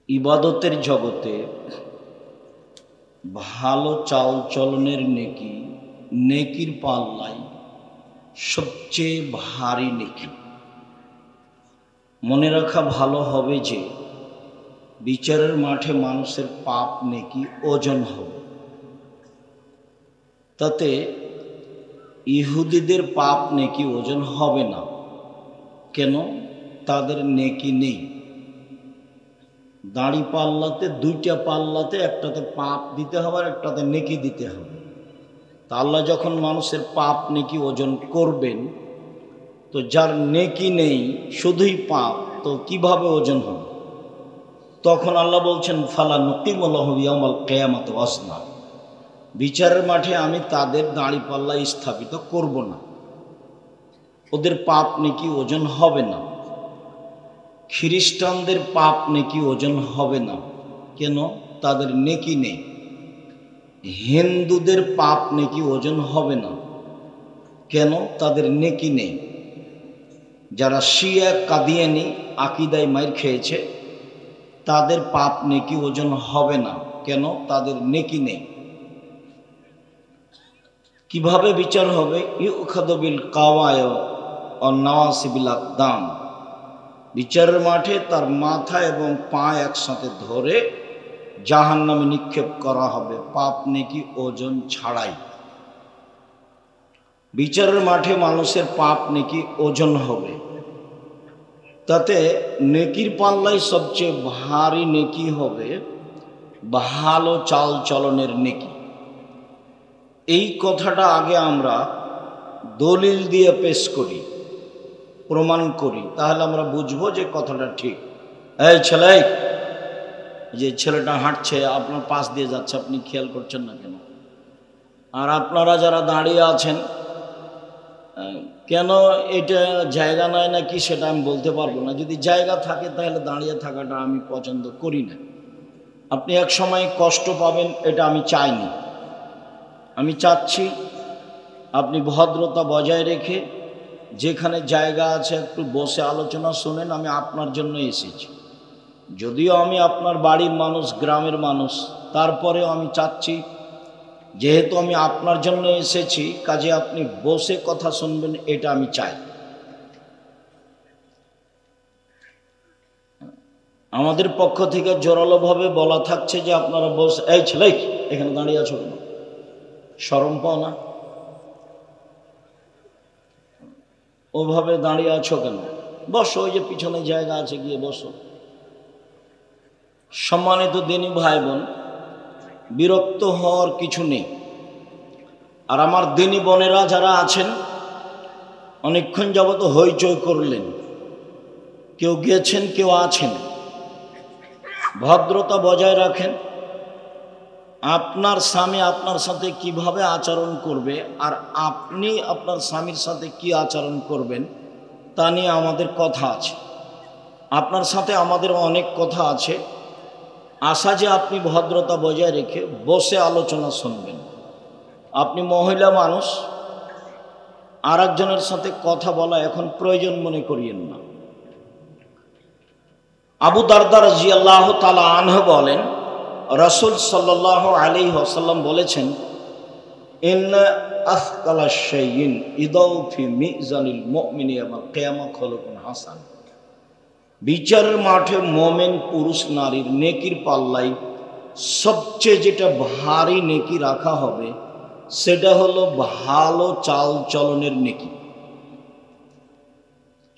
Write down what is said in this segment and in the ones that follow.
ইবাদতের জগতে ভালো চাল চলনের নেকি, নেকির পাল্লায় সবচেয়ে ভারী নেকি। মনে রাখা ভালো হবে যে বিচারের মাঠে মানুষের পাপ নেকি ওজন হবে। তাতে ইহুদিদের পাপ নেকি ওজন হবে না। কেন? তাদের নেকি নেই। দাড়ি পাল্লাতে, দুইটা পাল্লাতে, একটাতে পাপ দিতে হবে আর একটাতে নেকি দিতে হবে। তা আল্লাহ যখন মানুষের পাপ নেকি ওজন করবেন, তো যার নেকি নেই, শুধুই পাপ, তো কিভাবে ওজন হবে? তখন আল্লাহ বলছেন, ফালা নুকিমু লাহু ইয়াউমাল কিয়ামাতি ওয়াজনা, বিচারের মাঠে আমি তাদের দাড়ি পাল্লা স্থাপিত করব না, ওদের পাপ নেকি ওজন হবে না। খ্রিস্টানদের পাপ নেকি ওজন হবে না। কেন? তাদের নেকি নেই। হিন্দুদের পাপ নেকি ওজন হবে না। কেন? তাদের নেকি নেই। যারা শিয়া কাদিয়ানি আকিদায় মাইর খেয়েছে, তাদের পাপ নেকি ওজন হবে না। কেন? তাদের নেকি নেই। কিভাবে বিচার হবে? ইউখাযু বিল কাওয়ায় ওয়ান নাওয়াসিবিল আকদাম, বিচারের মাঠে তার মাথা এবং পা একসাথে ধরে জাহান্নামে নিক্ষেপ করা হবে, পাপ নেকি ওজন ছাড়াই। বিচারের মাঠে মানুষের পাপ নেকি ওজন হবে। তাতে নেকির পাল্লায় সবচেয়ে ভারী নেকি হবে ভালো চাল চলনের নেকি। এই কথাটা আগে আমরা দলিল দিয়ে পেশ করি, প্রমাণ করি, তাহলে আমরা বুঝবো যে কথাটা ঠিক। এই ছেলে, যে ছেলেটা হাঁটছে আপনার পাশ দিয়ে যাচ্ছে, আপনি খেয়াল করছেন না কেন? আর আপনারা যারা দাঁড়িয়ে আছেন, কেন এটা জায়গা নয় না কি সেটা আমি বলতে পারবো না। যদি জায়গা থাকে তাহলে দাঁড়িয়ে থাকাটা আমি পছন্দ করি না। আপনি এক সময় কষ্ট পাবেন, এটা আমি চাইনি। আমি চাচ্ছি আপনি ভদ্রতা বজায় রেখে যেখানে জায়গা আছে একটু বসে আলোচনা শুনেন। আমি আপনার জন্য এসেছি, যদিও আমি আপনার বাড়ির মানুষ, গ্রামের মানুষ, তারপরেও আমি চাচ্ছি যেহেতু আমি আপনার জন্য এসেছি, কাজে আপনি বসে কথা শুনবেন, এটা আমি চাই। আমাদের পক্ষ থেকে জোরালোভাবে বলা থাকছে যে আপনারা বসে। এই ছেলে, এখানে দাঁড়িয়ে আছো কেন? শরম পাও না? ওভাবে দাঁড়িয়ে আছো কেন? বসো, ওই যে পিছনে জায়গা আছে, গিয়ে বসো। সম্মানিত দিনী ভাই বোন, বিরক্ত হওয়ার কিছু নেই। আর আমার দিনী বোনেরা যারা আছেন, অনেকক্ষণ যাবত হইচই করলেন, কেউ গেছেন, কেউ আছেন। ভদ্রতা বজায় রাখেন। আপনার স্বামী আপনার সাথে কিভাবে আচরণ করবে আর আপনি আপনার স্বামীর সাথে কি আচরণ করবেন, তা নিয়ে আমাদের কথা আছে। আপনার সাথে আমাদের অনেক কথা আছে। আশা যে আপনি ভদ্রতা বজায় রেখে বসে আলোচনা শুনবেন। আপনি মহিলা মানুষ, আর একজনের সাথে কথা বলা এখন প্রয়োজন মনে করিয়েন না। আবু দারদা রাদিয়াল্লাহু তাআলা আনহু বলেন, রাসূল সাল্লাল্লাহু আলাইহি ওয়াসাল্লাম বলেছেন, ইন্না আথকালা শাইইন ইদাউ ফি মিজানিল মুমিনি ইয়াউমাল কিয়ামা খুলুকুন হাসান, বিচারের মাঠে মুমিন পুরুষ নারীর নেকির পাল্লায় সবচেয়ে যেটা ভারী নেকি রাখা হবে, সেটা হলো ভালো চাল চলনের নেকি।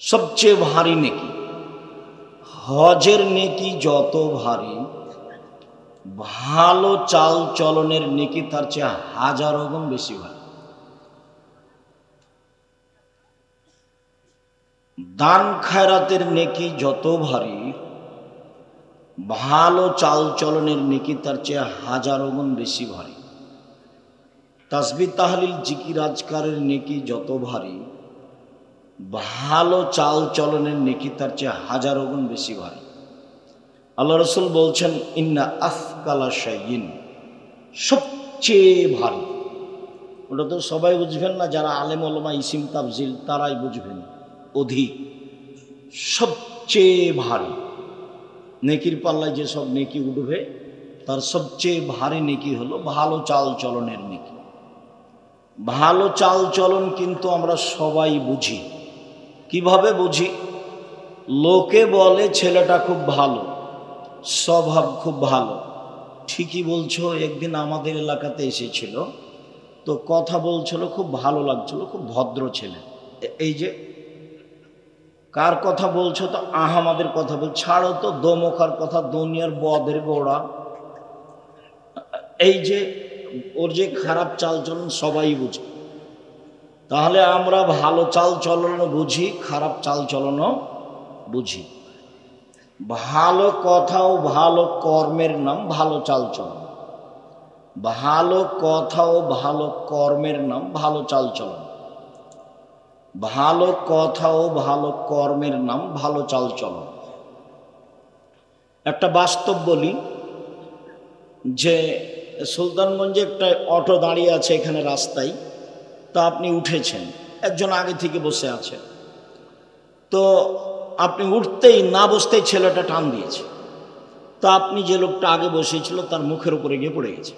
সবচেয়ে ভারী নেকি। হজের নেকি যত ভারী, ভালো চাল চলনের নেকি তার চেয়ে হাজারো গুণ বেশি ভারী। দান খায়রাতের নেকি যত ভারী, ভালো চাল চলনের নেকি তার চেয়ে হাজারো গুণ বেশি ভারী। তাসবিহ তাহলিল জিকির আজকারের নেকি যত ভারী, ভালো চাল চলনের নেকি তার চেয়ে হাজারো গুণ বেশি ভারী। আল্লাহ রাসূল বলছেন, ইন্না আথকালা শাইইন, সবচেয়ে ভারী। ওটা তো সবাই বুঝবেন না, যারা আলেম ওলামা ইসিম তাফজিল তারাই বুঝবেন অধিক। সবচেয়ে ভারী নেকির পাল্লায় যেসব নেকি উঠবে তার সবচেয়ে ভারী নেকি হলো ভালো চাল চলনের নেকি। ভালো চাল চলন কিন্তু আমরা সবাই বুঝি। কিভাবে বুঝি? লোকে বলে ছেলেটা খুব ভালো, স্বভাব খুব ভালো। ঠিকই বলছো, একদিন আমাদের এলাকাতে এসেছিল, তো কথা বলছিল, খুব ভালো লাগছিল, খুব ভদ্র ছেলে। এই যে কার কথা বলছো? তো আহমাদের কথা বল। ছাড়ো তো, দোমখার কথা, দুনিয়ার বদের গোড়া। এই যে ওর যে খারাপ চালচলন সবাই বুঝে। তাহলে আমরা ভালো চাল চলনও বুঝি, খারাপ চাল চলনও বুঝি। ভালো কথা ও ভালো কর্মের নাম ভালো চাল চলন। ভালো কথা ও ভালো কর্মের নাম ভালো চাল চলন। ভালো কথা ও ভালো কর্মের নাম ভালো চাল চলন। একটা বাস্তব বলি, যে সুলতানগঞ্জে একটা অটো দাঁড়িয়ে আছে এখানে রাস্তায়, তা আপনি উঠেছেন, একজন আগে থেকে বসে আছে, তো আপনি উঠতেই না বসতেই ছেলেটা টান দিয়েছে, তা আপনি যে লোকটা আগে বসেছিল তার মুখের উপরে গিয়ে পড়ে গেছে।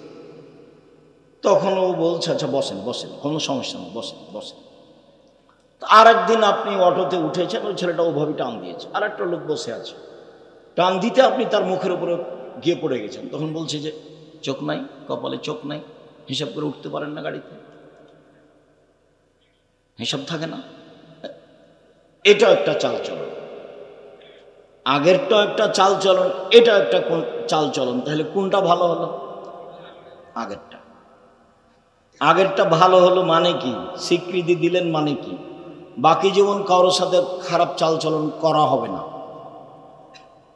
তখন ও বলছে আচ্ছা বসেন বসেন, কোনো সমস্যা নেই, বসেন বসেন। আর একদিন আপনি অটোতে উঠেছেন, ওই ছেলেটা ওভাবে টান দিয়েছে, আর একটা লোক বসে আছে, টান দিতে আপনি তার মুখের উপরে গিয়ে পড়ে গেছেন। তখন বলছে যে চোখ নাই, কপালে চোখ নাই, হিসাব করে উঠতে পারেন না, গাড়িতে হিসাব থাকে না। এটা একটা চাল চলন, আগেরটা একটা চাল চলন, এটা একটা চাল চলন। তাহলে কোনটা ভালো হলো? আগেরটা। আগেরটা ভালো হলো মানে কি? স্বীকৃতি দিলেন মানে কি? বাকি জীবন কারোর সাথে খারাপ চাল চলন করা হবে না।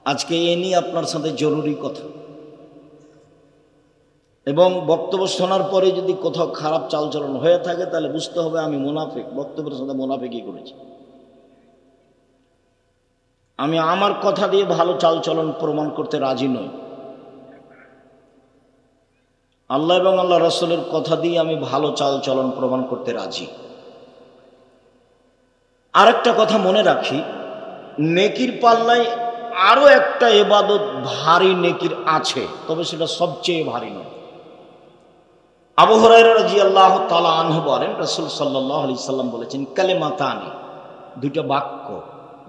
আজকে এ নিয়ে আপনার সাথে জরুরি কথা। এবং বক্তব্য শোনার পরে যদি কোথাও খারাপ চালচলন হয়ে থাকে তাহলে বুঝতে হবে আমি মুনাফিক, বক্তব্যের সাথে মুনাফিকই করেছি। আমি আমার কথা দিয়ে ভালো চালচলন প্রমাণ করতে রাজি নই। আল্লাহ এবং আল্লাহ রাসূলের কথা দিয়ে আমি ভালো চালচলন প্রমাণ করতে রাজি। আরেকটা কথা মনে রাখি, নেকির পাল্লায় আরো একটা ইবাদত ভারী নেকির আছে, তবে সেটা সবচেয়ে ভারী নয়। আবু হুরায়রা রাদিয়াল্লাহু তাআলা আনহু বলেন, রাসূল সাল্লাল্লাহু আলাইহি সাল্লাম বলেছেন, কালিমাতানি, দুইটা বাক্য,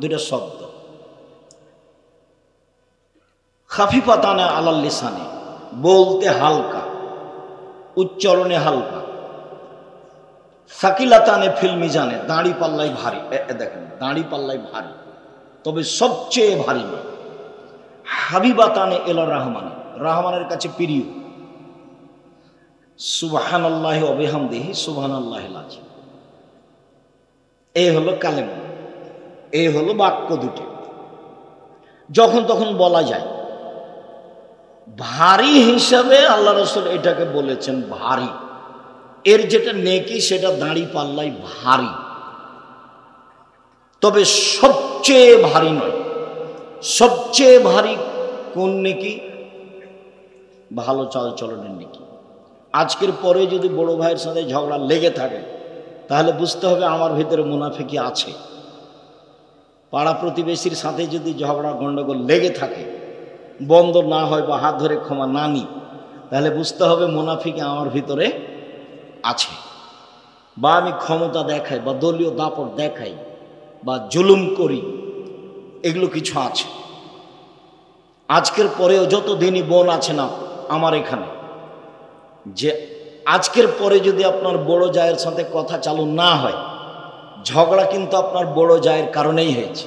দুইটা শব্দ, খাফিফাতানা আলাল লিসানে, বলতে হালকা, উচ্চারণে হালকা, সাকিলাতানে ফিল মিজানে, দাঁড়ি পাল্লায় ভারী। দেখেন, দাঁড়ি পাল্লায় ভারী, তবে সবচেয়ে ভারী নয়। হাবিবাতানে ইলা রহমানে, রহমানের কাছে প্রিয়। সুবহানাল্লাহি ওয়া বিহামদিহি সুবহানাল্লাহিল আযীম। এই হলো কালেমা, এই হলো বাক্য দুটো, যখন তখন বলা যায়। ভারী হিসাবে আল্লাহ রাসূল এটাকে বলেছেন ভারী। এর যেটা নেকি সেটা দাঁড়ি পাল্লায় ভারী, তবে সবচেয়ে ভারী নয়। সবচেয়ে ভারী কোন নেকি? ভালো চালচলনের নেকি। আজকের পরে যদি বড় ভাইয়ের সাথে ঝগড়া লেগে থাকে তাহলে বুঝতে হবে আমার ভিতরে মুনাফিকি আছে। পাড়া প্রতিবেশীর সাথে যদি ঝগড়া গন্ডগোল লেগে থাকে, বন্ধ না হয় বা হাত ধরে ক্ষমা না নিই, তাহলে বুঝতে হবে মুনাফিকি আমার ভিতরে আছে। বা আমি ক্ষমতা দেখাই, বা দলীয় দাপট দেখাই, বা জুলুম করি, এগুলো কিছু আছে। আজকের পরেও যত দিনই বোন আছে না আমার এখানে, যে আজকের পরে যদি আপনার বড় জায়ের সাথে কথা চালু না হয়, ঝগড়া কিন্তু আপনার বড় জায়ের কারণেই হয়েছে,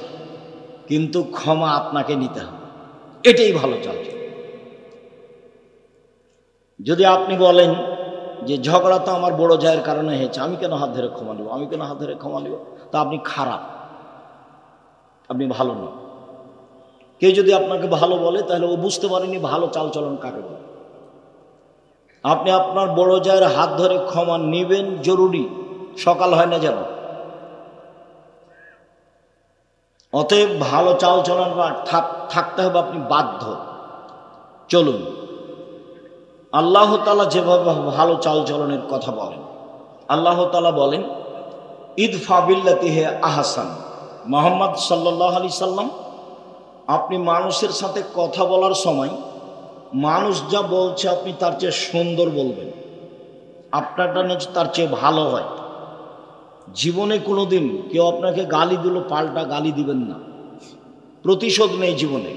কিন্তু ক্ষমা আপনাকে নিতে হবে। এটাই ভালো চলছে। যদি আপনি বলেন যে ঝগড়া তো আমার বড় জায়ের কারণে হয়েছে, আমি কেন হাত ধরে ক্ষমা নিব, আমি কেন হাত ধরে ক্ষমা নিব, তা আপনি খারাপ, আপনি ভালো নন। কেউ যদি আপনাকে ভালো বলে তাহলে ও বুঝতে পারেনি ভালো চালচলন কাকে বলে। আপনি আপনার বড় জায়ের হাত ধরে ক্ষমা নেবেন, জরুরি, সকাল হয় না যেন। অতএব ভালো চালচলন থাকতে হবে, আপনি বাধ্য। চলুন, আল্লাহ তাআলা যেভাবে ভালো চালচলনের কথা বলেন, আল্লাহ তাআলা বলেন ইদফা বিল্লাতি হি আহসান। মুহাম্মদ সাল্লাল্লাহু আলাইহি সাল্লাম আপনি মানুষের সাথে কথা বলার সময় মানুষ যা বলছে আপনি তার চেয়ে সুন্দর বলবেন, আপনারটা নিয়ে তার চেয়ে ভালো হয়। জীবনে কোনোদিন কেউ আপনাকে গালি দিল পাল্টা গালি দিবেন না, প্রতিশোধ নেই জীবনে।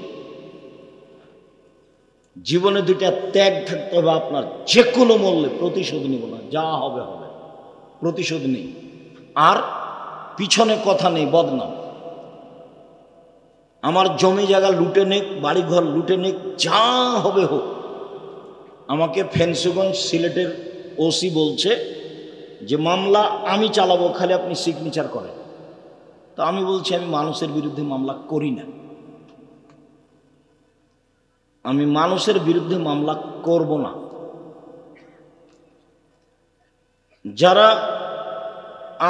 জীবনে দুইটা ত্যাগ থাকতে হবে আপনার, যে কোনো মূল্যে প্রতিশোধ নিব না, যা হবে হবে, প্রতিশোধ নেই। আর পিছনে কথা নেই, বদনাম। আমার জমি জায়গা লুটে নেক, বাড়িঘর লুটে নেক, যা হবে হোক। আমাকে ফেন্সুগঞ্জ সিলেটের ওসি বলছে যে মামলা আমি চালাবো, খালি আপনি সিগনেচার করেন। তো আমি বলছি আমি মানুষের বিরুদ্ধে মামলা করি না, আমি মানুষের বিরুদ্ধে মামলা করব না। যারা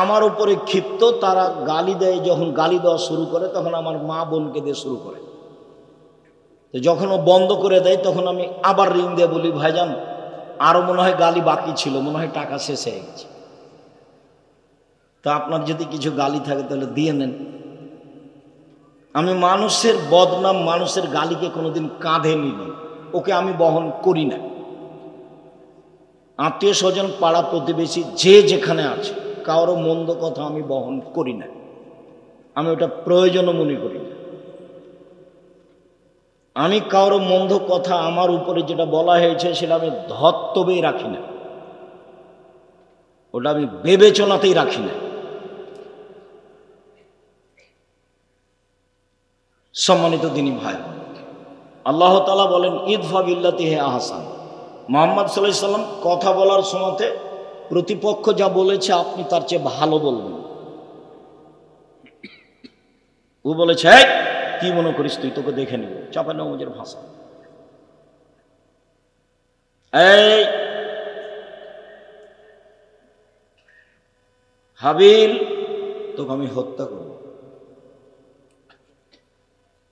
আমার উপরে ক্ষিপ্ত তারা গালি দেয়, যখন গালি দেওয়া শুরু করে তখন আমার মা বোনকে দিয়ে শুরু করে। তো যখন ও বন্ধ করে দেয় তখন আমি আবার রিং দিয়ে বলি, ভাইজান আরো মনে হয় গালি বাকি ছিল, মনে হয় টাকা শেষ হয়ে গেছে, তা আপনার যদি কিছু গালি থাকে তাহলে দিয়ে নেন। আমি মানুষের বদনাম, মানুষের গালিকে কোনোদিন কাঁধে নিই, ওকে আমি বহন করি না। আত্মীয় স্বজন, পাড়া প্রতিবেশী যে যেখানে আছে, কারো মন্দ কথা আমি বহন করি না, আমি ওটা প্রয়োজনও মনে করি না। আমি কারো মন্দ কথা আমার উপরে যেটা বলা হয়েছে সেটা আমি ধর্তব্যেই রাখি না, ওটা আমি বিবেচনাতেই রাখি না। সম্মানিত দিনী ভাই, আল্লাহ তাআলা বলেন ইদফা বিল্লাতি হে আহসান। মুহাম্মদ সাল্লাল্লাহু আলাইহি সাল্লাম কথা বলার সময়তে প্রতিপক্ষ যা বলেছে আপনি তার চেয়ে ভালো বলবেন। ও বলেছে কি মনে করিস তুই, তোকে দেখে নিব, চাপা নওয়াজের ভাষা। এই হাবিল, তোকে আমি হত্যা করব।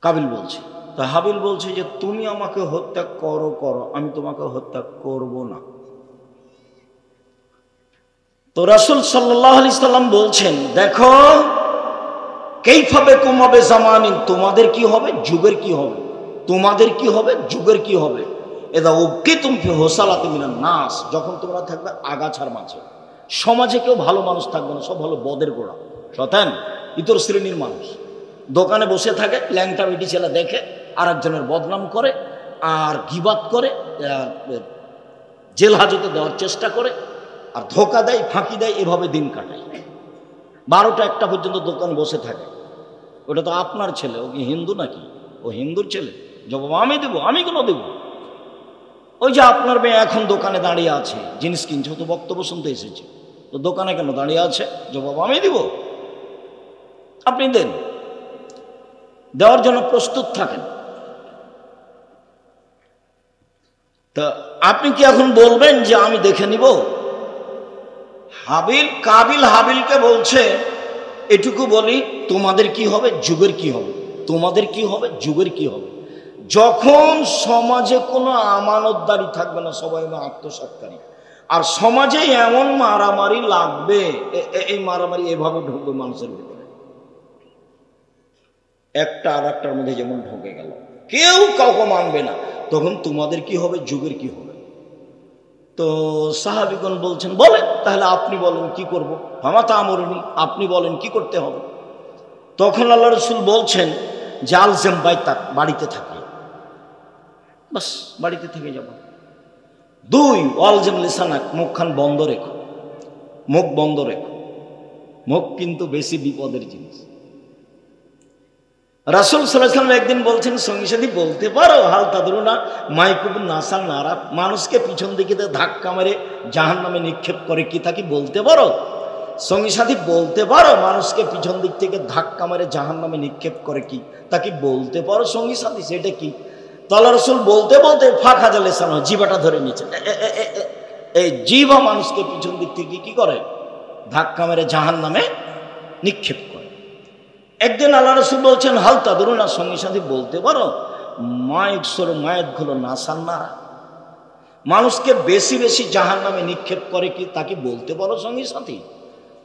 কাবিল বলছে, তা হাবিল বলছে যে তুমি আমাকে হত্যা করো করো, আমি তোমাকে হত্যা করব না। তো রাসূল সাল্লাল্লাহু আলাইহি সাল্লাম বলছেন, দেখো কাইফা বিকুম ওয়া বিজামানিন, তোমাদের কি হবে, যুগের কি হবে, তোমাদের কি হবে, যুগের কি হবে। এদা উবকিতুম ফি হুসালাতি মিনান নাস, যখন তোমরা থাকবে আগাছার মাঝে, সমাজে কেউ ভালো মানুষ থাকবে না, সব হলো বদের গোড়া, শয়তান, ইতর শ্রেণীর মানুষ। দোকানে বসে থাকে, ল্যাংটা বেটি ছেলে দেখে আর একজনের বদনাম করে, আর গিবাত করে, জেল হাজতে দেওয়ার চেষ্টা করে, আর ধোকা দেয়, ফাঁকি দেয়, এভাবে দিন কাটায়। 12টা 1টা পর্যন্ত দোকান বসে থাকে। ওটা তো আপনার ছেলে, ও কি হিন্দু নাকি? ও হিন্দুর ছেলে, জবাব আমি দেবো, আমি কেন দেব? ওই যে আপনার মেয়ে এখন দোকানে দাঁড়িয়ে আছে, জিনিস কিনছে, তো বক্তব্য শুনতে এসেছে, তো দোকানে কেন দাঁড়িয়ে আছে, জবাব আমি দিব। আপনি দেন, দেওয়ার জন্য প্রস্তুত থাকেন। তা আপনি কি এখন বলবেন যে আমি দেখে নিব? কাবিল হাবিলকে বলছে এটুকু বলি, তোমাদের কি হবে, যুগের কি হবে, তোমাদের কি হবে, যুগের কি হবে। যখন সমাজে কোনো আমানতদারি থাকবে না, সবাই আত্মসাৎকারী, আর সমাজে এমন মারামারি লাগবে, এই মারামারি এভাবে ঢুকবে মানুষের ভিতরে, একটা আর একটার মধ্যে যেমন ঢুকে গেল, কেউ কাউকে মানবে না, তখন তোমাদের কি হবে, যুগের কি হবে। তো সাহাবীগণ বলছেন, বলেন তাহলে আপনি বলেন কি করব, ফামা তা'মুরুনি, আপনি বলেন কি করতে হবে। তখন আল্লাহ রাসূল বলছেন, জালজাম বাইতাক, বাড়িতে থাকে, বাস বাড়িতে থেকে যাব। 2 ওয়ালজাম লিসানাক, মুখখান বন্ধ রেখো, মুখ বন্ধ রেখো, মুখ কিন্তু বেশি বিপদের জিনিস। রাসূল সাল্লাল্লাহু আলাইহি ওয়াসাল্লাম একদিন বলছেন, সঙ্গী সাথী বলতে পারো হাল তাদরুনা মাইকুবুন নাসান নারা, মানুষকে পিছন দিকে ধাক্কা মেরে জাহান্নামে নিক্ষেপ করে কি, তা কি বলতে পারো? সঙ্গী সাথী বলতে পারো মানুষকে পিছন দিক থেকে ধাক্কা মেরে জাহান্নামে নিক্ষেপ করে কি, তা কি বলতে পারো সঙ্গী সাথী? সেটা কি? আল্লাহ রাসূল বলতে বলতে ফাঁকা জালে সানো, জিভাটা ধরে নিচে, এই জিভা মানুষকে পিছন দিক থেকে কি করে, ধাক্কা মেরে জাহান্নামে নিক্ষেপ করে। একদিন আল্লাহ রাসূল বলছেন, হাল তাদরুনা, সঙ্গী সাথী বলতে পারো মায়ের গুলো নাসান নারা, মানুষকে বেশি বেশি জাহান্নামে নিক্ষেপ করে কি, তা কি বলতে পারো সঙ্গী সাথী?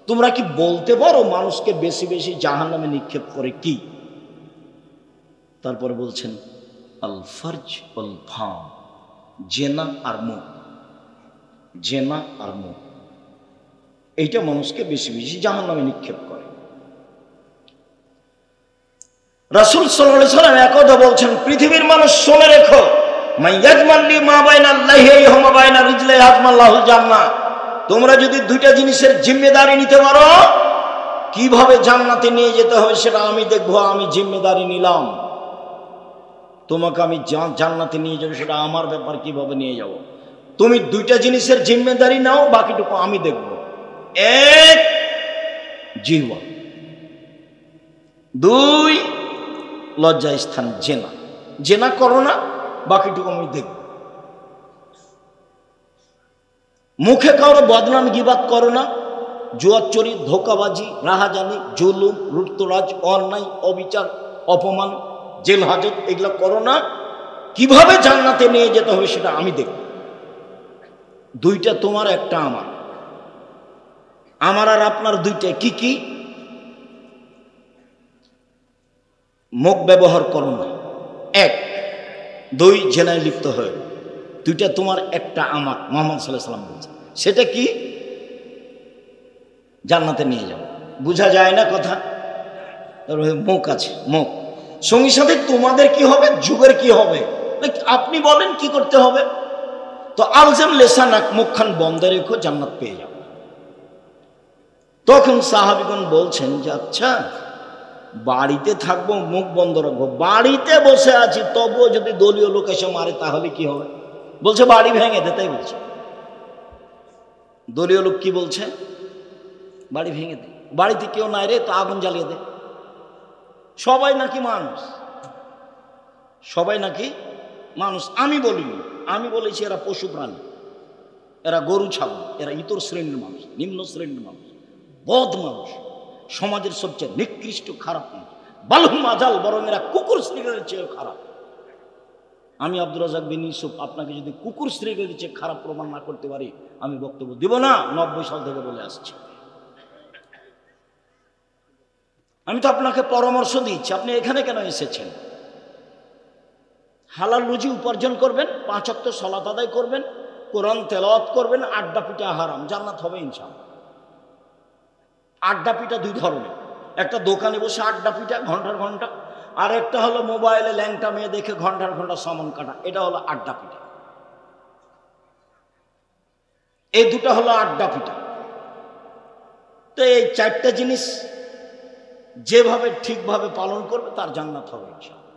তোমরা কি বলতে পারো মানুষকে বেশি বেশি জাহান্নামে নিক্ষেপ করে কি? তারপরে বলছেন আল ফারজ আল ফাম, জেনা আর মুখ, জেনা আর মুখ, এইটা মানুষকে বেশি বেশি জাহান্নামে নিক্ষেপ করে। রাসূল সাল্লাল্লাহু আলাইহি ওয়াসাল্লাম একদা বলছেন, পৃথিবীর মানুষ শুনে রেখো, মাইয়াজমাল্লি মা বাইনা লাইহি ওয়া মা বাইনা রিজলাই হাজমাল্লাহুল জান্নাহ, তোমরা যদি দুইটা জিনিসের জিম্মেদারি নিতে পারো, কিভাবে জান্নাতে নিয়ে যেতে হবে সেটা আমি দেখবো, আমি জিম্মেদারি নিলাম, তোমাকে আমি জান্নাতে নিয়ে যাবো, সেটা আমার ব্যাপার, কিভাবে নিয়ে যাব। তুমি দুইটা জিনিসের জিম্মেদারি নাও, বাকিটুকু আমি দেখব। এক, জিহ্বা, দুই, লজ্জা স্থান জেনা, জেনা করো না, বাকিটুকু আমি দেখব। মুখে কারো বদনাম গীবাত করো না, জুয়াচুরি, ধোকাবাজি, রাহাজানি, জুলুম, লুটতরাজ, অন্যায়, অবিচার, অপমান, জেল হাজত, এগুলো করো না, কিভাবে জান্নাতে নিয়ে যেতে হবে সেটা আমি দেখব। দুইটা তোমার, একটা আমার, আমার আর আপনার দুইটা কি কি? মুখ ব্যবহার করো না, এক। দুই, জেনায় লিপ্ত হয়ে, দুইটা তোমার, একটা আমার। মুহাম্মদ সাল্লাল্লাহু আলাইহি ওয়াসাল্লাম বলছে, সেটা কি? জান্নাতে নিয়ে যাও। বুঝা যায় না কথা? মুখ আছে, মুখ। সঙ্গী সাথে তোমাদের কি হবে, যুগের কি হবে, আপনি বলেন কি করতে হবে? তো আলজাম লেসানাক, মুখখান বন্ধ রেখো, জান্নাত পেয়ে যাও। তখন সাহাবীগণ বলছেন যে আচ্ছা, বাড়িতে থাকবো, মুখ বন্ধ রাখবো, বাড়িতে বসে আছি, তবুও যদি দলীয় লোক এসে মারে তাহলে কি হবে? বলছে বাড়ি ভেঙে দে। তাই বলছে। দলীয় লোক কি বলছে? বাড়ি ভেঙে দে। বাড়িতে কেউ নাই রে, তো আগুন জ্বালিয়ে দে। সবাই নাকি মানুষ, সবাই নাকি মানুষ। আমি বলিনি, আমি বলেছি এরা পশু প্রাণী, এরা গরু ছাগল, এরা ইতর শ্রেণীর মানুষ, নিম্ন শ্রেণীর মানুষ, বদ মানুষ, সমাজের সবচেয়ে নিকৃষ্ট খারাপ মানুষ। বালহুম আজাল, বরং এরা কুকুর শ্রীগেলের চেয়ে খারাপ। আমি আব্দুর রাজ্জাক বিন ইউসুফ আপনাকে যদি কুকুর শ্রীগেলের চেয়ে খারাপ প্রমাণ না করতে পারি, আমি বক্তব্য দিব না। 90 সাল থেকে বলে আসছি। আমি তো আপনাকে পরামর্শ দিচ্ছি, আপনি এখানে কেন এসেছেন? হালাল রুজি উপার্জন করবেন, 5 ওয়াক্ত সালাত আদায় করবেন, কোরআন তেলাওয়াত করবেন, আড্ডা পিটা হারাম, জান্নাত হবে ইনশাআল্লাহ। আড্ডা পিটা দুই ধরনের, একটা দোকানে বসে আড্ডা পিটা ঘন্টার ঘন্টা, আর একটা হলো মোবাইলে ল্যাংটা মেয়ে দেখে ঘন্টার ঘন্টা সামন কাটা, এটা হলো আড্ডা পিটা। এই দুটা হলো আড্ডা পিটা। তো এই 4টা জিনিস যেভাবে ঠিকভাবে পালন করবে তার জান্নাত হবে ইনশাআল্লাহ।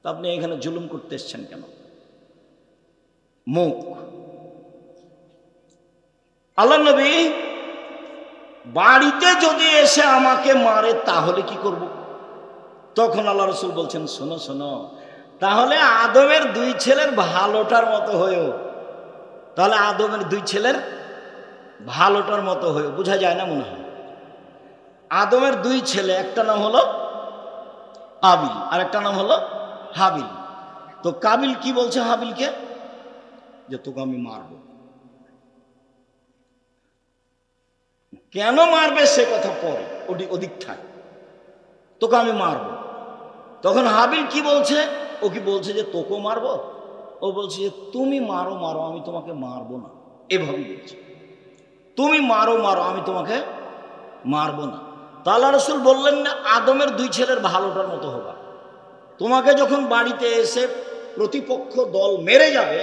তা আপনি এখানে জুলুম করতে এসছেন কেন? মুখ। আল্লাহ নবী বাড়িতে যদি এসে আমাকে মারে তাহলে কি করব? তখন আল্লাহ রাসূল বলছেন, শোনো শোনো, তাহলে আদমের 2 ছেলের ভালোটার মতো হয়েও, তাহলে আদমের 2 ছেলের ভালোটার মতো হয়েও। বোঝা যায় না মনে হয়? আদমের 2 ছেলে, একটা নাম হলো কাবিল আর একটা নাম হলো হাবিল। তো কাবিল কি বলছে হাবিলকে? যে তোকে আমি মারব। কেন মারবে সে কথা পরে, ওদিক থাক, তোকে আমি মারব। তখন হাবিল কি বলছে? ও কি বলছে যে তোকে মারবো? ও বলছে যে তুমি মারো মারো, আমি তোমাকে মারবো না। এভাবেই বলছে, তুমি মারো মারো, আমি তোমাকে মারবো না। তা আল্লাহ রাসূল বললেন না আদমের 2 ছেলের ভালোটার মতো হবা। তোমাকে যখন বাড়িতে এসে প্রতিপক্ষ দল মেরে যাবে,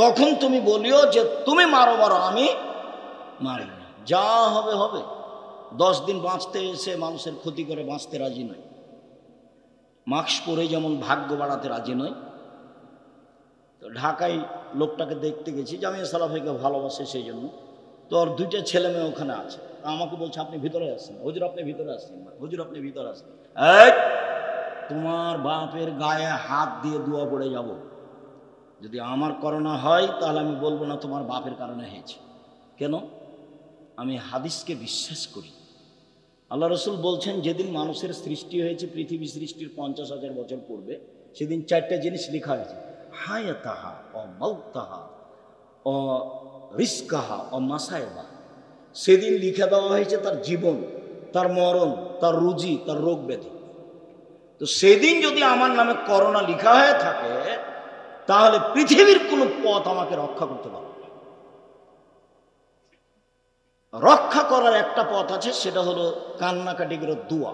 তখন তুমি বলিও যে তুমি মারো মারো, আমি মারি না। যা হবে হবে। 10 দিন বাঁচতে এসে মানুষের ক্ষতি করে বাঁচতে রাজি নয়। মাস্ক পরে যেমন ভাগ্য বাড়াতে রাজি নয়। তো ঢাকায় লোকটাকে দেখতে গেছি, জামিয়া সালাফিকে ভালোবাসে, সেই জন্য। তো ওর 2টা ছেলে মেয়ে ওখানে আছে। আমাকে বলছে আপনি ভিতরে আসেন। হুজুর আপনি ভিতরে আসেন, হুজুর আপনি ভিতরে আসেন। এই, তোমার বাপের গায়ে হাত দিয়ে দোয়া পড়ে যাব। যদি আমার করোনা হয় তাহলে আমি বলবো না তোমার বাপের কারণে হয়েছে। কেন? আমি হাদিসকে বিশ্বাস করি। আল্লাহ রাসূল বলছেন যেদিন মানুষের সৃষ্টি হয়েছে, পৃথিবী সৃষ্টির 50,000 বছর পূর্বে, সেদিন 4টা জিনিস লেখা হয়েছে, হায়াতাহা ও মাউতাহা ও রিজকাহা ও মাসায়বা। সেদিন লিখে দেওয়া হয়েছে তার জীবন, তার মরণ, তার রুজি, তার রোগ ব্যাধি। তো সেদিন যদি আমার নামে করোনা লেখা হয়ে থাকে, তাহলে পৃথিবীর কোনো পথ আমাকে রক্ষা করতে পারবে না। রক্ষা করার একটা পথ আছে, সেটা হলো কান্নাকাটি করে দোয়া।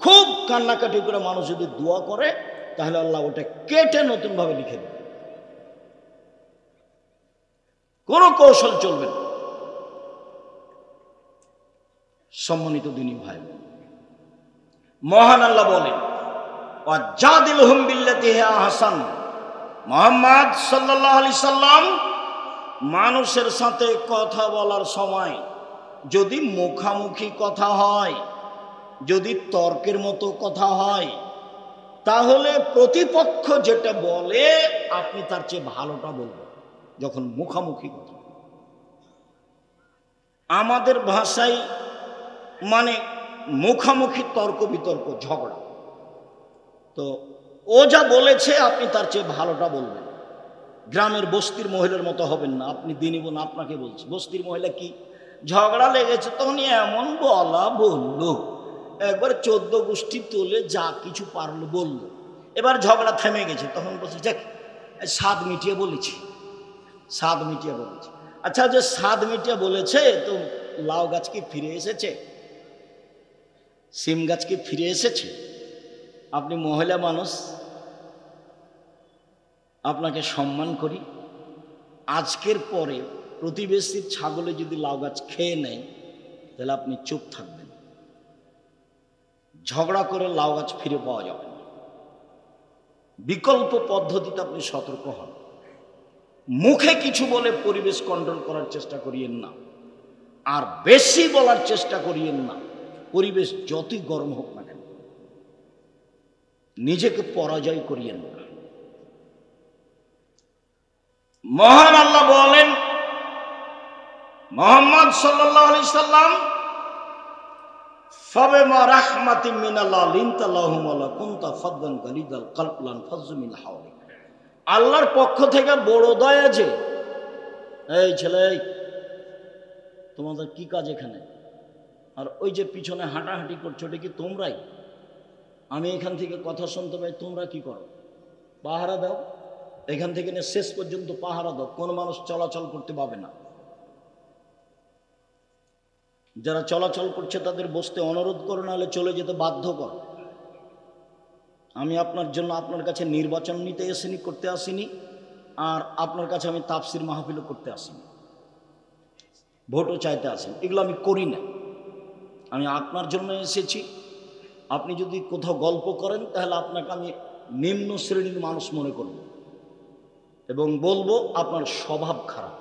খুব কান্নাকাটি করে মানুষ যদি দোয়া করে, তাহলে আল্লাহ ওটা কেটে নতুন ভাবে লিখে দেবে। কোনো কৌশল চলবে না। সম্মানিত দিনী ভাই, মহান আল্লাহ বলেন, ওয়াজাদিলহুম বিল্লাতি হিয়া আহসান। মুহাম্মদ সাল্লাল্লাহু আলাইহি সাল্লাম মানুষের সাথে কথা বলার সময় যদি মুখামুখি কথা হয়, যদি তর্কের মতো কথা হয়, তাহলে প্রতিপক্ষ যেটা বলে আপনি তার চেয়ে ভালোটা বলবেন। যখন মুখামুখি কথা, আমাদের ভাষায় মানে মুখামুখি তর্ক বিতর্ক, ঝগড়া। তো ও যা বলেছে আপনি তার চেয়ে ভালোটা বলবেন। গ্রামের বস্তির মহিলার মতো হবেন না। আপনি দিনই বোন, আপনাকে বলছি, বস্তির মহিলা কি, ঝগড়া লেগেছে তখন এমন বলা বললো, একবার 14 গোষ্ঠী তোলে যা কিছু পারলো বললো। এবার ঝগড়া থেমে গেছে, তখন বলছে যাক স্বাদ মিটিয়ে বলেছি, স্বাদ মিটিয়ে বলেছি। আচ্ছা, যে স্বাদ মিটিয়ে বলেছে, তো লাউ গাছ কি ফিরে এসেছে? সিম গাছ কি ফিরে এসেছে? আপনি মহিলা মানুষ, আপনাকে সম্মান করি। আজকের পরে প্রতিবেশীর ছাগলে যদি লাউ গাছ খেয়ে নেয়, তাহলে আপনি চুপ থাকবেন। ঝগড়া করে লাউ গাছ ফিরে পাওয়া যাবে না। বিকল্প পদ্ধতিতে আপনি সতর্ক হন। মুখে কিছু বলে পরিবেশ কন্ট্রোল করার চেষ্টা করিয়েন না, আর বেশি বলার চেষ্টা করিয়েন না। পরিবেশ যতই গরম হোক না কেন, নিজেকে পরাজয় করিয়েন না। মহান আল্লাহ বলেন, মুহাম্মদ সাল্লাল্লাহু আলাইহি সাল্লাম ফাবিমা রাহমাতিন মিনাল্লাহ লিনতা লাহুম ওয়া কুনতা ফাদদান গালিদাল কলব লানফাযু মিন হাওলিক। আল্লাহর পক্ষ থেকে বড় দয়া যে, এই ছেলে, তোমাদের কি কাজ এখানে? আর ওই যে পিছনে হাঁটাহাঁটি করছো, এটা কি তোমরাই? আমি এখান থেকে কথা শুনতে পাই, তোমরা কি করো? পাহারা দাও। এখান থেকে নিয়ে শেষ পর্যন্ত পাহারা দাও, কোনো মানুষ চলাচল করতে পাবে না। যারা চলাচল করছে তাদের বসতে অনুরোধ করো, নাহলে চলে যেতে বাধ্য করো। আমি আপনার জন্য আপনার কাছে নির্বাচন নিতে করতে আসিনি, আর আপনার কাছে আমি তাফসির মাহফিলও করতে আসিনি, ভোটও চাইতে আসিনি। এগুলো আমি করি না। আমি আপনার জন্য এসেছি। আপনি যদি কোথাও গল্প করেন, তাহলে আপনাকে আমি নিম্ন শ্রেণীর মানুষ মনে করব এবং বলবো আপনার স্বভাব খারাপ,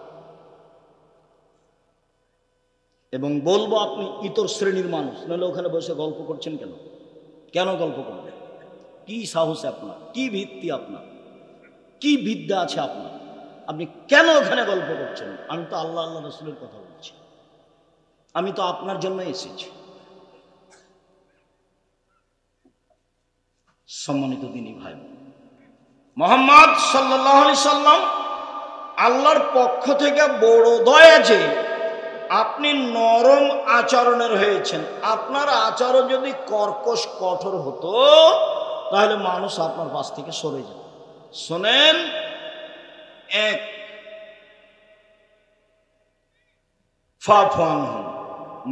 এবং বলবো আপনি ইতর শ্রেণীর মানুষ। নাহলে ওখানে বসে গল্প করছেন কেন? কেন গল্প করবেন? কি সাহস আপনার? কি ভিত্তি আপনার? কি বিদ্যা আছে আপনার? আপনি কেন ওখানে গল্প করছেন? আমি তো আল্লাহ আল্লাহ রসুলের কথা বলছি। আমি তো আপনার জন্য এসেছি। সম্মানিত দিনী ভাই, মুহাম্মদ সাল্লাল্লাহু আলাইহি সাল্লাম আল্লাহর পক্ষ থেকে বড় দয়া যে আপনি নরম আচরণের হয়েছেন। আপনার আচরণ যদি কর্কশ কঠোর হতো, তাহলে মানুষ আপনার পাশ থেকে সরে যেত। শোনেন, এক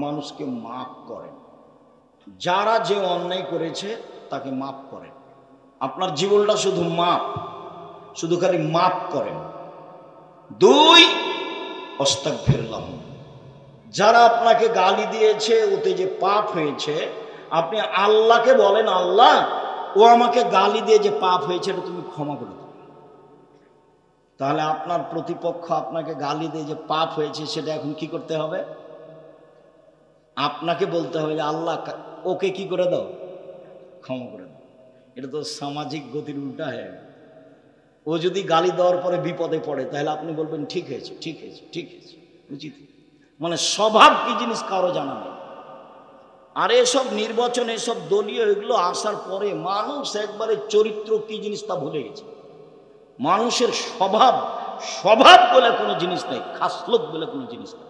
মানুষকে মাফ করেন। যারা যে অন্যায় করেছে তাকে মাফ করেন। আপনার জীবনটা শুধু মাপ, শুধু খালি মাপ করেন। দুই, আস্তাগফিরুল্লাহ। যারা আপনাকে গালি দিয়েছে, ওতে যে পাপ হয়েছে, আপনি আল্লাহকে বলেন, আল্লাহ ও আমাকে গালি দিয়ে যে পাপ হয়েছে, এটা তুমি ক্ষমা করে দাও। তাহলে আপনার প্রতিপক্ষ আপনাকে গালি দিয়ে যে পাপ হয়েছে, সেটা এখন কি করতে হবে? আপনাকে বলতে হবে যে আল্লাহ ওকে কি করে দাও, ক্ষমা করে দাও। এটা তো সামাজিক গতির উল্টা হয়ে গেল। ও যদি গালি দেওয়ার পরে বিপদে পড়ে, তাহলে আপনি বলবেন ঠিক হয়েছে, ঠিক হয়েছে, ঠিক হয়েছে, উচিত। মানে স্বভাব কি জিনিস কারো জানা নেই। আর এসব নির্বাচন, এসব দলীয় এগুলো আসার পরে মানুষ একবারে চরিত্র কি জিনিস তা ভুলে গেছে। মানুষের স্বভাব, স্বভাব বলে কোনো জিনিস নেই, খাসলত বলে কোনো জিনিস নেই।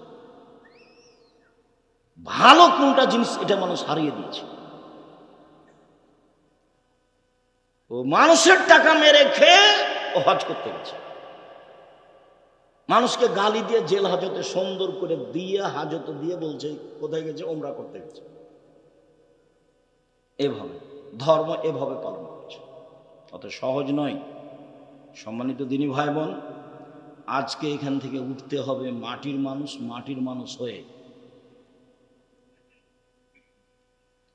ভালো কোনটা জিনিস, এটা মানুষ হারিয়ে দিয়েছে। ও মানুষের টাকা মেরে খেয়ে ও হজ করতে গেছে। মানুষকে গালি দিয়ে জেল হাজতে সুন্দর করে দিয়ে হাজতে দিয়ে বলছে কোথায় গেছে? ওমরা করতে গেছে। এভাবে ধর্ম এভাবে পালন করছে, অত সহজ নয়। সম্মানিত দিনী ভাই বোন, আজকে এখান থেকে উঠতে হবে মাটির মানুষ হয়ে।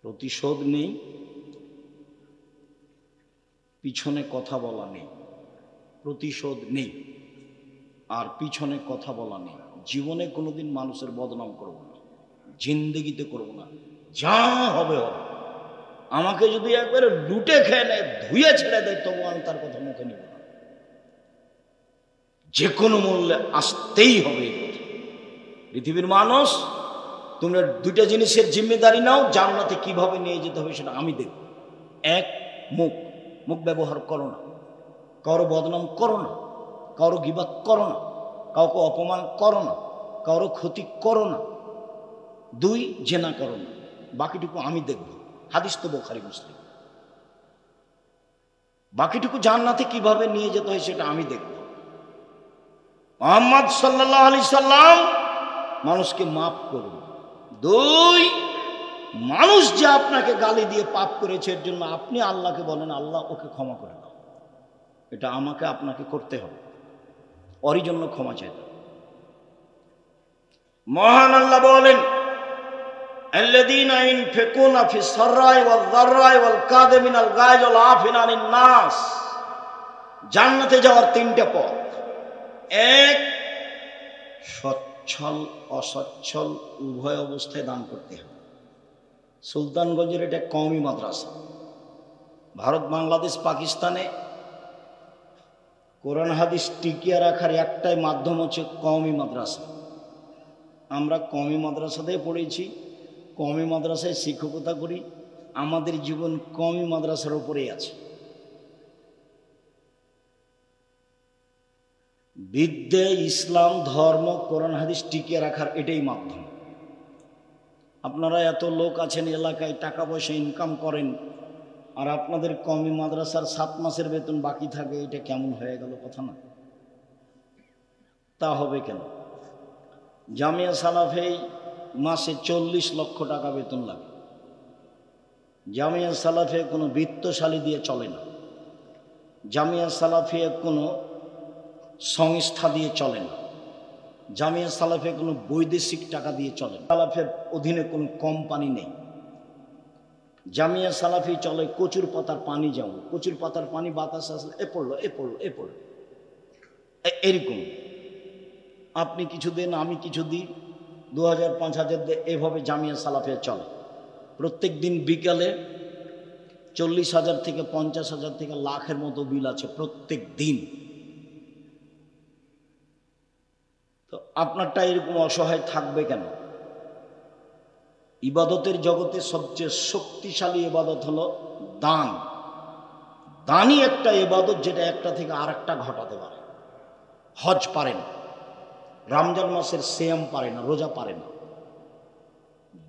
প্রতিশোধ নেই, পিছনে কথা বলা নেই। প্রতিশোধ নেই আর পিছনে কথা বলা নেই। জীবনে কোনোদিন মানুষের বদনাম করব না, জিন্দেগিতে করব না। যা হবে হবে। আমাকে যদি একবারে লুটে খেয়ে নেয়, ধুয়ে ছেড়ে দেয়, তবু আমি তার কথা মুখে নিব না। যে কোনো মূল্যে আসতেই হবে এই কথা। পৃথিবীর মানুষ, তোমরা দুইটা জিনিসের জিম্মেদারি নাও। জান্নাতে কিভাবে নিয়ে যেতে হবে সেটা আমি দেখব। এক, মুখ ব্যবহার করো না, কারো বদনাম করো না, কারো গীবাত করো না, কাউকে অপমান করো না, কারো ক্ষতি করো না। দুই, জেনা করো না। বাকিটুকু আমি দেখব। হাদিস তো বুখারী মুসলিম। বাকিটুকু জান্নাতে কিভাবে নিয়ে যেতে হয় সেটা আমি দেখব। মুহাম্মদ সাল্লাল্লাহু আলাইহি সাল্লাম মানুষকে মাফ করুন। দুই, মানুষ যে আপনাকে গালি দিয়ে পাপ করেছে এর জন্য আপনি আল্লাহকে বলেন, আল্লাহ ওকে ক্ষমা করে দাও। এটা আমাকে আপনাকে করতে হবে, ওরই জন্য ক্ষমা চাইতে হবে। মহান আল্লাহ বলেন, আল্লাযীনা ইনফিকুনা ফিস সাররাই ওয়াল যাররাই ওয়াল কাযিমিনাল গায়জ ওয়াল আফিনা আনিন নাস। জান্নাতে যাওয়ার তিনটা পথ। এক, সচ্ছল অসচ্ছল উভয় অবস্থায় দান করতে হবে। সুলতানগঞ্জের এটা কওমি মাদ্রাসা। ভারত, বাংলাদেশ, পাকিস্তানে কোরআন হাদিস টিকিয়ে রাখার একটাই মাধ্যম হচ্ছে কওমি মাদ্রাসা। আমরা কওমি মাদ্রাসাতেই পড়েছি, কওমি মাদ্রাসায় শিক্ষকতা করি। আমাদের জীবন কওমি মাদ্রাসার উপরেই আছে। বিদ্যে, ইসলাম, ধর্ম, কোরআন হাদিস টিকিয়ে রাখার এটাই মাধ্যম। আপনারা এত লোক আছেন এলাকায়, টাকা পয়সা ইনকাম করেন, আর আপনাদের কওমি মাদ্রাসার 7 মাসের বেতন বাকি থাকে। এটা কেমন হয়ে গেল কথা না? তা হবে কেন? জামিয়া সালাফে মাসে 40 লক্ষ টাকা বেতন লাগে। জামিয়া সালাফে কোনো বিত্তশালী দিয়ে চলে না। জামিয়া সালাফে কোনো সংস্থা দিয়ে চলে না। জামিয়া সালাফে কোনো বৈদেশিক টাকা দিয়ে চলে না। সালাফের অধীনে কোনো কোম্পানি নেই। জামিয়া সালাফি চলে কচুর পাতার পানি। যেমন কচুর পাতার পানি বাতাস আসলে এ পড়লো এরকম। আপনি কিছু দেন, আমি কিছু দিই, 2000-5000 দিয়ে, এভাবে জামিয়া সালাফিয়া চলে। প্রত্যেক দিন বিকালে 40,000 থেকে 50,000 থেকে লাখের মতো বিল আছে প্রত্যেক দিন। তো আপনারটা এরকম অসহায় থাকবে কেন? ইবাদতের জগতে সবচেয়ে শক্তিশালী ইবাদত হলো দান। দানই একটা ইবাদত যেটা একটা থেকে আরেকটা ঘটাতে পারে। হজ পারে না, রমজান মাসের সিয়াম পারে না, রোজা পারে না।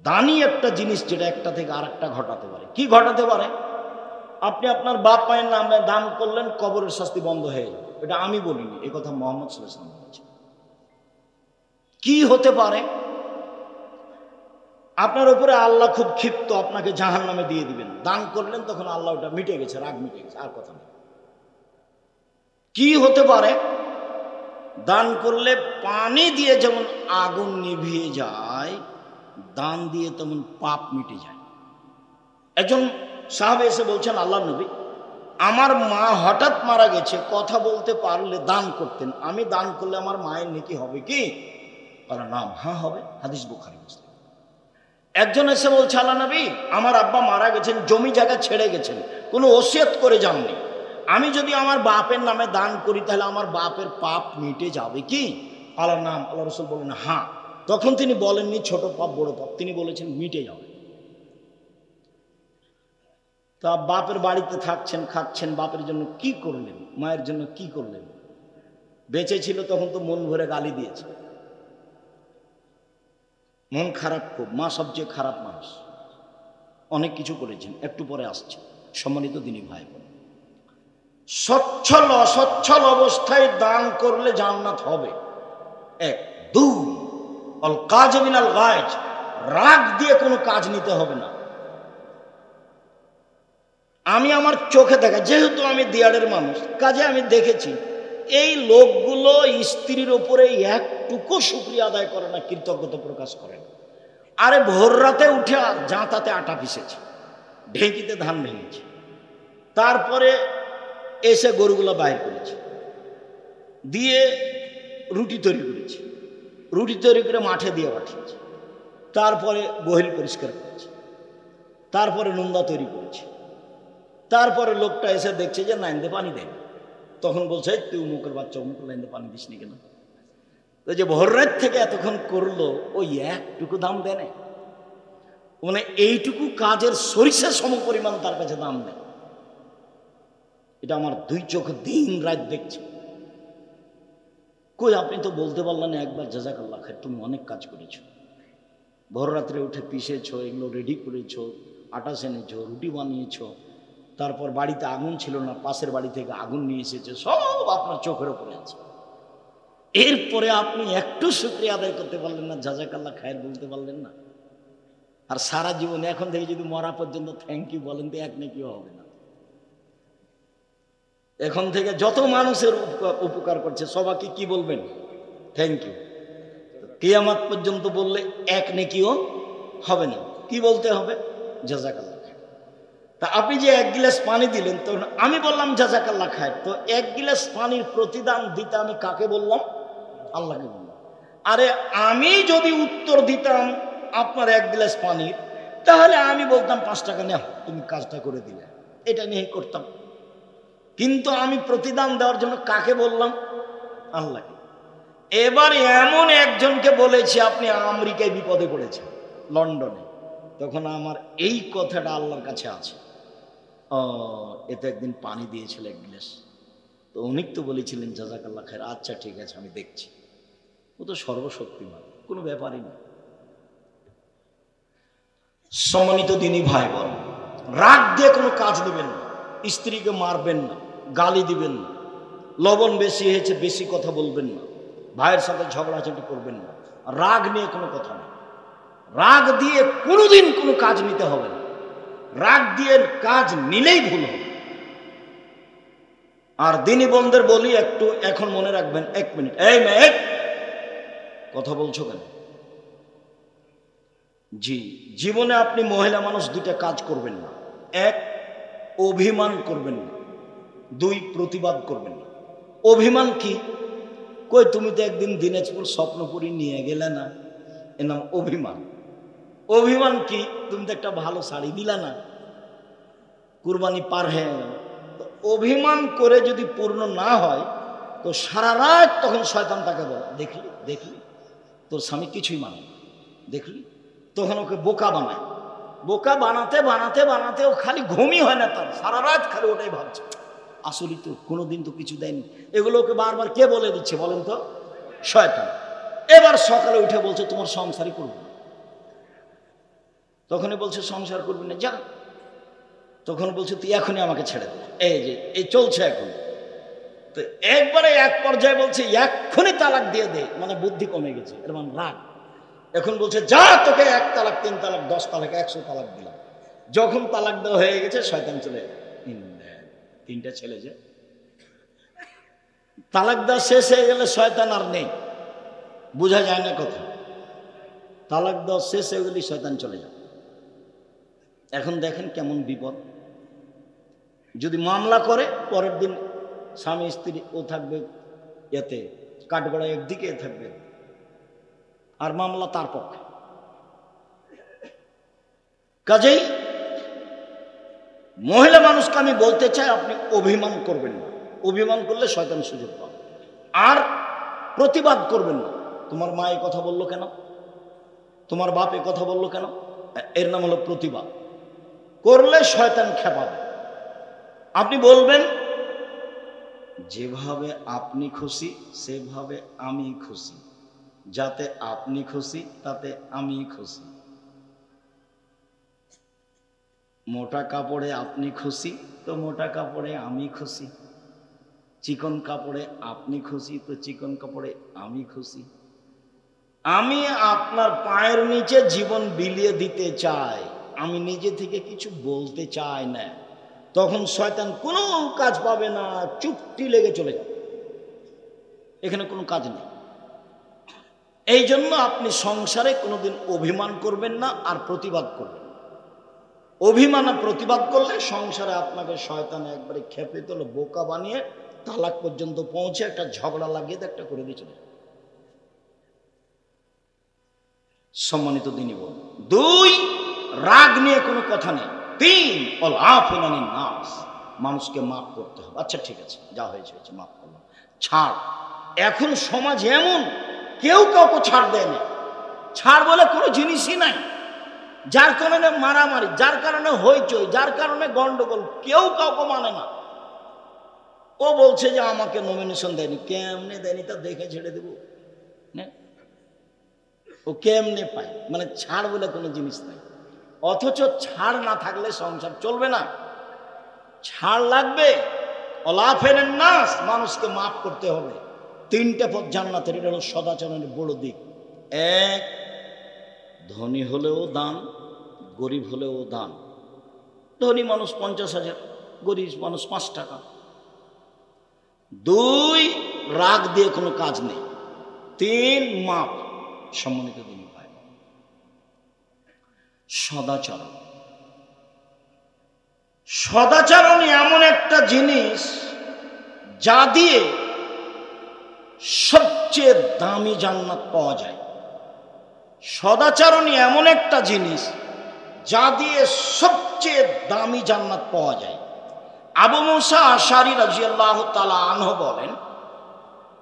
দানই একটা জিনিস যেটা একটা থেকে আরেকটা ঘটাতে পারে। কি ঘটাতে পারে? আপনি আপনার বাপ মায়ের নামে দান করলেন, কবরের শাস্তি বন্ধ হয়ে যাবে। এটা আমি বলিনি, এ কথা মুহাম্মদ সাল্লাল্লাহু আলাইহি ওয়াসাল্লাম বলেছেন। কি হতে পারে? আপনার উপরে আল্লাহ খুব ক্ষিপ্ত, আপনাকে জাহান্নামে দিয়ে দিবেন। দান করলেন, তখন আল্লাহ ওটা মিটে গেছে, রাগ মিটে গেছে, আর কথা নেই। কি হতে পারে? দান করলে পানি দিয়ে যেমন আগুন নিভিয়ে যায়, দান দিয়ে তেমন পাপ মিটে যায়। একজন সাহাবে এসে বলছেন, আল্লাহ নবী, আমার মা হঠাৎ মারা গেছে, কথা বলতে পারলে দান করতেন, আমি দান করলে আমার মায়ের নেকি হবে কি? বলে নাম, হ্যাঁ হবে। হাদিস বুখারী মুসলিম। একজন এসে বলছে, আল্লাহ নবী, আমার আব্বা মারা গেছেন, জমি জায়গা ছেড়ে গেছেন, কোনো ওসিয়ত করে যাননি, আমি যদি আমার বাপের নামে দান করি তাহলে আমার বাপের পাপ মিটে যাবে কি? আল্লাহর নাম, আল্লাহ রাসূল বলেন হ্যাঁ। তখন তিনি বলেননি ছোট পাপ বড় পাপ, তিনি বলেছেন মিটে যাবে। তা বাপের বাড়িতে থাকছেন, খাচ্ছেন, বাপের জন্য কি করলেন, মায়ের জন্য কি করলেন? বেঁচে ছিল তখন তো মন ভরে গালি দিয়েছে, মন খারাপ খুব। মা সবচেয়ে খারাপ মানুষ, অনেক কিছু করেছেন, একটু পরে আসছে। সম্মানিত দিনী ভাই বোন, সচ্ছল অসচ্ছল অবস্থায় দান করলে জান্নাত হবে। এক। দুই, অল কাজ মিনাল গায়জ, রাগ দিয়ে কোনো কাজ নিতে হবে না। আমি আমার চোখে দেখা, যেহেতু আমি দিয়াড়ের মানুষ, কাজে আমি দেখেছি এই লোকগুলো স্ত্রীর ওপরে একটুকু শুকরিয়া আদায় করে না, কৃতজ্ঞতা প্রকাশ করে না। আরে ভোর রাতে উঠে জাঁতাতে আটা পিসেছে, ঢেঁকিতে ধান ভেঙেছে, তারপরে এসে গরুগুলো বাইর করেছে, দিয়ে রুটি তৈরি করেছে, রুটি তৈরি করে মাঠে দিয়ে পাঠিয়েছে, তারপরে গহিল পরিষ্কার করেছে, তারপরে নোংরা তৈরি করেছে, তারপরে লোকটা এসে দেখছে যে লাইনতে পানি দেয়, তখন বলছে তুই মুখের বাচ্চা মুখ লাইনতে পানি দিস নি কেন? তো যে ভোর রাত থেকে এতক্ষণ করলো, ওই একটুকু দাম দেয় না, মানে এইটুকু কাজের সরিষা সম পরিমাণ তার কাছে দাম নেই। এটা আমার দুই চোখ দিন রাত দেখছে। কই আপনি তো বলতে পারলেন একবার জাযাকাল্লাহ খায়ের, তুমি অনেক কাজ করেছো, ভোর রাত্রে উঠে পিষেছো, এগুলো রেডি করেছো, আটা সেনেছো, রুটি বানিয়েছো, তারপর বাড়িতে আগুন ছিল না, পাশের বাড়ি থেকে আগুন নিয়ে এসেছে, সব আপনার চোখের উপরে আছে। এরপরে আপনি একটু শুকরিয়া আদায় করতে পারলেন না, জাযাকাল্লাহ খায়ের বলতে পারলেন না? আর সারা জীবনে এখন থেকে যদি মরা পর্যন্ত থ্যাংক ইউ বলেন তো এক নেকিও হবে না। এখন থেকে যত মানুষের উপকার করছে সবাইকে কি বলবেন? Thank you. কিয়ামত পর্যন্ত বললে এক নেকিও হবে না। কি বলতে হবে? জাযাকাল্লাহ খায়ের। তা আপনি যে এক গিলাস পানি দিলেন, তো আমি বললাম জাযাকাল্লাহ খায়ের, তো এক গিলাস পানির প্রতিদান দিতে আমি কাকে বললাম? আল্লাহকে বললাম। আরে আমি যদি উত্তর দিতাম আপনার এক গ্লাস পানির, তাহলে আমি বলতাম 5 টাকা নেও, তুমি কাজটা করে দিলে, এটা নিয়ে করতাম। কিন্তু আমি প্রতিদান দেওয়ার জন্য কাকে বললাম? আল্লাহকে। এবার এমন একজনকে বলেছি আপনি আমেরিকায় বিপদে পড়েছেন, লন্ডনে, তখন আমার এই কথাটা আল্লাহর কাছে আছে, এতে একদিন পানি দিয়েছিল এক গ্লাস, তো উনি তো বলেছিলেন জাযাকাল্লাহ খায়ের, আচ্ছা ঠিক আছে আমি দেখছি। ও তো সর্বশক্তিমান, কোনো ব্যাপারই না। সম্মানিত দিনী ভাই বোন, রাগ দিয়ে কোনো কাজ দিবেন না, স্ত্রীকে মারবেন না, গালি দিবেন না, লবণ বেশি হয়েছে বেশি কথা বলবেন না, ভাইয়ের সাথে ঝগড়াঝাটি করবেন না, রাগ নিয়ে কোনো কথা নেই। রাগ দিয়ে কোনোদিন কোনো কাজ নিতে হবে না, রাগ দিয়ে কাজ নিলেই ভুল হবে। আর দিনী বোনদের বলি একটু এখন মনে রাখবেন, 1 মিনিট, এই মেয়ে কথা বলছো কেন? জি, জীবনে আপনি মহিলা মানুষ 2টা কাজ করবেন না। 1, অভিমান করবেন না। 2, প্রতিবাদ করবেন না। অভিমান কি? কই তুমি তো একদিন দিনাজপুর স্বপ্নপুরী নিয়ে গেলে না, এর নাম অভিমান। অভিমান কি? তুমি তো একটা ভালো শাড়ি দিলা না, কুরবানি পার হয়ে গেল। তো অভিমান করে যদি পূর্ণ না হয়, তো সারা রাত তখন শয়তান তাকে বলে, দেখলি দেখলি তোর স্বামী কিছুই মানে না, দেখলি, তখন ওকে বোকা বানায়। বোকা বানাতে বানাতে বানাতে ও খালি ঘুমই হয় না তার, সারা রাত খালি ওটাই ভাবছে, আসলে তো কোনোদিন তো কিছু দেয়নি। এগুলো ওকে বারবার কে বলে দিচ্ছে বলেন তো? শয়তান। এবার সকালে উঠে বলছে তোমার সংসারই করবো না, তখনই বলছে সংসার করবি না, যা। তখন বলছে তুই এখনই আমাকে ছেড়ে দে, এই যে এই চলছে এখন। তো একবারে এক পর্যায়ে বলছে এক্ষুনি তালাক দিয়ে দে, মানে বুদ্ধি কমে গেছে, এর মানে রাগ। এখন বলছে যা, তোকে 1 তালাক 3 তালাক 10 তালাক 100 তালাক দিলাম। যখন তালাক দেওয়া হয়ে গেছে শয়তান চলে, 3টা ছেলে, যে তালাক দেওয়া শেষ হয়ে গেলে শয়তান আর নেই, বোঝা যায় না কথা। তালাক দেওয়া শেষ হয়ে গেলে শয়তান চলে যায়। এখন দেখেন কেমন বিপদ। যদি মামলা করে, পরের দিন স্বামী স্ত্রী ও থাকবে এতে কাঠগড়া একদিকে থাকবে, আর মামলা তার পক্ষে। কাজেই মহিলা মানুষকে আমি বলতে চাই, আপনি অভিমান করবেন না। অভিমান করলে শয়তান সুযোগ পাবে। আর প্রতিবাদ করবেন না। তোমার মা এই কথা বললো কেন, তোমার বাপ এই কথা বললো কেন, এর নাম হলো প্রতিবাদ। করলে শয়তান খেপাবে। আপনি বলবেন যেভাবে আপনি খুশি সেভাবে আমি খুশি, যাতে আপনি খুশি তাতে আমি খুশি। মোটা কাপড়ে আপনি খুশি তো মোটা কাপড়ে আমি খুশি, চিকন কাপড়ে আপনি খুশি তো চিকন কাপড়ে আমি খুশি। আমি আপনার পায়ের নিচে জীবন বিলিয়ে দিতে চাই, আমি নিজে থেকে কিছু বলতে চাই না। তখন শয়তান কোনো কাজ পাবে না, চুপটি লেগে চলে যাবে, এখানে কোনো কাজ নেই। এই জন্য আপনি সংসারে কোনোদিন অভিমান করবেন না আর প্রতিবাদ করবেন। অভিমান আর প্রতিবাদ করলে সংসারে আপনাকে শয়তান একবারে খেপে তোলে, বোকা বানিয়ে তালাক পর্যন্ত পৌঁছে একটা ঝগড়া লাগিয়ে একটা করে দিয়ে চলে। সম্মানিত দিনী বোন, 2, রাগ নিয়ে কোনো কথা নেই। 3, নাস, মানুষকে মাফ করতে হবে। আচ্ছা ঠিক আছে, যা হয়েছে হয়েছে, মাফ করলাম, ছাড়। এখন সমাজ এমন, কেউ কাউকে ছাড় দেয় না। ছাড় বলে কোনো জিনিসই নাই, যার কারণে মারামারি, যার কারণে হইচই, যার কারণে গন্ডগোল, কেউ কাউকে মানে না। ও বলছে যে আমাকে নমিনেশন দেয়নি, কেমনে দেয়নি তা দেখে ছেড়ে দেবো, ও কেমনে পায়, মানে ছাড় বলে কোনো জিনিস নাই। অথচ ছাড় না থাকলে সংসার চলবে না, ছাড় লাগবে। নাস, মানুষকে মাফ করতে হবে। 3টে পথ জান্নাতের, এটা হলো সদাচরণের বড় দিক। 1, ধনী হলেও দান, গরিব হলেও দান। ধনী মানুষ 50,000, গরিব মানুষ 5 টাকা। 2, রাগ দিয়ে কোনো কাজ নেই। 3, মাপ। সম্মানিত দিনী ভাই, সদাচরণ। সদাচরণ এমন একটা জিনিস যা দিয়ে সবচেয়ে দামি জান্নাত পাওয়া যায়। সদাচরণ এমন একটা জিনিস যা দিয়ে সবচেয়ে দামি জান্নাত পাওয়া যায়। আবু মুসা আশারী রাদিয়াল্লাহু তাআলা আনহু বলেন,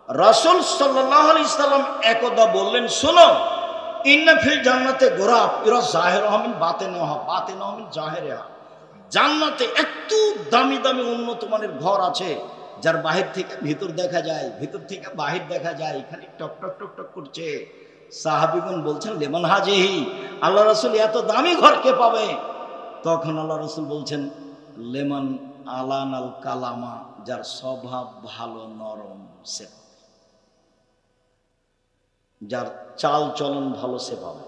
রাসূল সাল্লাল্লাহু আলাইহি সাল্লাম একদা বললেন, শোনো, ইন্না ফিল জান্নাতে গোরাব ইরা জাহিরুহা মিন বাতিনিহা বাতিনুহা মিন জাহিরিহা। জান্নাতে এত দামি দামি উন্নত মানের ঘর আছে যার বাহির থেকে ভিতর দেখা যায়, ভিতর থেকে বাহির দেখা যায়, এখানে টক টক টক টক করছে। সাহাবীগণ বলছেন, লিমান হাজিহি, আল্লাহ রাসূল এত দামি ঘর কে পাবে? তখন আল্লাহ রাসূল বলছেন, লেমান আলানাল কালামা, যার স্বভাব ভালো নরম, সে, যার চাল চলন ভালো সে পাবে।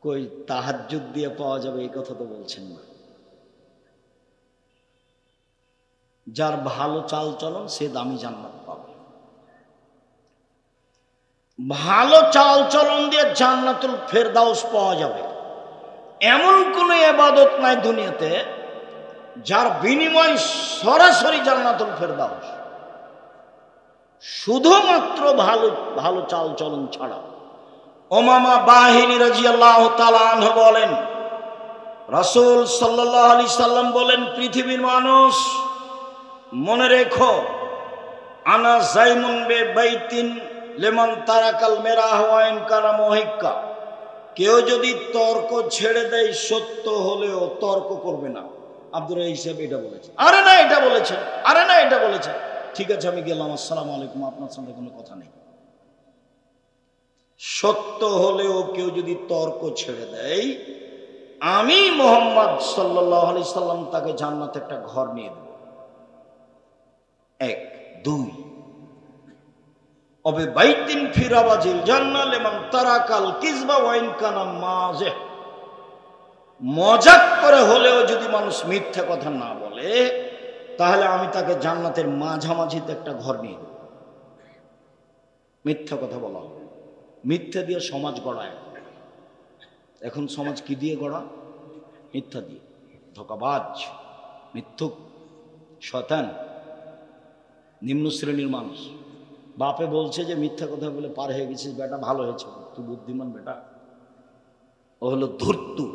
কই তাহাজ্জুদ দিয়ে পাওয়া যাবে এই কথা তো বলছেন না। যার ভালো চাল চলন সে দামি জান্নাত পাবে। ভালো চাল চলন দিয়ে জান্নাতুল ফেরদাউস পাওয়া যাবে। এমন কোনো ইবাদত নাই দুনিয়াতে যার বিনিময় সরাসরি জান্নাতুল ফেরদাউস, শুধুমাত্র ভালো ভালো চাল চলন ছাড়া। উমামা বাহিনী রাদিয়াল্লাহু তাআলা আনহু বলেন, রাসূল সাল্লাল্লাহু আলাইহি সাল্লাম বলেন, পৃথিবীর মানুষ মনে রেখো, আনা জাইমুন বে বাইতিন লিমান তারাকাল মেরাহ ওয়া ইন কানা মুহিক্কা। কেউ যদি তর্ক ছেড়ে দেয়, সত্য হলেও তর্ক করবে না। আব্দুর হিসাব এটা বলেছে, আরে না এটা বলেছে, আরে না এটা বলেছে, ঠিক আছে আমি গেলাম, আসসালামু আলাইকুম, আপনার সঙ্গে কোনো কথা নেই। সত্য হলেও কেউ যদি তর্ক ছেড়ে দেয়, আমি মুহাম্মদ সাল্লাল্লাহু আলাইহি সাল্লাম তাকে জান্নাতে একটা ঘর নিয়ে দেব। 1, 2, অবে বাইতিন ফিরাবাজিল জান্নাহ লিমান তারাকাল কিযবা ওয়া ইন কানা মাযিহ। মজাক করে হলেও যদি মানুষ মিথ্যা কথা না বলে, তাহলে আমি তাকে জান্নাতের মাঝামাঝিতে একটা ঘর নিয়ে দেব। মিথ্যা কথা বলা হবে, মিথ্যা দিয়ে সমাজ গড়ায়। এখন সমাজ কি দিয়ে গড়া? মিথ্যা দিয়ে। ধোঁকাবাজ, মিথ্যুক, শয়তান, নিম্ন শ্রেণীর মানুষ। বাপে বলছে যে মিথ্যা কথা বলে পার হয়ে গেছিস বেটা, ভালো হয়েছে, তুই বুদ্ধিমান বেটা। ও হলো ধূর্তু,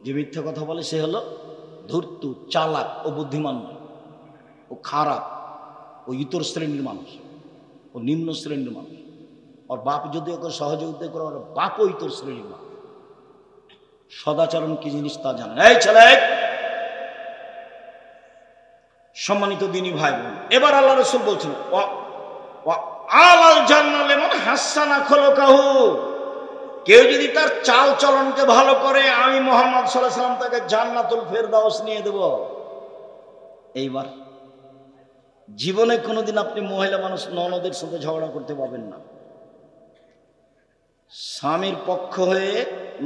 যে মিথ্যা কথা বলে সে হলো ধূর্তু, চালাক, ও বুদ্ধিমান নয়, ও খারাপ, ও ইতর শ্রেণীর মানুষ, ও নিম্ন শ্রেণীর মানুষ। ওর বাপ যদি ওকে সহযোগিতা করে, ওর বাপও ইতর শ্রেণীর মানুষ। সদাচরণ কি জিনিস তা জানেন। এই ছেলে, সম্মানিত দিনী ভাই বোন, এবার আল্লাহ রাসূল বলছেন, আলাল জান্নাহ লিমান হাসানা খুলুকাহু। কেউ যদি তার চাল চলনকে ভালো করে, আমি মুহাম্মদ সাল্লাল্লাহু আলাইহি ওয়াসাল্লাম তাকে জান্নাতুল ফেরদাউস নিয়ে দেব। এইবার জীবনে কোনোদিন আপনি মহিলা মানুষ ননদের সাথে ঝগড়া করতে পারবেন না। স্বামীর পক্ষ হয়ে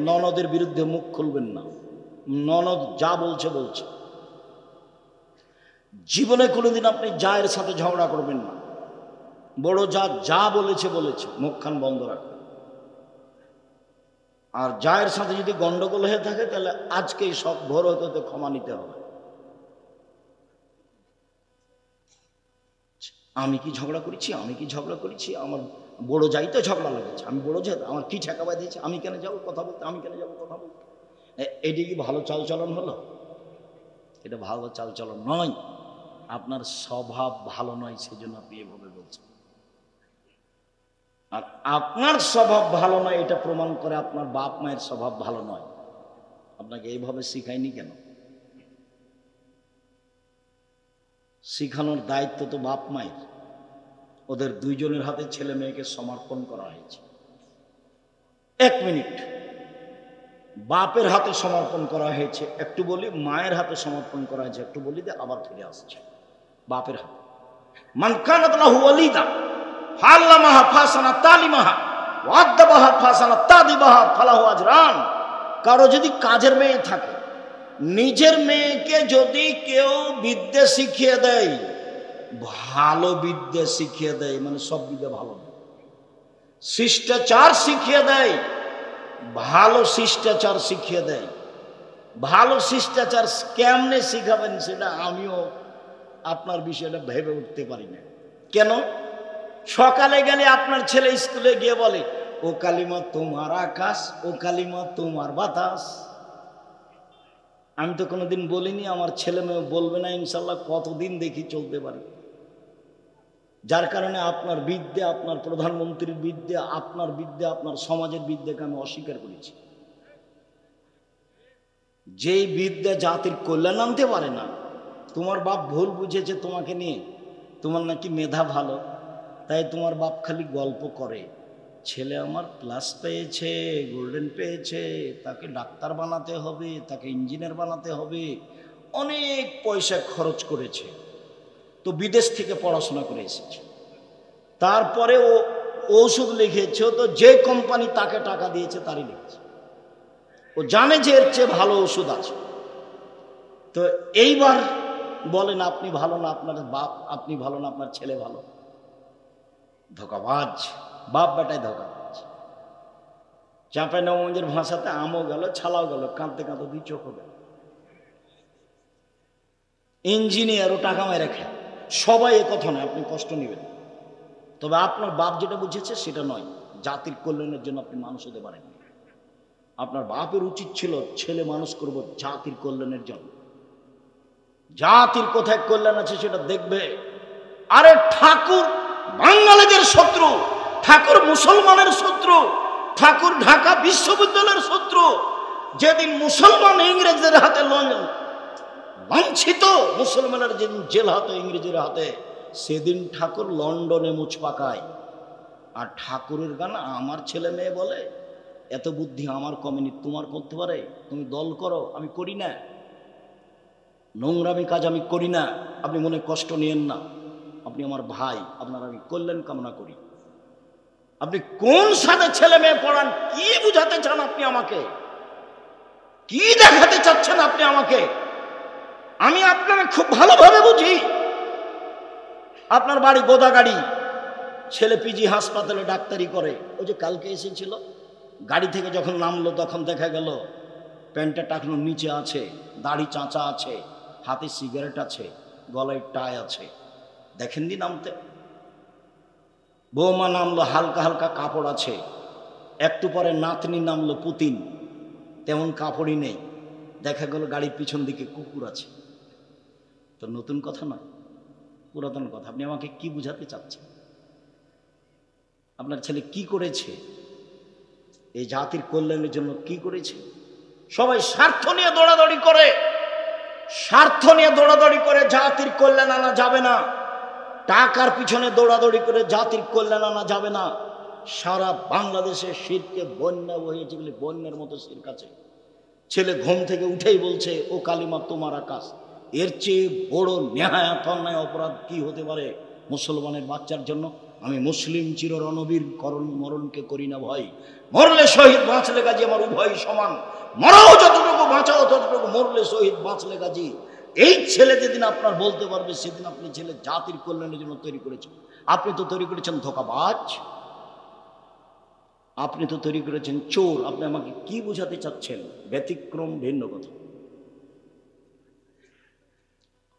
ননদের বিরুদ্ধে মুখ খুলবেন না। ননদ যা বলছে বলছে। জীবনে কোনোদিন আপনি জায়ের সাথে ঝগড়া করবেন না। বড় যা যা বলেছে বলেছে, মুখখান বন্ধ রাখবেন। আর জায়ের সাথে যদি গন্ডগোল হয়ে থাকে তাহলে আজকেই সব ভোর হতে হতে ক্ষমা নিতে হবে। আমি কি ঝগড়া করেছি, আমি কি ঝগড়া করেছি, আমার বড় যাই তো ঝগড়া লেগেছে, আমি বড় যাই, আমার কি ঠেকা বাঁধিয়েছে, আমি কেন যাবো কথা বলতে, আমি কেন যাবো কথা বলতে। এটি কি ভালো চালচলন হলো? এটা ভালো চালচলন নয়। আপনার স্বভাব ভালো নয়, সেজন্য আপনি এভাবে বলছেন। আর আপনার স্বভাব ভালো নয় এটা প্রমাণ করে আপনার বাপ মায়ের স্বভাব ভালো নয়। আপনাকে এইভাবে শিখায়নি কেন? শিখানোর দায়িত্ব তো বাপ মায়ের। ওদের দুইজনের হাতে ছেলে মেয়েকে সমর্পণ করা হয়েছে। 1 মিনিট, বাপের হাতে সমর্পণ করা হয়েছে একটু বলি, মায়ের হাতে সমর্পণ করা হয়েছে একটু বলি, দিয়ে আবার ফিরে আসছে বাপের হাতে। মান কানাত লাহু ওয়ালিদা ফাল্লামাহা ফাসানা তালিমাহা ওয়াদাবাহা ফাসানা তাদিবাহা ফালাহু আজরান। কারো যদি কাজের মেয়ে থাকে, নিজের মেয়েকে যদি কেউ বিদ্যে শিখিয়ে দেয়, ভালো বিদ্যে শিখিয়ে দেয়, মানে সব বিদ্যে ভালো না, শিষ্টাচার শিখিয়ে দেয়, ভালো শিষ্টাচার শিখিয়ে দেয়। ভালো শিষ্টাচার কেমনে শিখাবেন সেটা আমিও আপনার বিষয়টা ভেবে উঠতে পারি না। কেন? সকালে গেলে আপনার ছেলে স্কুলে গিয়ে বলে, ও কালিমা তোমার আকাশ, ও কালিমা তোমার বাতাস। আমি তো কোনোদিন বলিনি, আমার ছেলে মেয়ে বলবে না ইনশাল্লাহ, কতদিন দেখি চলতে পারে। যার কারণে আপনার বিদ্যা, আপনার প্রধানমন্ত্রীর বিদ্যা, আপনার বিদ্যা, আপনার সমাজের বিদ্যাকে আমি অস্বীকার করেছি। যেই বিদ্যা জাতির কল্যাণ আনতে পারে না। তোমার বাপ ভুল বুঝেছে তোমাকে নিয়ে, তোমার নাকি মেধা ভালো, তাই তোমার বাপ খালি গল্প করে, ছেলে আমার প্লাস পেয়েছে, গোল্ডেন পেয়েছে, তাকে ডাক্তার বানাতে হবে, তাকে ইঞ্জিনিয়ার বানাতে হবে, অনেক পয়সা খরচ করেছে, তো বিদেশ থেকে পড়াশোনা করে এসেছে। তারপরে ও ওষুধ লিখেছে, তো যে কোম্পানি তাকে টাকা দিয়েছে তারই লিখেছে। ও জানে যে এর চেয়ে ভালো ওষুধ আছে। তো এইবার বলেন আপনি ভালো না, আপনার বাপ, আপনি ভালো না, আপনার ছেলে ভালো? ধোকাবাজ, বাপ বেটায় ধোকাবাজ। চাঁপাইনবাবগঞ্জের ভাষাতে আমও গেল, ছালাও গেল, কাঁদতে কাঁদতে 2 চোখও গেল। ইঞ্জিনিয়ারও টাকা মেরে খায়, সবাই এ কথা নয়, আপনি কষ্ট নেবেন। তবে আপনার বাপ যেটা বুঝেছে সেটা নয়, জাতির কল্যাণের জন্য আপনি মানুষ হতে পারেন। আপনার বাপের উচিত ছিল ছেলে মানুষ করব জাতির কল্যাণের জন্য। জাতির কোথায় কল্যাণ আছে সেটা দেখবে। আরে ঠাকুর বাঙালিদের শত্রু, ঠাকুর মুসলমানের শত্রু, ঠাকুর ঢাকা বিশ্ববিদ্যালয়ের শত্রু। যেদিন মুসলমান ইংরেজদের হাতে লাঞ্ছিত, মুসলমানের যেদিন জেল হাতে ইংরেজের হাতে, সেদিন ঠাকুর লন্ডনে মুছ পাকায়। আর ঠাকুরের গান আমার ছেলে মেয়ে বলে, এত বুদ্ধি আমার কমেনি, তোমার করতে পারে, তুমি দল করো, আমি করি না, নোংরামি কাজ আমি করি না, আপনি মনে কষ্ট নিয়েন না, আপনি আমার ভাই, আপনার আমি কল্যাণ কামনা করি। আপনি কোন সাথে ছেলে মেয়ে পড়ান, কি বুঝাতে চান আপনি আমাকে, কি দেখাতে চাচ্ছেন আপনি আমাকে? আমি আপনাকে খুব ভালোভাবে বুঝি। আপনার বাড়ি গোদাগাড়ি, ছেলে পিজি হাসপাতালে ডাক্তারি করে। ওই যে কালকে এসেছিল, গাড়ি থেকে যখন নামলো তখন দেখা গেল প্যান্টটা টাকনো নিচে আছে, দাড়ি চাঁচা আছে, হাতে সিগারেট আছে, গলায় টাই আছে। দেখেননি নামতে? বৌমা নামলো, হালকা হালকা কাপড় আছে। একটু পরে নাতনি নামলো, পুতিন, তেমন কাপড়ই নেই। দেখা গেল গাড়ির পিছন দিকে কুকুর আছে। তো নতুন কথা নয়, পুরাতন কথা। আপনি আমাকে কি বুঝাতে চাচ্ছেন? আপনার ছেলে কি করেছে এই জাতির কল্যাণের জন্য? কি করেছে? সবাই স্বার্থ নিয়ে দৌড়াদৌড়ি করে, স্বার্থ নিয়ে দৌড়াদৌড়ি করে জাতির কল্যাণ আনা যাবে না। টাকার পিছনে দৌড়াদৌড়ি করে জাতির কল্যাণ আনা যাবে না। সারা বাংলাদেশে শিরকে বন্যা বহিয়েছে, বন্যার মতো শিরক আছে। ছেলে ঘুম থেকে উঠেই বলছে, ও কালিমা তোমার আকাশ, এর চেয়ে বড় নেহায়াত অন্যায় অপরাধ কি হতে পারে মুসলমানের বাচ্চার জন্য? আমি মুসলিম চির রণবীর মরণকে করি না ভয়, মরলে শহীদ বাঁচলে গাজী আমার উভয় সমান, মরাও যতটুকু বাঁচাও ততটুকু, মরলে শহীদ বাঁচলে গাজী। এই ছেলে যেদিন আপনার বলতে পারবে সেদিন আপনি ছেলে জাতির কল্যাণের জন্য তৈরি করেছেন। আপনি তো তৈরি করেছেন ধোঁকাবাজ, আপনি তো তৈরি করেছেন চোর। আপনি আমাকে কি বোঝাতে চাচ্ছেন? ব্যতিক্রম ভিন্ন কথা।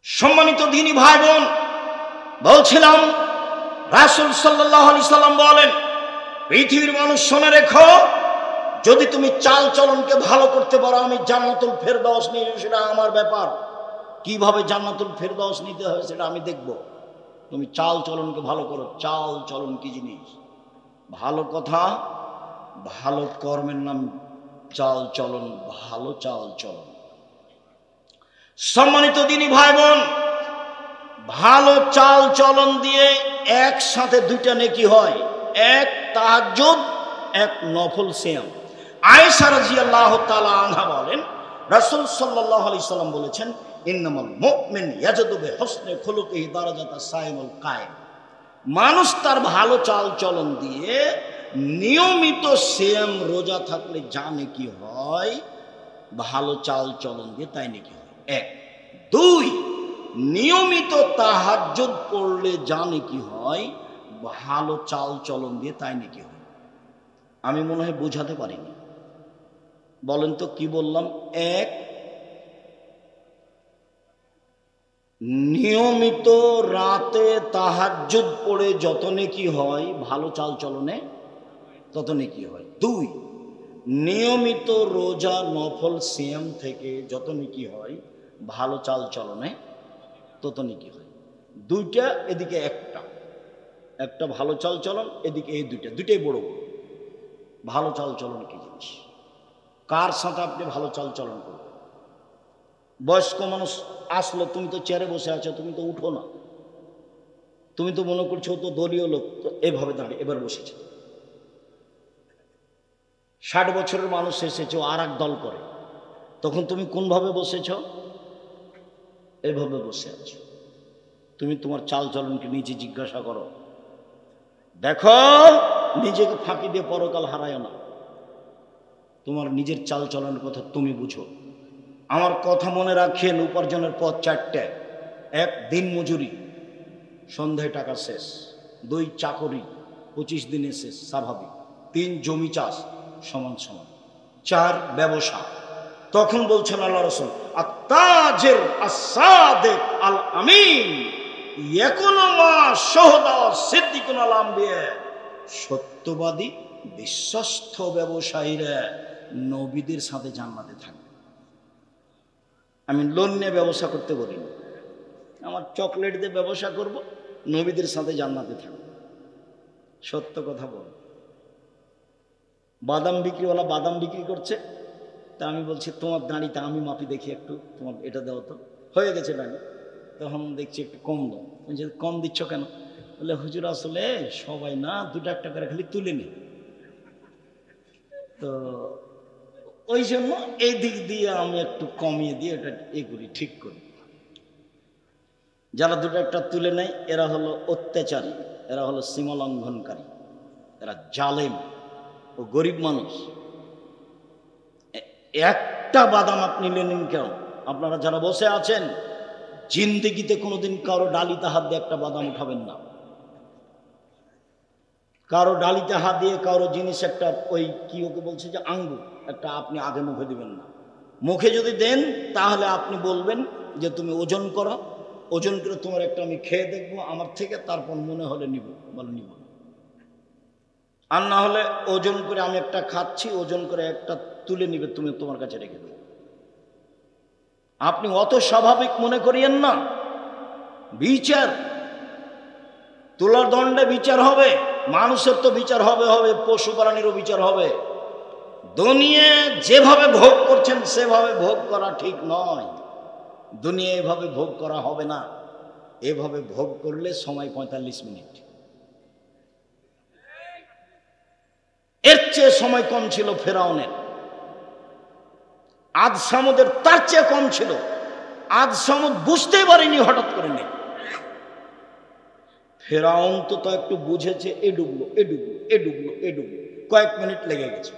সম্মানিত দ্বীনী ভাই বোন, বলছিলাম রাসূল সাল্লাল্লাহু আলাইহি সাল্লাম বলেন, পৃথিবীর মানুষ শুনে রেখো, যদি তুমি চাল চলনকে ভালো করতে পারো আমি জান্নাতুল ফেরদাউস নিয়ে, সেটা আমার ব্যাপার। কিভাবে জান্নাতুল ফেরদাউস নিতে হয় সেটা আমি দেখব। তুমি চাল চলনকে ভালো করো। চাল চলন কি জিনিস? ভালো কথা, ভালো কর্মের নাম চাল চলন, ভালো চাল চলন। সম্মানিত দ্বীনী ভাই বোন, ভালো চাল চলন দিয়ে একসাথে দুইটা নেকি হয়, এক তাহাজ্জুদ, এক নফল সিয়াম। আয়েশা রাদিয়াল্লাহু তাআলা আনহা বলেন, রাসূল সাল্লাল্লাহু আলাইহি সাল্লাম বলেছেন, ইন্নামাল মুমিন ইয়াজদু বিহুসনি খুলুকিহি দারাজাতা সাইমুল কায়েম। মানুষ তার ভালো চাল চলন দিয়ে নিয়মিত সিয়াম রোজা থাকলে যা নেকি হয়, ভালো চাল চলন দিয়ে তাই নেকি হয়। এক। দুই, নিয়মিত তাহাজ্জুদ পড়লে যা নেকি হয়, ভালো চাল চলন দিয়ে তাই নেকি হয়। আমি মনে হয় বোঝাতে পারিনি। বলেন তো কি বললাম? এক, নিয়মিত রাতে তাহাজ্জুদ পড়ে যত নেকি হয়, ভালো চাল চলনে তত নেকি হয়। দুই, নিয়মিত রোজা নফল সিয়াম থেকে যত নেকি হয়, ভালো চাল চলনে তত নেকি হয়। দুইটা, এদিকে একটা, একটা ভালো চাল চলন, এদিকে এই দুইটা, দুইটাই বড় বড়। ভালো চাল চলন কি জিনিস? কার সাথে আপনি ভালো চাল চলন করবেন? বয়স্ক মানুষ আসলো, তুমি তো চেয়ারে বসে আছো, তুমি তো উঠো না, তুমি তো মনে করছো তো দলীয় লোক, তো এভাবে দাঁড়িয়ে এবার বসেছে। 60 বছরের মানুষ এসেছে, আর এক দল করে, তখন তুমি কোনভাবে বসেছ? এভাবে বসে আছো। তুমি তোমার চাল চলনকে নিজে জিজ্ঞাসা করো, দেখো নিজেকে ফাঁকি দিয়ে পরকাল হারায় না। তোমার নিজের চাল চলনের কথা তুমি বুঝো। আমার কথা মনে রাখেন, উপার্জনের পথ চারটে। এক, দিন মজুরি, সন্ধ্যায় টাকা শেষ। দুই, চাকরি, 25 দিনে শেষ, স্বাভাবিক। তিন, জমি চাষ, সমান সমান। চার, ব্যবসা। তখন বলছেন আল্লাহ রাসূল, আত-তাজির আস-সাদিক আল আমিন ইয়াকুনু মা শুহাদা সিদ্দিকুন আল আমবিয়া। সত্যবাদী বিশ্বস্ত ব্যবসায়ীরা নবীদের সাথে জান্নাতে থাকবে। আমি লোন নিয়ে ব্যবসা করতে বলি না, আমার চকলেট দিয়ে ব্যবসা করব, নবীদের সাথে জান্নাতে থাকবে। সত্য কথা বল। বাদাম বিক্রিওয়ালা বাদাম বিক্রি করছে, তা আমি বলছি তোমার দাঁড়িটা আমি মাপি দেখি একটু, তোমার এটা দাও তো, হয়ে গেছে দাঁড়ি। তখন দেখছি একটু কম দাও। বলছি কম দিচ্ছ কেন? বলে হুজুর আসলে সবাই না 2 টাকা করে খালি তুলে নি, তো ওই জন্য এই দিক দিয়ে আমি একটু কমিয়ে দিয়ে এটা এ করি, ঠিক করি। যারা 2 টাকা তুলে নেয় এরা হলো অত্যাচারী, এরা হলো সীমা লঙ্ঘনকারী, এরা জালেম ও গরিব মানুষ। একটা বাদাম আপনি নিলেন কেন? আপনারা যারা বসে আছেন, জিন্দেগিতে কোনোদিন কারো ডালিতে হাত দিয়ে একটা বাদাম উঠাবেন না। কারো ডালিতে হাত দিয়ে কারো জিনিস একটা, ওই কি ওকে বলছে যে আঙ্গুর, একটা আপনি আগে মুখে দিবেন না। মুখে যদি দেন তাহলে আপনি বলবেন যে তুমি ওজন করো, ওজন করে তোমার একটা আমি খেয়ে দেখবো আমার থেকে, তারপর মনে হলে নিব, বলে নিব। আর না হলে ওজন করে আমি একটা খাচ্ছি, ওজন করে একটা তুলে নিবে, তুমি তোমার কাছে রেখে দেবে। আপনি অত স্বাভাবিক মনে করিয়েন না। বিচার, তুলার দণ্ডে বিচার হবে, মানুষের তো বিচার হবে, পশু প্রাণীরও বিচার হবে। দুনিয়া যেভাবে ভোগ করছেন সেভাবে ভোগ করা ঠিক নয়। দুনিয়া এভাবে ভোগ করা হবে না। এভাবে ভোগ করলে সময় 45 মিনিট, এর চেয়ে সময় কম ছিল ফেরাউনের। আদ সামুদের তার চেয়ে কম ছিল। আজ সমুদ বুঝতেই পারিনি, হঠাৎ করে নেই। ফেরাউন তো একটু বুঝেছে, এ ডুবলো, এ ডুবলো, এ ডুবলো, এ ডুবলো, কয়েক মিনিট লেগে গেছে।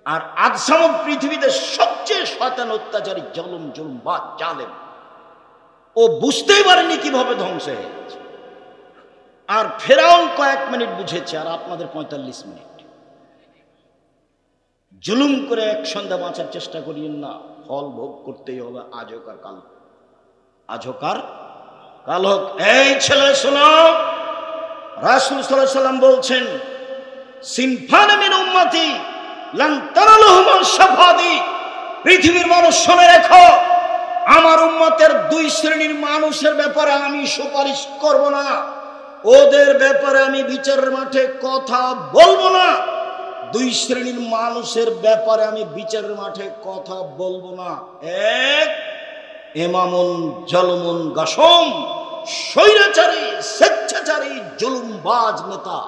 আর আজ সমুদ পৃথিবীতে সবচেয়ে শয়তান, অত্যাচারী, জুলুম বা জালেম, ও বুঝতেই পারেনি কিভাবে ধ্বংস হয়ে গেছে। আর ফেরাউন কয়েক মিনিট বুঝেছে, আর আপনাদের 45 মিনিট। জুলুম করে এক সন্ধ্যা বাঁচার চেষ্টা করিয়েন না, ফল ভোগ করতেই হবে, আজ হোক আর কাল, আজ হোক আর কাল হোক। এই ছেলে শোনো, রাসূল সাল্লাল্লাহু আলাইহি সাল্লাম বলছেন, সিনফান মিন উম্মতি লান তানালুহুম শাফাআতি, পৃথিবীর মানুষ শুনে রেখো, আমার উম্মতের 2 শ্রেণীর মানুষের ব্যাপারে আমি সুপারিশ করব না, ওদের ব্যাপারে আমি বিচারের মাঠে কথা বলবো না। 2 শ্রেণীর মানুষের ব্যাপারে আমি বিচারের মাঠে কথা বলবো না। এক, ইমামুন জালুমুন গাসম, স্বৈরাচারী, স্বেচ্ছাচারী, জুলুমবাজ নেতা।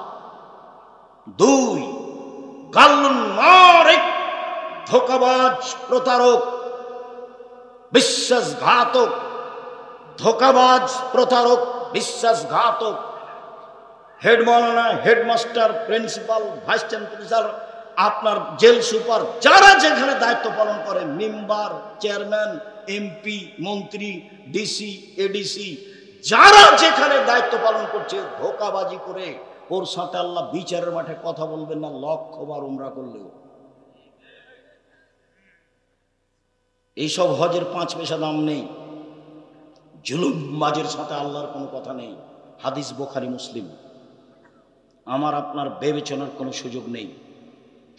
2, গাল্লুন মারিক, ধোঁকাবাজ, প্রতারক, বিশ্বাসঘাতক, ধোঁকাবাজ, প্রতারক, বিশ্বাসঘাতক। হেড মাওলানা, হেডমাস্টার, প্রিন্সিপাল, ভাইস চ্যান্সেলর, আপনার জেল সুপার, যারা যেখানে দায়িত্ব পালন করে, মেম্বার, চেয়ারম্যান, এমপি, মন্ত্রী, ডিসি, এডিসি, যারা যেখানে দায়িত্ব পালন করছে, ধোঁকাবাজি করে ওর সাথে আল্লাহ বিচারের মাঠে কথা বলবেন না, লক্ষবার উমরা করলেও। এইসব হজের 5 পয়সা দাম নেই। জুলুমবাজের সাথে আল্লাহর কোনো কথা নেই। হাদিস বুখারী, মুসলিম। আমার আপনার বিবেচনার কোনো সুযোগ নেই।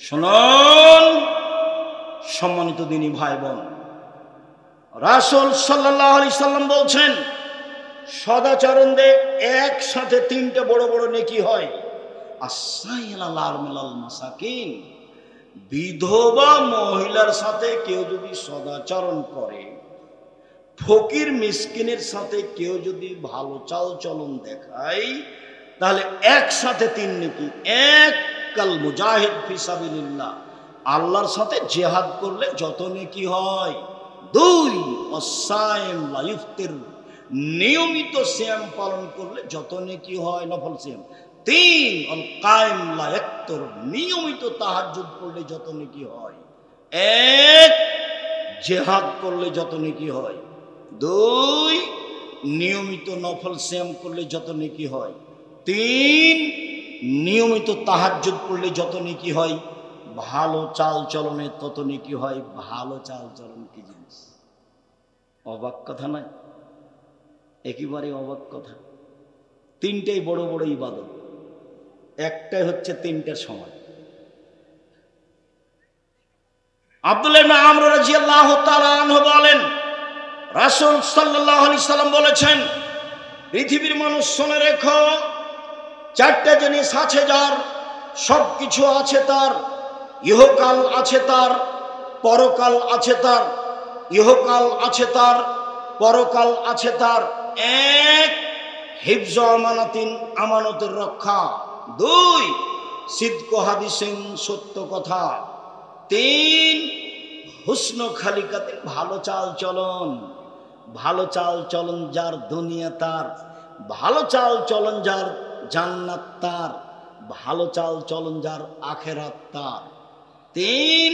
শুনুন সম্মানিত দিনী ভাই বোন, রাসূল সাল্লাল্লাহু আলাইহি সাল্লাম বলছেন, সদাচরণদের একসাথে 3টে বড় বড় নেকি হয়। আসাইলাল আরমিলাল মাসাকিন, বিধবা মহিলার সাথে কেউ যদি সদাচরণ করে, ফকির মিসকিনের সাথে কেউ যদি ভালো চাল চলন দেখায়, তাহলে একসাথে 3 নেকি। এক, কাল মুজাহিদ ফি সাবিলিল্লাহ, আল্লাহর সাথে জিহাদ করলে যত নেকি হয়। 2, আস-সাইম লা ইফতির, নিয়মিত সিয়াম পালন করলে যত নেকি হয়, নফল সিয়াম। 3, আল কায়েম লা ইয়াকতুর, নিয়মিত তাহাজ্জুদ করলে যত নেকি হয়। 1, জিহাদ করলে যত নেকি হয়। 2, নিয়মিত নফল সিয়াম করলে যত নেকি হয়। 3, নিয়মিত তাহাজ্জুদ করলে যত নেকি হয়। ভালো চাল চলনে তত নেকি হয়। ভালো চাল চলন কি জিনিস? অবাক কথা নয়, একেবারে অবাক কথা। 3টেই বড় বড় ইবাদত, একটাই হচ্ছে 3টের সময়। আব্দুল্লাহ ইবনে আমর রাদিয়াল্লাহু তাআলা আনহু বলেন, রাসূল সাল্লাল্লাহু আলাইহি সাল্লাম বলেছেন, পৃথিবীর মানুষ শুনে রেখো, 4টা জিনিস আছে যার, সবকিছু আছে তার। ইহকাল আছে তার, পরকাল আছে তার। ইহকাল আছে তার, পরকাল আছে তার। 1, হিফজ আমানাতিন, আমানতের রক্ষা। 2, সিদক হাদিসিন, সত্য কথা। 3, হুসন খালিকাতিন, ভালো চাল চলন। ভালো চাল চলন যার, দুনিয়া তার। ভালো চাল চলন যার, জান্নাত তার। ভালো চাল চলন যার, আখিরাত তার। 3,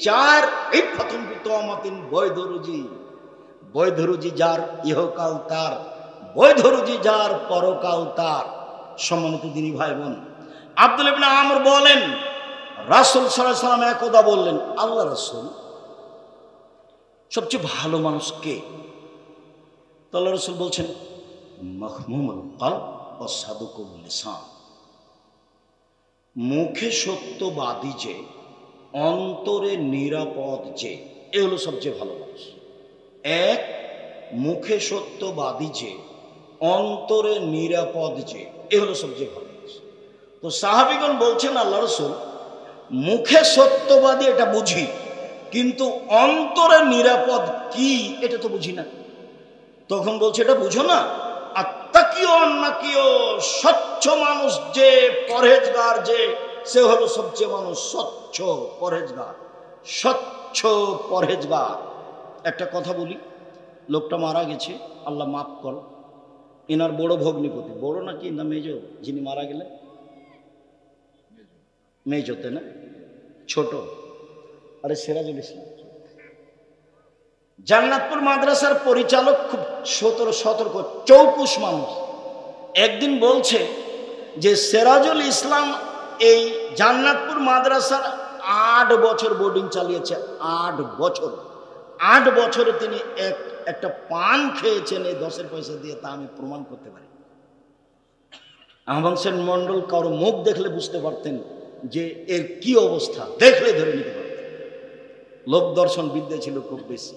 4, ইফাতুন বিতমাতিন, বৈধ রুজি। বৈধ রুজি যার, ইহকাল তার। বৈধ রুজি যার, পরকাল তার। সম্মানিত দিনী ভাই বোন, আব্দুল্লাহ ইবনে আমর বলেন, রাসূল সাল্লাল্লাহু আলাইহি সাল্লাম একদা বললেন, আল্লাহ রাসূল, সবচেয়ে ভালো মানুষ কে? আল্লাহ রাসূল বলছেন, মাহমুমুল কলব ওয়া সাদুকুল লিসান, মুখে সত্যবাদী যে, অন্তরে নিরাপদ যে, এ হলো সবচেয়ে ভালো মানুষ। 1, মুখে সত্যবাদী যে, অন্তরে নিরাপদ যে, এ হলো সবচেয়ে ভালো মানুষ। তো সাহাবীগণ বলছেন, আল্লাহ রাসূল, মুখে সত্যবাদী এটা বুঝি, কিন্তু অন্তরে নিরাপদ কি এটা তো বুঝি না। তখন বলছে, এটা বুঝো না? আত্তাকিও অন্নাকিও, স্বচ্ছ মানুষ যে, পরহেজগার যে, সে হলো সবচেয়ে মানুষ। স্বচ্ছ পরহেজগার, স্বচ্ছ পরহেজগার। একটা কথা বলি, লোকটা মারা গেছে, আল্লাহ মাফ করো। এনার বড় ভগ্নিপতি, বড় নাকি না মেজো যিনি মারা গেলেন? মেজোতে না, ছোট? আরে সিরাজুল ইসলাম। জান্নাতপুর মাদ্রাসার পরিচালক খুব সতর্ক চৌকুশ মানুষ। একদিন বলছে যে সিরাজুল ইসলাম এই জান্নাতপুর মাদ্রাসার 8 বছর বোর্ডিং চালিয়েছে। 8 বছর, 8 বছরে তিনি একটা পান খেয়েছেন এই 10-এর পয়সা দিয়ে, তা আমি প্রমাণ করতে পারি। আহমদ হোসেন মন্ডল কারো মুখ দেখলে বুঝতে পারতেন যে এর কি অবস্থা, দেখলে ধরে নিতে পারতেন। লোক দর্শন বিদ্যা ছিল খুব বেশি।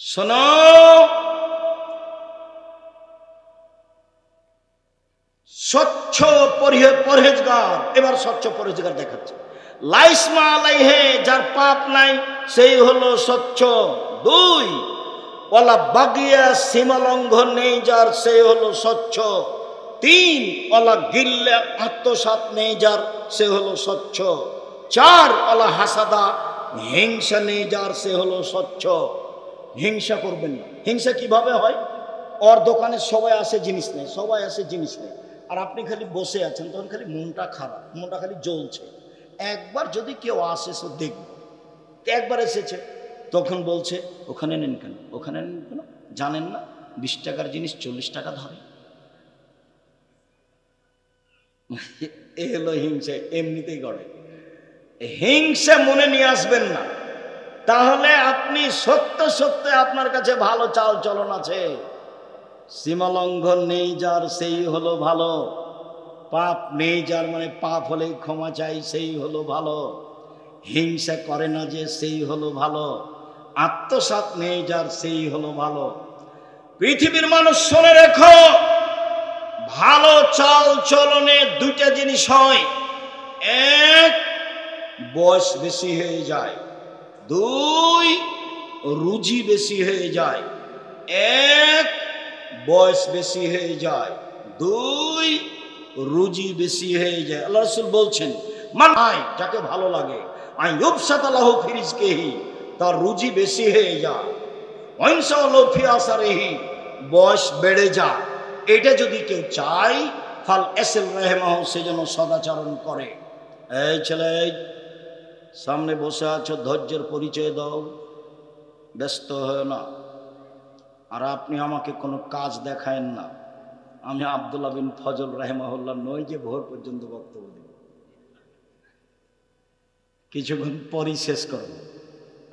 শোনো, স্বচ্ছ পরহেজগার, এবার স্বচ্ছ পরহেজগার দেখাচ্ছে। লাইসমা আলাইহে, যার পাপ নাই সেই হলো স্বচ্ছ। 2, ওয়ালা বাগিয়া, সীমা লঙ্ঘন নেই যার, সেই হলো স্বচ্ছ। 3, ওয়ালা গিল্লে, আত্মসাৎ নেই যার, সে হলো স্বচ্ছ। 4, ওয়ালা হাসাদা, হিংসা নেই যার, সে হলো স্বচ্ছ। হিংসা করবেন না। হিংসা কিভাবে হয়? ওর দোকানে সবাই আসে, জিনিস নেই, সবাই আসে, জিনিস নেই, আর আপনি খালি বসে আছেন, তখন খালি মনটা খারাপ, মনটা খালি জ্বলছে। একবার যদি কেউ আসে, সে দেখবে। একবার এসেছে, তখন বলছে ওখানে নেন কেন, ওখানে নেন কেন, জানেন না 20 টাকার জিনিস 40 টাকা ধরে। এ হলো হিংসা, এমনিতেই গড়ে। হিংসা মনে নিয়ে আসবেন না, তাহলে আপনি সত্য আপনার কাছে ভালো চাল চলন আছে। সীমা লঙ্ঘন নেই যার, সেই হলো ভালো। পাপ নেই যার, মানে পাপ হলে ক্ষমা চাই, সেই হলো ভালো। হিংসা করে না যে, সেই হলো ভালো। আত্মসাৎ নেই যার, সেই হলো ভালো। পৃথিবীর মানুষ শুনে রেখো, ভালো চাল চলনে 2টা জিনিস হয়। 1, বয়স বেশি হয়ে যায়। 2, রুজি বেশি হয়ে যায়। 1, বয়স বেশি হয়ে যায়। 2, রুজি বেশি হয়ে যায়। আল্লাহ রাসূল বলছেন, মান আয়, যাকে ভালো লাগে, আই ইউবসাতালাহু ফি রিজকিহি, তার রুজি বেশি হয়ে যায়। ওয়াইনসালাহু ফি আসারিহি, বয়স বেড়ে যায়। এটা যদি কেউ চায়, ফাল এসিল রাহমাহু, সেজন্য সদাচরণ করে। এই ছেলে, সামনে বসে আছো, ধৈর্যের পরিচয় দাও, ব্যস্ত হয় না। আর আপনি আমাকে কোনো কাজ দেখায়েন না। আমি আব্দুল্লাহ বিন ফজল রাহিমাহুল্লাহ নই যে ভোর পর্যন্ত বক্তব্য দেব, কিছুক্ষণ পরই শেষ করব।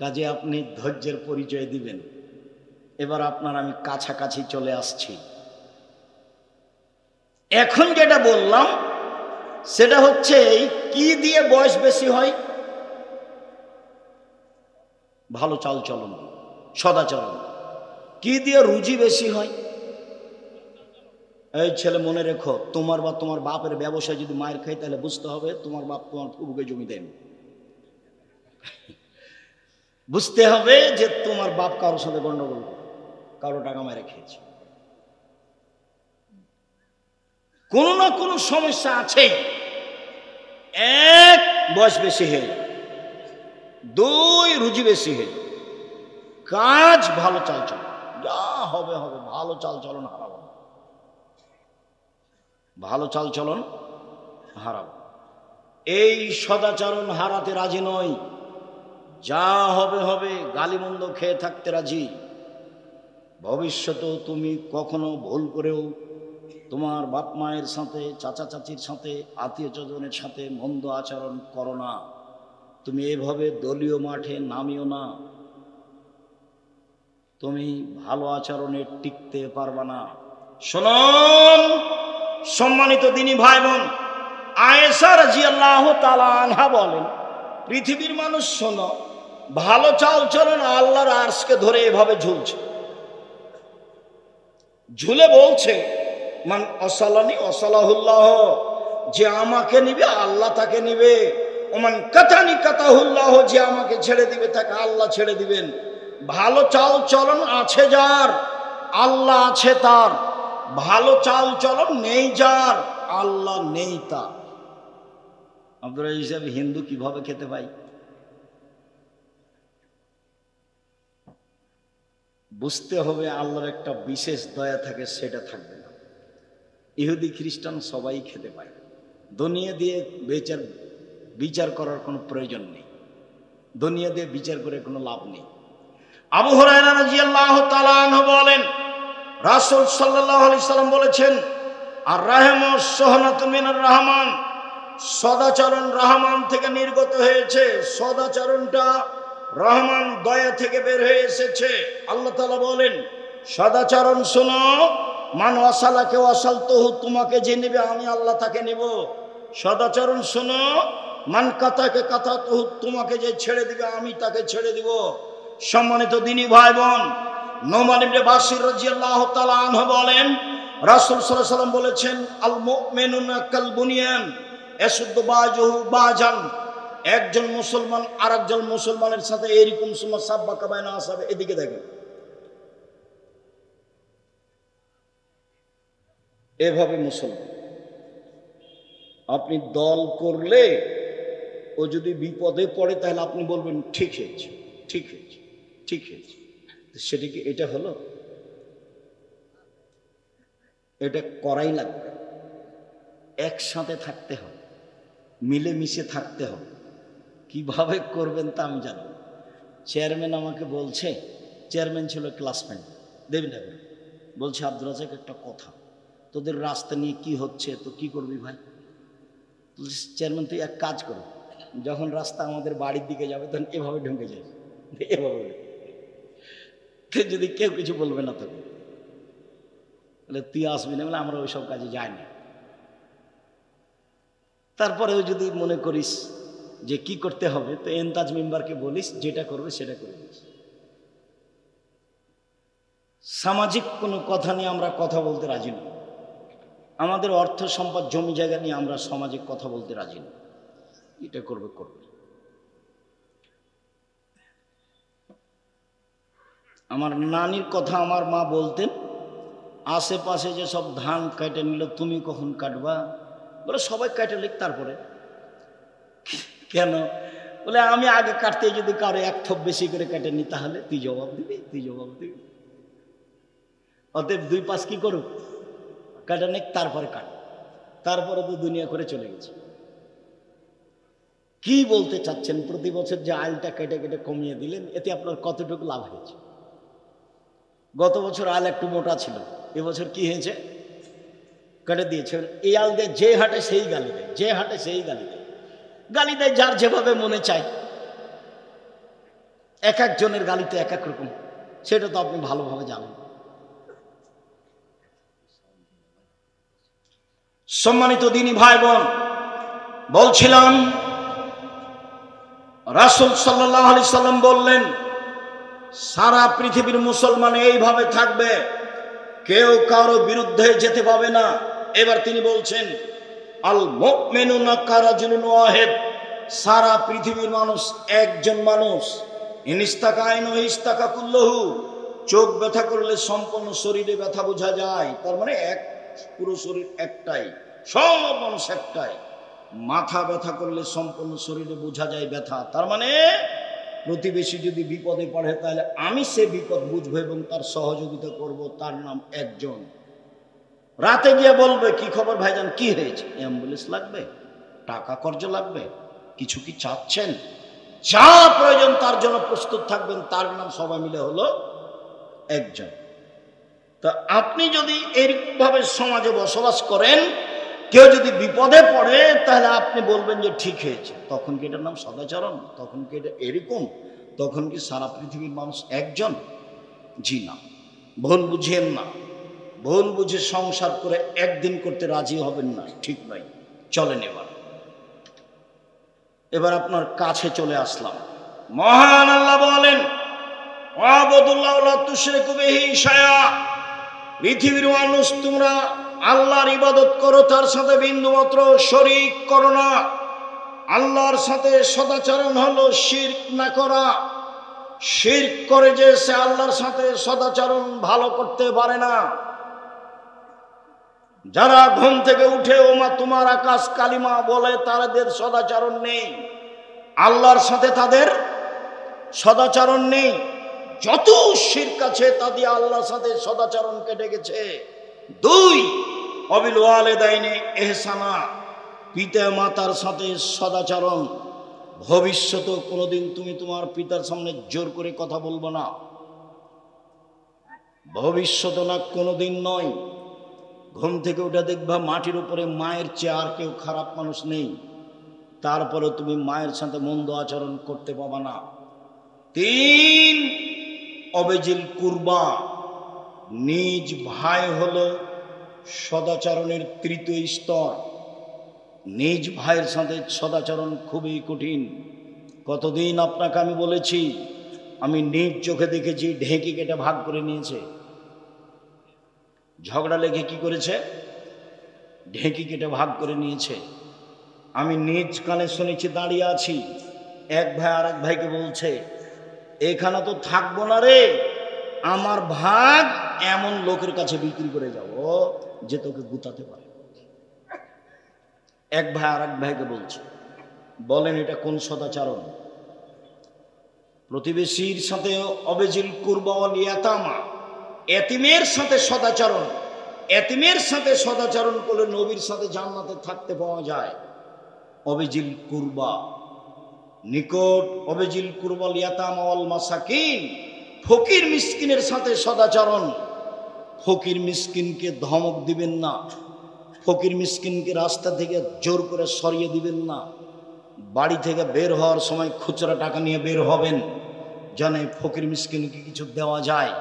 কাজে আপনি ধৈর্যের পরিচয় দিবেন। এবার আপনার আমি কাছাকাছি চলে আসছি। এখন যেটা বললাম সেটা হচ্ছে, কি দিয়ে বয়স বেশি হয়? ভালো চাল চলন, সদাচরণ। কি দিয়ে রুজি বেশি হয়? এই ছেলে, মনে রেখো, তোমার বা তোমার বাপের ব্যবসায় যদি মায়ের খাই, তাহলে বুঝতে হবে তোমার বাপ তোমার ফুফুকে জমি দেন। বুঝতে হবে যে তোমার বাপ কারোর সাথে গন্ডগোল, কারো টাকা মেরে খেয়েছে, কোনো না কোনো সমস্যা আছে। 1, বয়স বেশি হয়ে যায়। 2, রুজি বেশি হয়ে যায়। কাজ ভালো চাল চলন, যা হবে হবে, ভালো চাল চলন হারাবো, ভালো চাল চলন হারাবো। এই সদাচরণ হারাতে রাজি নই। যা হবে হবে, গালিমন্দ খেয়ে থাকতে রাজি। ভবিষ্যতেও তুমি কখনো ভুল করেও তোমার বাপ মায়ের সাথে, চাচা চাচির সাথে, আত্মীয় স্বজনের সাথে মন্দ আচরণ করো না। তুমি এভাবে দলীয় মাঠে নামিও না। তুমি ভালো আচরণে টিকতে পারবা না। শুনুন সম্মানিত দিনী ভাই বোন, আয়েশা রাদিয়াল্লাহু তাআলা আনহা বলেন, পৃথিবীর মানুষ শোনো, ভালো চাল চলন আল্লাহর আরশকে ধরে এভাবে ঝুলছে, ঝুলে বলছে, মান আসালানি আসালাহুল্লাহ, যে আমাকে নিবে আল্লাহ তাকে নিবে। ওমান কাতানি কাতাহুল্লাহ, যে আমাকে ছেড়ে দিবে তাকে আল্লাহ ছেড়ে দিবেন। ভালো চাল চলন আছে যার, আল্লাহ আছে তার। ভালো চাল চলন নেই যার, আল্লাহ নেই তার। আব্দুল রাজ্জাক হিন্দু কিভাবে খেতে পাই? বুঝতে হবে আল্লাহর একটা বিশেষ দয়া থাকে, সেটা থাকবে না। ইহুদি খ্রিস্টান সবাই খেতে পায়, দুনিয়া দিয়ে বিচার করার কোনো প্রয়োজন নেই, দুনিয়া দিয়ে বিচার করে কোনো লাভ নেই। আবু হুরায়রা রাদিয়াল্লাহু তাআলা আনহু বলেন, রাসূল সাল্লাল্লাহু আলাইহি সাল্লাম বলেছেন, আর রাহমু সুহনাতুন মিনার রহমান, সদাচরণ রহমান থেকে নির্গত হয়েছে, সদাচরণটা রহমান দয়া থেকে বের হয়ে এসেছে। আল্লাহ তাআলা বলেন, সদাচরণ শোনো, মান ওয়াসালাকে ওয়াসালতুহু, তোমাকে যে নেবে আমি আল্লাহ তাকে নেব। সদাচরণ শোনো, মান কাতাকে কাতাতুহু, তোমাকে যে ছেড়ে দিবে আমি তাকে ছেড়ে দিব। সম্মানিত দ্বীনি ভাই বোন, নোমান ইবনে বাশির রাদিয়াল্লাহু তাআলা আনহু বলেন, রাসূল সাল্লাল্লাহু আলাইহি ওয়াসাল্লাম বলেছেন, আল মুমিনুনা কাল বুনিয়ান ইয়াসুদ্দু বাযুহু বাযান, একজন মুসলমান আরেকজন মুসলমানের সাথে এরকম সুমা সাব্বাকা বাইনা আসাবে, এদিকে দেখেন, এভাবে মুসলমান। আপনি দল করলে ও যদি বিপদে পড়ে তাহলে আপনি বলবেন ঠিক হয়েছে, ঠিক হয়েছে, ঠিক হয়েছে। সেটা কি এটা হলো? এটা করাই লাগবে, একসাথে থাকতে হবে, মিলেমিশে থাকতে হবে। কিভাবে করবেন তা আমি জানি। চেয়ারম্যান আমাকে বলছে, চেয়ারম্যান ছিল ক্লাসমেট দেবীনগর, বলছে আব্দুল রাজাক একটা কথা, তোদের রাস্তা নিয়ে কি হচ্ছে, তো কি করবি ভাই? চেয়ারম্যান তুই এক কাজ কর, যখন রাস্তা আমাদের বাড়ির দিকে যাবে তখন এভাবে ঢুকে যায়, এভাবে, যদি কেউ কিছু বলবে না তোকে, বলে তুই আসবি না, বলে আমরা ওইসব কাজে যাই না। তারপরেও যদি মনে করিস যে কি করতে হবে, তো এন্তাজ মেম্বারকে বলিস যেটা করবে সেটা করে দিস। সামাজিক কোনো কথা নিয়ে আমরা কথা বলতে রাজি নই, আমাদের অর্থ সম্পদ জমি জায়গা নিয়ে আমরা সামাজিক কথা বলতে রাজি নই। এটা করবে করবে। আমার নানির কথা আমার মা বলতেন, আশেপাশে যে সব ধান কেটে নিল তুমি কখন কাটবা? বলে সবাই কেটে লিখ তারপরে। কেন? বলে আমি আগে কাটতে যদি কারো এক থোপ বেশি করে কেটে নি তাহলে তুই জবাব দিবি, তুই জবাব দিবি। অতএব দুই পাশ কি করুক, কেটে নিক তারপরে কাট, তারপরে তো দুনিয়া করে চলে গেছে। কি বলতে চাচ্ছেন? প্রতি বছর যে আলটা কেটে কেটে কমিয়ে দিলেন, এতে আপনার কতটুকু লাভ হয়েছে? গত বছর আল একটু মোটা ছিল, এবছর কি হয়েছে? কেটে দিয়েছেন। এই আল দিয়ে যে হাটে সেই গালি দেয়, যে হাটে সেই গালি দেয়, গালি দেয় যার যেভাবে মনে চায়। এক একজনের গালিতে এক এক রকম, সেটা তো আপনি ভালোভাবে জানেন। সম্মানিত দ্বীনি ভাই বোন, বলছিলাম রাসূল সাল্লাল্লাহু আলাইহি সাল্লাম বললেন, সারা পৃথিবীর মুসলমান এইভাবে থাকবে, কেউ কারো বিরুদ্ধে যেতে পাবে না। এবার তিনি বলছেন, আল মুমিনুনা কারাজুলুন ওয়াহিদ, সারা পৃথিবীর মানুষ একজন মানুষ। ইনিস্তাকা আইনু ইস্তাকা কুল্লুহু, চোখ ব্যথা করলে সম্পূর্ণ শরীরে ব্যথা বোঝা যায়, তার মানে এক পুরো শরীর একটাই, সব মানুষ একটাই। মাথা ব্যথা করলে সম্পূর্ণ শরীরে বোঝা যায় ব্যথা, তার মানে প্রতিবেশী যদি বিপদে পড়ে তাহলে আমি সে বিপদ বুঝবো এবং তার সহযোগিতা করব, তার নাম একজন। রাতে গিয়ে বলবে কি খবর ভাইজান, কি হয়েছে? অ্যাম্বুলেন্স লাগবে, টাকা কর্জ লাগবে, কিছু কি চাচ্ছেন? যা প্রয়োজন তার জন্য প্রস্তুত থাকবেন, তার নাম সবাই মিলে হলো একজন। তা আপনি যদি এরকম ভাবে সমাজে বসবাস করেন, কেউ যদি বিপদে পড়ে তাহলে আপনি বলবেন যে ঠিক হয়েছে, তখন কি এটার নাম সদাচরণ? তখন কি এটা এরকম? তখন কি সারা পৃথিবীর মানুষ একজন? জি না, ভুল বুঝেন না। ভুল বুঝে সংসার করে একদিন করতে রাজি হবেন না, ঠিক নয়। চলেন এবার আপনার কাছে চলে আসলাম। মহান আল্লাহ বলেন, ওয়াবুদুল্লাহ লা তুশরিকু বিহি শাইআ, পৃথিবীর মানুষ তোমরা আল্লাহর ইবাদত করো, তার সাথে বিন্দুমাত্র শরীক করো না। আল্লাহর সাথে সদাচরণ হলো শিরক না করা। শিরক করে যে সে আল্লাহর সাথে সদাচরণ ভালো করতে পারে না। যারা ঘুম থেকে উঠে ওমা তোমার আকাশ কালিমা বলে, তাদের সদাচরণ নেই, আল্লাহর সাথে তাদের সদাচরণ নেই। যত শিরক আছে তা দিয়ে আল্লাহর সাথে সদাচরণ কেটে গেছে। 2 অবিল ওয়ালিদাইনি ইহসানা, পিতা মাতার সাথে সদাচরণ। ভবিষ্যতে কোনোদিন তুমি তোমার পিতার সামনে জোর করে কথা বলবো না, ভবিষ্যতে না, কোনোদিন নয়। ঘুম থেকে উঠে দেখবা মাটির উপরে মায়ের চেয়ে আর কেউ খারাপ মানুষ নেই, তারপরে তুমি মায়ের সাথে মন্দ আচরণ করতে পাবা না। 3 অবেজিল কুরবা, নিজ ভাই হলো সদাচরণের তৃতীয় স্তর। নিজ ভাইয়ের সাথে সদাচরণ খুবই কঠিন। কতদিন আপনাকে আমি বলেছি, আমি নিজ চোখে দেখেছি ঢেঁকি কেটে ভাগ করে নিয়েছে। ঝগড়া লেগে কি করেছে? ঢেঁকি কেটে ভাগ করে নিয়েছে। আমি নিজ কানে শুনেছি, দাঁড়িয়ে আছি, এক ভাই আর এক ভাইকে বলছে, এখানে তো থাকবো না রে, আমার ভাগ এমন লোকের কাছে বিক্রি করে যাব যে তোকে গুতাতে পারে। এক ভাই আর এক ভাইকে বলছে। বলেন এটা কোন সদাচরণ? প্রতিবেশীর সাথে অবেজিল কুরবা ওয়াল ইয়াতামা, এতিমের সাথে সদাচরণ। এতিমের সাথে সদাচরণ করলে নবীর সাথে জান্নাতে থাকতে পাওয়া যায়। অবেজিল কুরবা, নিকট অবেজিল কুরবা ওয়াল ইয়াতামা ওয়াল মাসাকিন, ফকির মিসকিনের সাথে সদাচরণ। ফকির মিসকিনকে ধমক দিবেন না, ফকির মিসকিনকে রাস্তা থেকে জোর করে সরিয়ে দিবেন না। বাড়ি থেকে বের হওয়ার সময় খুচরা টাকা নিয়ে বের হবেন, জানে ফকির মিসকিনকে কিছু দেওয়া যায়।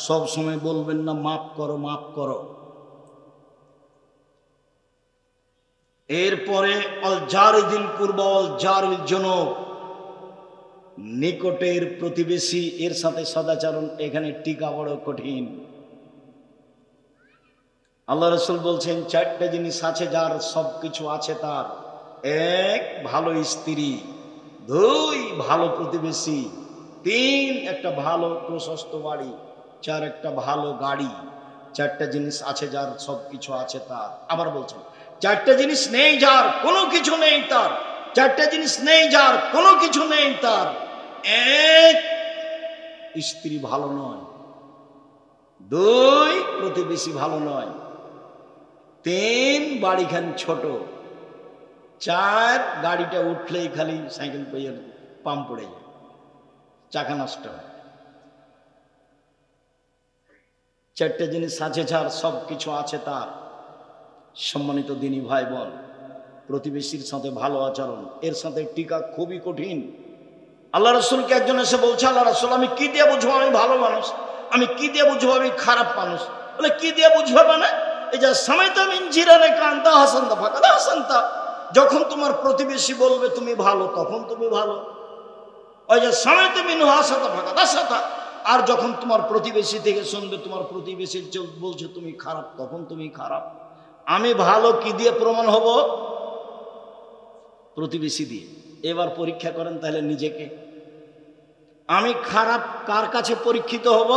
সব সময় বলবেন না মাফ করো মাফ করো। এরপরে অল জারিদিল কুরবা অল জারিল জুনুব, নিকটের প্রতিবেশী এর সাথে সদাচরণ। এখানে টিকা বড় কঠিন। আল্লাহ রাসূল বলছেন 4টা জিনিস আছে যার সবকিছু আছে তার। 1 ভালো স্ত্রী, 2 ভালো প্রতিবেশী, 3 একটা ভালো প্রশস্ত বাড়ি, 4 একটা ভালো গাড়ি। 4টা জিনিস আছে যার সবকিছু আছে তার। আবার বলছেন 4টা জিনিস নেই যার কোনো কিছু নেই তার। 4টা জিনিস নেই যার কোনো কিছু নেই তার। 1 স্ত্রী ভালো নয়, 2 প্রতিবেশী ভালো নয়, 3 বাড়িখান ছোট, 4 গাড়িটা উঠলেই খালি সাইকেল পাইয়ের পাম্প পড়ে যায়, চাকা নষ্ট হয়। 4টা জিনিস আছে যার সব কিছু আছে তার। সম্মানিত দিনী ভাই বোন, প্রতিবেশীর সাথে ভালো আচরণ, এর সাথে টিকা খুবই কঠিন। আল্লাহ রাসূলকে একজন এসে বলছে, আল্লাহ রাসূল আমি কি দিয়ে বুঝবো আমি ভালো মানুষ, আমি কি দিয়ে বুঝবো আমি খারাপ মানুষ? বলে কি দিয়ে বুঝবো মানে এই যে সামাইতা মিন জিরানে কান্তা হাসানতা ফাকাদ হাসানতা, যখন তোমার প্রতিবেশী বলবে তুমি ভালো তখন তুমি ভালো। ওই যে সামাইতা মিন হাসাতা ফাকাদ হাসাতা, আর যখন তোমার প্রতিবেশী থেকে শুনবে তোমার প্রতিবেশী বলছে তুমি খারাপ তখন তুমি খারাপ। আমি ভালো কি দিয়ে প্রমাণ হব? প্রতিবেশী দিয়ে। এবার পরীক্ষা করেন তাহলে নিজেকে। আমি খারাপ কার কাছে পরীক্ষিত হব?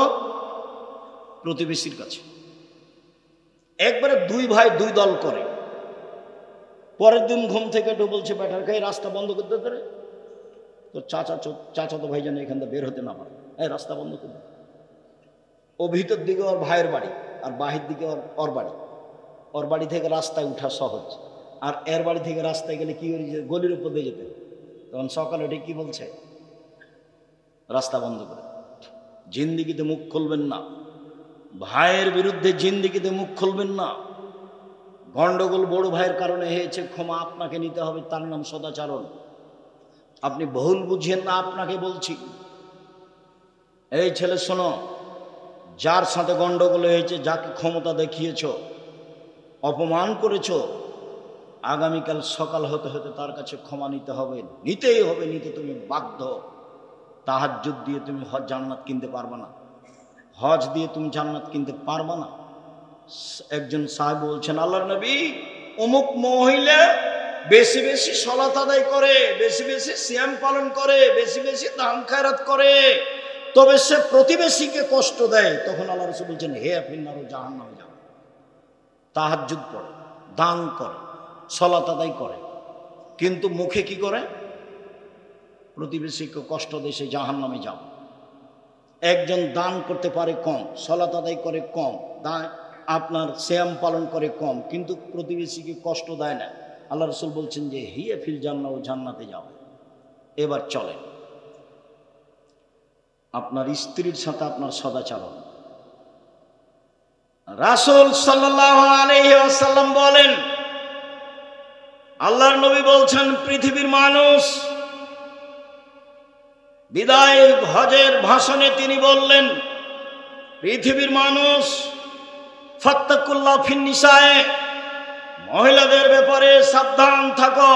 প্রতিবেশীর কাছে। একবারে 2 ভাই 2 দল করে। পরের দিন ঘুম থেকে একটু বলছে ব্যাটার খাই রাস্তা বন্ধ করতে পারে, তো চাচাতো ভাই যেন এখান থেকে বের হতে না পারে, এই রাস্তা বন্ধ করবে। ও ভিতর দিকে ওর ভাইয়ের বাড়ি আর বাহির দিকে ওর বাড়ি। ওর বাড়ি থেকে রাস্তায় উঠা সহজ, আর এর বাড়ি থেকে রাস্তায় গেলে কি গলির উপর দিয়ে যেতে। তখন সকালে উঠে কি বলছে? রাস্তা বন্ধ করে। জিন্দিগিতে মুখ খুলবেন না, ভাইয়ের বিরুদ্ধে জিন্দিগিতে মুখ খুলবেন না। গন্ডগোল বড় ভাইয়ের কারণে হয়েছে, ক্ষমা আপনাকে নিতে হবে, তার নাম সদাচরণ। আপনি ভুল বুঝেন না, আপনাকে বলছি। এই ছেলে শোনো, যার সাথে গন্ডগোল হয়েছে, যাকে ক্ষমতা দেখিয়েছ, অপমান করেছ, আগামীকাল সকাল হতে হতে তার কাছে ক্ষমা নিতে হবে, নিতেই হবে, নিতে তুমি বাধ্য। তাহাজ্জুদ দিয়ে তুমি জান্নাত কিনতে পারবে না, হজ দিয়ে তুমি জান্নাত কিনতে পারবে না। একজন সাহেব বলছেন, আল্লাহর নবী অমুক মহিলা বেশি বেশি সালাত আদায় করে, বেশি বেশি সিয়াম পালন করে, বেশি বেশি দান খায়রাত করে, তবে সে প্রতিবেশীকে কষ্ট দেয়। তখন আল্লাহ রাসূল বলছেন, হে ফিন্নার জাহান্নামে যাও। তাহাজ্জুদ পড়ে, দান করে, সালাত আদায় করে, কিন্তু মুখে কি করে? প্রতিবেশীকে কষ্ট দেয়, সে জাহান্নামে যাও। একজন দান করতে পারে কম, সালাত আদায় করে কম, আপনার সিয়াম পালন করে কম, কিন্তু প্রতিবেশীকে কষ্ট দেয় না। আল্লাহ রাসূল বলছেন যে হিয়া ফিল জান্নাহ, ও জান্নাতে যাবে। এবার চলেন আপনার স্ত্রীর সাথে আপনার সদাচরণ। রাসূল সাল্লাল্লাহু আলাইহি ওয়াসাল্লাম বলেন, আল্লাহর নবী বলছেন, পৃথিবীর মানুষ, বিদায় হজের ভাষণে তিনি বললেন, পৃথিবীর মানুষ, ফাত্তাকুল্লাহ ফিন নিসায়ে, মহিলাদের ব্যাপারে সাবধান থাকো।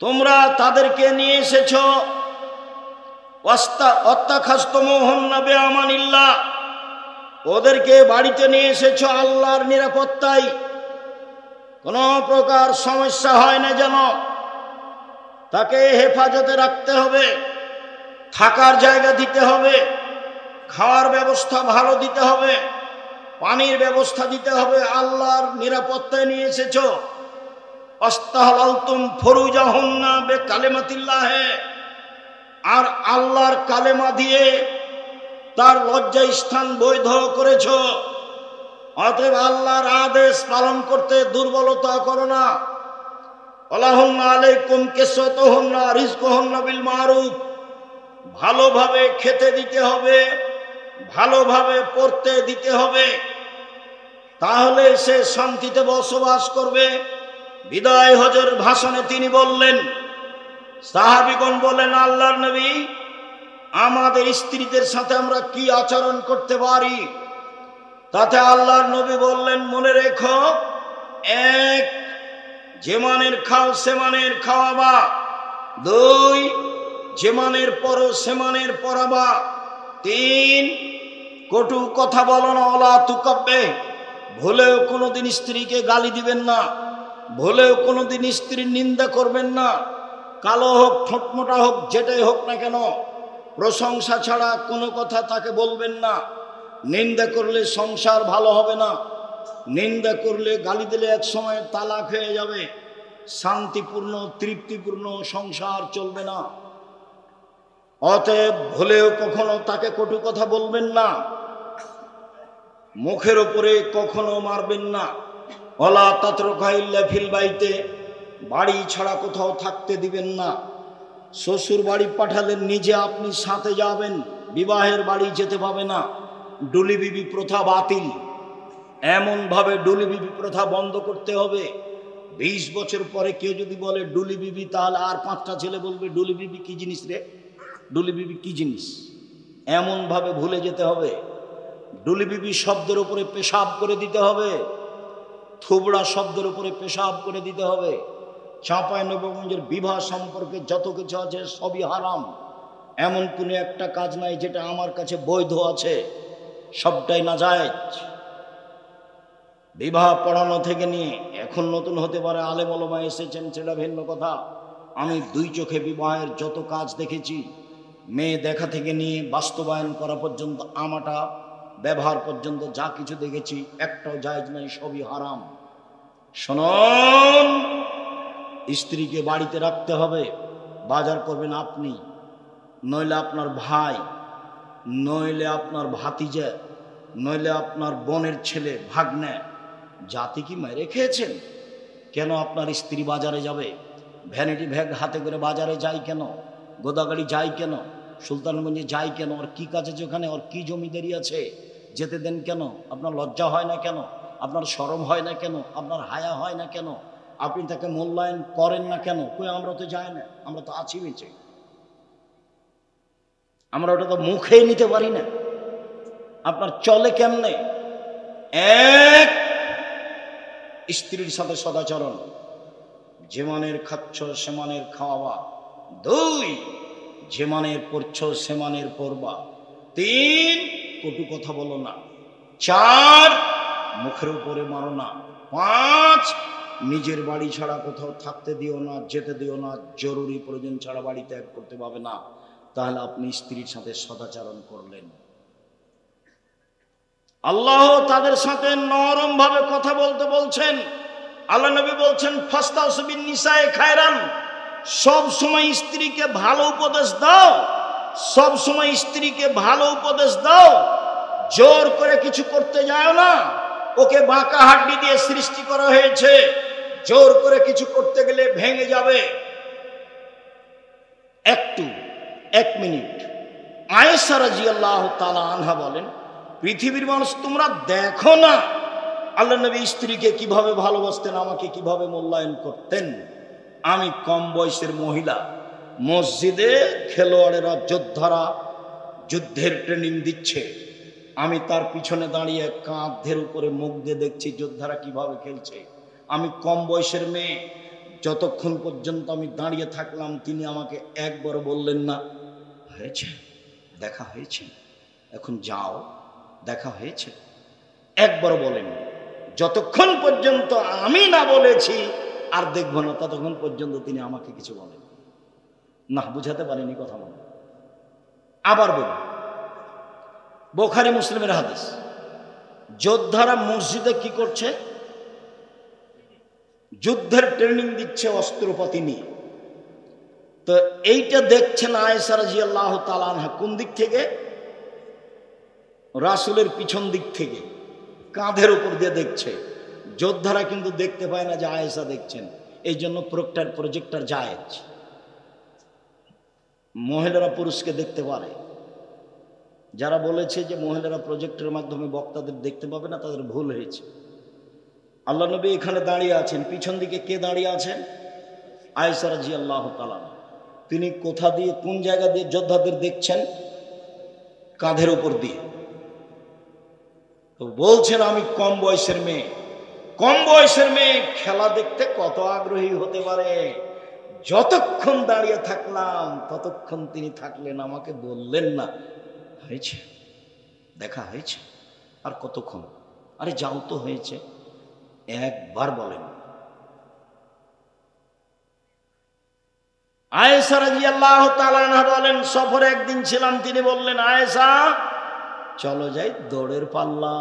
তোমরা তাদেরকে নিয়ে এসেছো, ওয়াস্তাখাজতুমুহুন্না বিআমানিল্লাহ, ওদেরকে বাড়িতে নিয়ে এসেছো আল্লাহর নিরাপত্তায়, কোনো প্রকার সমস্যা হয় না যেন, তাকে হেফাজতে রাখতে হবে, থাকার জায়গা দিতে হবে, খাওয়ার ব্যবস্থা ভালো দিতে হবে, পানির ব্যবস্থা দিতে হবে, আল্লাহর নিরাপত্তায় নিয়ে এসেছো। আস্তাহলালতুম ফুরুজাহুন্না বিকালিমাতিল্লাহ, আর আল্লাহর কালেমা দিয়ে তার লজ্জা স্থান বৈধ করেছ। অতএব আল্লাহর আদেশ পালন করতে দুর্বলতা করো না। ওয়ালাহুন্না আলাইকুম কিসওয়াতুহুন্না রিজকুহুন্না বিল মারুফ, ভালোভাবে খেতে দিতে হবে, ভালোভাবে পড়তে দিতে হবে, তাহলে সে শান্তিতে বসবাস করবে। বিদায় হজের ভাষণে তিনি বললেন, সাহাবীগণ বলেন, আল্লাহর নবী, আমাদের স্ত্রীদের সাথে আমরা কি আচরণ করতে পারি? তাতে আল্লাহর নবী বললেন, মনে রেখো, এক, যে মানের খাও সে মানের খাওয়াবা, দুই, যে মানের পরো সে মানের পরাবা, তিন, কটু কথা বলো না, ওলা তুকাব্বে, ভুলেও কোনোদিন স্ত্রীকে গালি দিবেন না, ভুলেও কোনোদিন স্ত্রীর নিন্দা করবেন না, কালো হোক ঠোঁটমোটা হোক যেটাই হোক না কেন, প্রশংসা ছাড়া কোনো কথা তাকে বলবেন না। নিন্দা করলে সংসার ভালো হবে না, নিন্দা করলে গালি দিলে এক সময় তালাক হয়ে যাবে, শান্তিপূর্ণ তৃপ্তিপূর্ণ সংসার চলবে না। অতএব ভুলেও কখনো তাকে কটু কথা বলবেন না, মুখের উপরে কখনো মারবেন না। ওয়ালা তাতরুকা ইল্লা ফিল বাইতে, বাড়ি ছাড়া কোথাও থাকতে দিবেন না। শ্বশুর বাড়ি পাঠালে নিজে আপনি সাথে যাবেন, বিবাহের বাড়ি যেতে পাবে না। ডুলি বিবি প্রথা বাতিল, এমনভাবে ডুলি বিবি প্রথা বন্ধ করতে হবে। 20 বছর পরে কেউ যদি বলে ডুলি বিবি, তাহলে আর 5টা ছেলে বলবে ডুলি বিবি কি জিনিস রে, ডুলি বিবি কি জিনিস, এমনভাবে ভুলে যেতে হবে। ডুলি বিবি শব্দের উপরে পেশাব করে দিতে হবে, থুবড়া শব্দের উপরে পেশাব করে দিতে হবে। চাঁপাইনবাবগঞ্জের বিবাহ সম্পর্কে যত কিছু আছে সবই হারাম, এমন কোনো একটা কাজ নাই যেটা আমার কাছে বৈধ আছে, সবটাই নাজায়েজ। বিবাহ পড়ানো থেকে নিয়ে, এখন নতুন হতে পারে আলেম ওলামা এসেছেন, সেটা ভিন্ন কথা। আমি 2 চোখে বিবাহের যত কাজ দেখেছি, মেয়ে দেখা থেকে নিয়ে বাস্তবায়ন করা পর্যন্ত, আমাটা ব্যবহার পর্যন্ত যা কিছু দেখেছি, একটাও জায়েজ নাই, সবই হারাম। শুনুন, স্ত্রীকে বাড়িতে রাখতে হবে, বাজার করবেন আপনি, নইলে আপনার ভাই, নইলে আপনার ভাতিজা, নইলে আপনার বোনের ছেলে, ভাগ্নে। জাতি কি মেরে খেয়েছেন? কেন আপনার স্ত্রী বাজারে যাবে? ভ্যানিটি ব্যাগ হাতে করে বাজারে যায় কেন? গোদাগাড়ি যায় কেন? সুলতানগঞ্জে যায় কেন? ওর কি কাজ আছে ওখানে? ওর কি জমিদারি আছে? যেতে দেন কেন? আপনার লজ্জা হয় না কেন? আপনার শরম হয় না কেন? আপনার হায়া হয় না কেন? আপনি তাকে মূল্যায়ন করেন না কেন? কই, আমরা তো যাই না, আমরা তো আছি বেঁচে, আমরা ওটা তো মুখেই নিতে পারি না। আপনার চলে কেমনে? এক, স্ত্রীর সাথে সদাচরণ, যে মানের খাচ্ছ সে মানের খাওয়াবা। 2, যে মানের পড়ছ সে মানের পড়বা। 3, কটু কথা বলো না। 4, মুখের উপরে মারো না। 5, নিজের বাড়ি ছাড়া কোথাও থাকতে দিও না, যেতে দিও না, জরুরি প্রয়োজন ছাড়া বাড়ি ত্যাগ করতে পাবে না। তাহলে আপনি স্ত্রীর সাথে সদাচরণ করলেন। আল্লাহ তাদের সাথে নরম ভাবে কথা বলতে বলছেন। আল্লাহ নবী বলছেন, ফাস্তাউসু বিন নিসায়ে খায়রান, সব সময় স্ত্রীকে ভালো উপদেশ দাও, সব সময় স্ত্রীকে ভালো উপদেশ দাও, জোর করে কিছু করতে যাও না। ওকে বাঁকা হাড্ডি দিয়ে সৃষ্টি করা হয়েছে, জোর করে কিছু করতে গেলে ভেঙে যাবে। এক মিনিট। আয়েশা রাদিয়াল্লাহু তাআলা আনহা বলেন, পৃথিবীর মানুষ তোমরা দেখো না আল্লাহ নবী স্ত্রীকে কিভাবে ভালোবাসতেন, আমাকে কিভাবে মূল্যায়ন করতেন। আমি কম বয়সের মহিলা, মসজিদে খেলোয়াড়েরা যোদ্ধারা যুদ্ধের ট্রেনিং দিচ্ছে, আমি তার পিছনে দাঁড়িয়ে কাঁধের উপরে মুখ দিয়ে দেখছি যোদ্ধারা কিভাবে খেলছে। আমি কম বয়সের মেয়ে, যতক্ষণ পর্যন্ত আমি দাঁড়িয়ে থাকলাম তিনি আমাকে একবারও বললেন না হয়েছে, দেখা হয়েছে, এখন যাও, দেখা হয়েছে, একবারও বলেন। যতক্ষণ পর্যন্ত আমি না বলেছি আর দেখবো না, ততক্ষণ পর্যন্ত তিনি আমাকে কিছু বলেন না। বুঝাতে পারিনি কথা মনে। আবার বলুন, বুখারী মুসলিমের হাদিস, যোদ্ধারা মসজিদে কি করছে? যুদ্ধের ট্রেনিং দিচ্ছে অস্ত্রপাতি নিয়ে। তো এইটা দেখছেন আয়েশা রাদিয়াল্লাহু তাআলা আনহা কোন দিক থেকে? রাসূলের পিছন দিক থেকে, কাঁধের উপর দিয়ে দেখছে। যোদ্ধারা কিন্তু দেখতে পায় না যে আয়েশা দেখছেন, এই জন্য প্রজেক্টর জায়েজ। মহিলারা পুরুষকে দেখতে পারে। যারা বলেছে যে মহিলারা প্রজেক্টরের মাধ্যমে বক্তাদের দেখতে পাবে না, তাদের ভুল হয়েছে। আল্লাহ নবী এখানে দাঁড়িয়ে আছেন, পিছন দিকে কে দাঁড়িয়ে আছেন? আয়েশা রাদিয়াল্লাহু তাআলা। তিনি কোথা দিয়ে, কোন জায়গা দিয়ে যোদ্ধাদের দেখছেন? কাঁধের উপর দিয়ে। তো বলছেন আমি কম বয়সের মেয়ে। কম বয়সের মেয়ে খেলা দেখতে কত আগ্রহী হতে পারে? যতক্ষণ দাঁড়িয়ে থাকলাম ততক্ষণ তিনি থাকলেন, আমাকে বললেন না হয়েছে, দেখা হয়েছে। আর কতক্ষণ? আরে যাও তো, হয়েছে, একবার বলেন। আয়েশা রাদিয়াল্লাহু তাআলা আনহা বলেন, সফরে একদিন ছিলাম, তিনি বললেন আয়েশা চলো যাই দৌড়ের পাল্লা।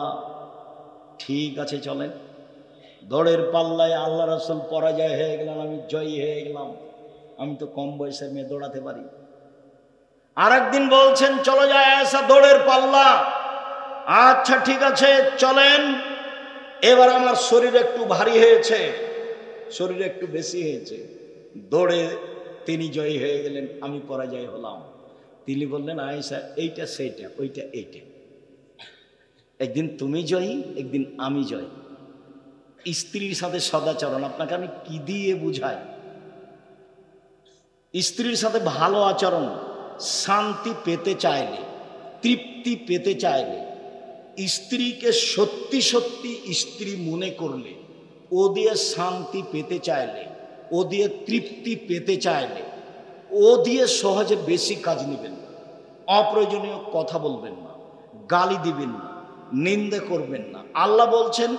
ঠিক আছে চলেন। দৌড়ের পাল্লায় আল্লাহ রাসূল পরাজয় হয়ে গেলেন, আমি জয়ী হয়ে গেলাম। আমি তো কম বয়সের মেয়ে, দৌড়াতে পারি। আর একদিন বলছেন চলো যায় আয়েশা দৌড়ের পাল্লা। আচ্ছা ঠিক আছে চলেন। এবার আমার শরীর একটু ভারী হয়েছে, শরীর একটু বেশি হয়েছে। দৌড়ে তিনি জয়ী হয়ে গেলেন, আমি পরাজয় হলাম। তিনি বললেন আয়েশা এইটা সেইটা, ওইটা এইটা, একদিন তুমি জয়ী, একদিন আমি জয়ী। স্ত্রীর সাথে সদাচরণ আপনাকে আমি কি দিয়ে বুঝাই? স্ত্রীর সাথে ভালো আচরণ, শান্তি পেতে চাইলে, তৃপ্তি পেতে চাইলে, স্ত্রীকে সত্যি সত্যি স্ত্রী মনে করলে, ও দিয়ে শান্তি পেতে চাইলে, ও দিয়ে তৃপ্তি পেতে চাইলে, ও দিয়ে সহজে বেশি কাজ নেবেন না। অপ্রয়োজনীয় কথা বলবেন না, গালি দিবেন না, নিন্দা করবেন না। আল্লাহ বলছেন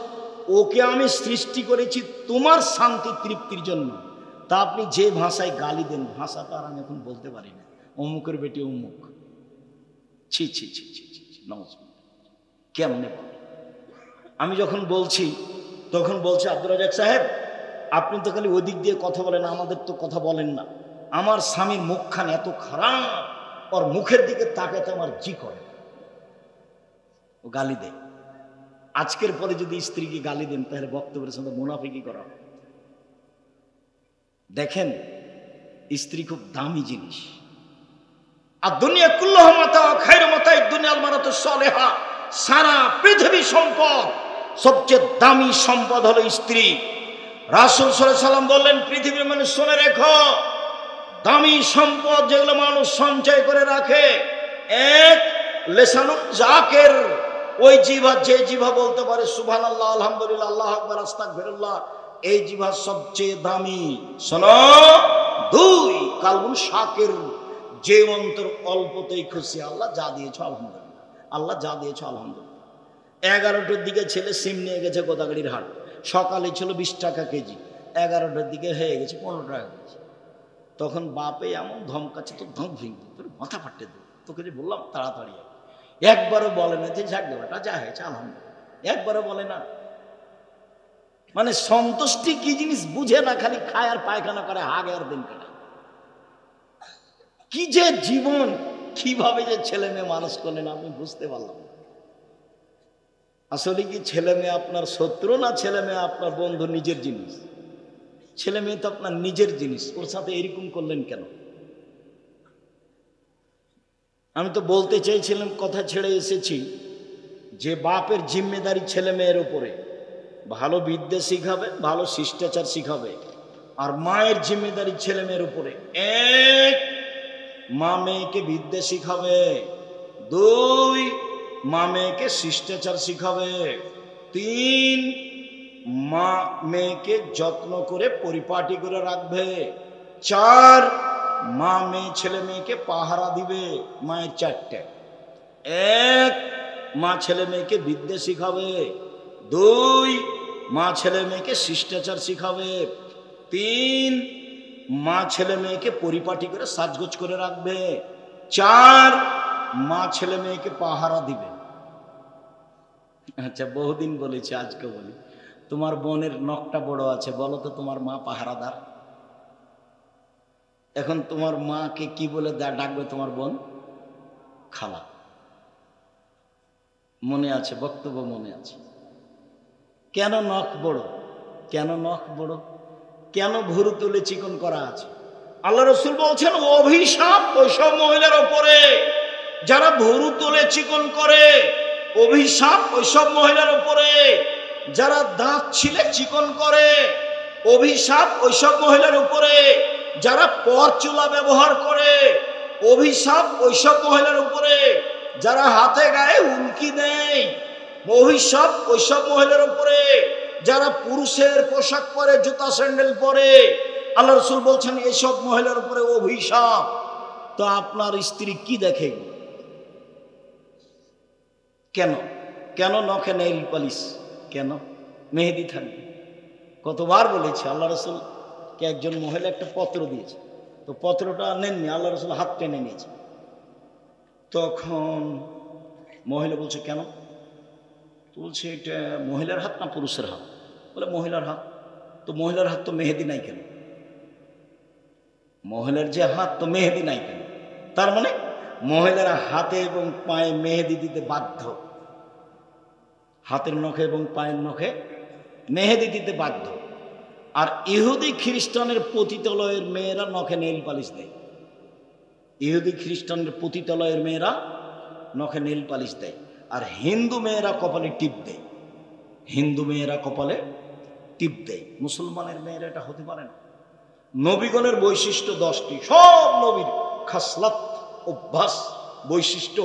ওকে আমি সৃষ্টি করেছি তোমার শান্তি তৃপ্তির জন্য। তা আপনি যে ভাষায় গালি দেন, ভাষাটা আর আমি এখন বলতে পারি না, অমুকের বেটি অমুক, ছি ছি ছি ছি ছি, নমস্কার, কেমনে বলে? আমি যখন বলছি তখন বলছে আব্দুর রাজ্জাক সাহেব আপনি তো খালি ওদিক দিয়ে কথা বলেন, আমাদের তো কথা বলেন না। আমার স্বামীর মুখখান এত খারাপ, ওর মুখের দিকে তাকাতে আমার জি করে। ও গালি দেয়। আজকের পরে যদি স্ত্রীকে গালি দেন তাহলে বক্তব্যের সঙ্গে মুনাফিকি করা। দেখেন স্ত্রী খুব দামি জিনিস। আর দুনিয়া কুল্লাহু মাতা খায়রু মাতাই দুনিয়াল মারাতু সালেহা। সারা পৃথিবী সম্পদ, সবচেয়ে দামি সম্পদ হলো স্ত্রী। রাসূল সাল্লাল্লাহু আলাইহি ওয়াসাল্লাম বললেন পৃথিবীর মানুষ শুনে রেখো, দামি সম্পদ যেগুলো মানুষ সঞ্চয় করে রাখে, এক লিসানুল যাকির, ওই জিহ্বা, যে জিহ্বা বলতে পারে সুবহানাল্লাহ, আলহামদুলিল্লাহ, আল্লাহু আকবার, আস্তাগফিরুল্লাহ, এই জিহ্বা সবচেয়ে দামি। শোনো, দুই কালবুন শাকির, যে অন্তর অল্পতেই খুশি। আল্লাহ যা দিয়েছ আলহামদুলিল্লাহ, আল্লাহ যা দিয়েছ আলহামদুলিল্লাহ। 11টার দিকে ছেলে সিম নিয়ে গেছে গোদাগাড়ির হাট, সকালে ছিল 20 টাকা কেজি, 11টার দিকে হয়ে গেছে 15 টাকা কেজি। তখন বাপে এমন ধমকাচ্ছে, তো ধম ভেঙে তোর মাথা ফাটতে দেবে, তোকে যে বললাম তাড়াতাড়ি। একবারও বলে না যে যাক দেবাটা যা হয়েছে আলহামদুলিল্লাহ, একবারও বলে না। মানে সন্তুষ্টি কি জিনিস বুঝে না, খালি খায় আর পায়খানা করে, হাগে আর দিন কাটায়। কি যে জীবন! কিভাবে যে ছেলে মেয়ে মানুষ করলেন আপনি বুঝতে পারলাম না। আসলে কি ছেলে মেয়ে আপনার শত্রু না ছেলে মেয়ে আপনার বন্ধু, নিজের জিনিস? ছেলে মেয়ে তো আপনার নিজের জিনিস, ওর সাথে এরকম করলেন কেন? আমি তো বলতে চাইছিলাম, কথা ছেড়ে এসেছি, যে বাপের জিম্মেদারি ছেলে মেয়ের উপরে ভালো বিদ্যা শিখাবে, ভালো শিষ্টাচার শিখাবে। আর মায়ের জিম্মেদারি ছেলে মেয়ের উপরে, এক, মা মেয়েকে বিদ্যা শিখাবে, দুই, মা মেয়েকে শিষ্টাচার শিখাবে, তিন, মা মেয়েকে যত্ন করে পরিপাটি করে রাখবে, চার, মা মেয়ে ছেলে মেয়েকে পাহারা দিবে। মায়ের চারটে, এক, মা ছেলে মেয়েকে বিদ্যা শিখাবে, দুই, মা ছেলে মেয়েকে শিষ্টাচার শিখাবে, তিন, মা ছেলে মেয়েকে পরিপাটি করে সাজগোজ করে রাখবে, চার, মা ছেলে মেয়েকে পাহারা দিবে। আচ্ছা, বহুদিন বলেছি, আজকে বলি, তোমার বোনের নখটা বড় আছে, বলো তো তোমার মা পাহারাদার? এখন তোমার মাকে কি বলে ডাকবে তোমার বোন? খালা। মনে আছে, বক্তব্য মনে আছে। কেন নখ বড়? কেন নখ বড়? কেন ভুরু তুলে চিকন করা আছে? আল্লাহ রসুল বলছেন, অভিশাপ ওইসব মহিলার উপরে যারা ভুরু তুলে চিকন করে, অভিশাপ ওইসব মহিলার উপরে যারা দাঁত ছিলে চিকন করে, অভিশাপ ওইসব মহিলার উপরে যারা পরচুলা ব্যবহার করে, অভিশাপ ওইসব মহিলার উপরে যারা হাতে গায়ে উল্কি দেয়, অভিশাপ ওইসব মহিলার উপরে যারা পুরুষের পোশাক পরে, জুতা স্যান্ডেল পরে। আল্লাহ রসুল বলছেন এইসব মহিলার উপরে অভিশাপ। তো আপনার স্ত্রী কি দেখে? কেন কেন নখে নেইল পালিশ, কেন মেহেদি থাকবে? কতবার বলেছে, আল্লাহ রসুলকে একজন মহিলা একটা পত্র দিয়েছে, তো পত্রটা নেননি, আল্লাহ রসুল হাত টেনে নিয়েছে। তখন মহিলা বলছে কেন? বলছে এটা মহিলার হাত না পুরুষের হাত? বলে মহিলার হাত। তো মহিলার হাত তো মেহেদি নাই কেন? মহিলার যে হাত, তো মেহেদি নাই কেন? তার মানে মহিলারা হাতে এবং পায়ে মেহেদি দিতে বাধ্য, হাতের নখে এবং পায়ের নখে মেহেদি দিতে বাধ্য। আর ইহুদি খ্রিস্টানের পতিতালয়ের মেয়েরা নখে নেইল পালিশ দেয়। ইহুদি খ্রিস্টানের পতিতালয়ের মেয়েরা নখে নেইল পালিশ দেয়। আর হিন্দু মেয়েরা কপালে টিপ দেয়, হিন্দু মেয়েরা কপালে টিপ দেয়। মুসলমানের মেয়েরা এটা হতে পারে না। নবীগণের বৈশিষ্ট্য 10টি, সব নবীর খাসলাত, অভ্যাস, বৈশিষ্ট্য,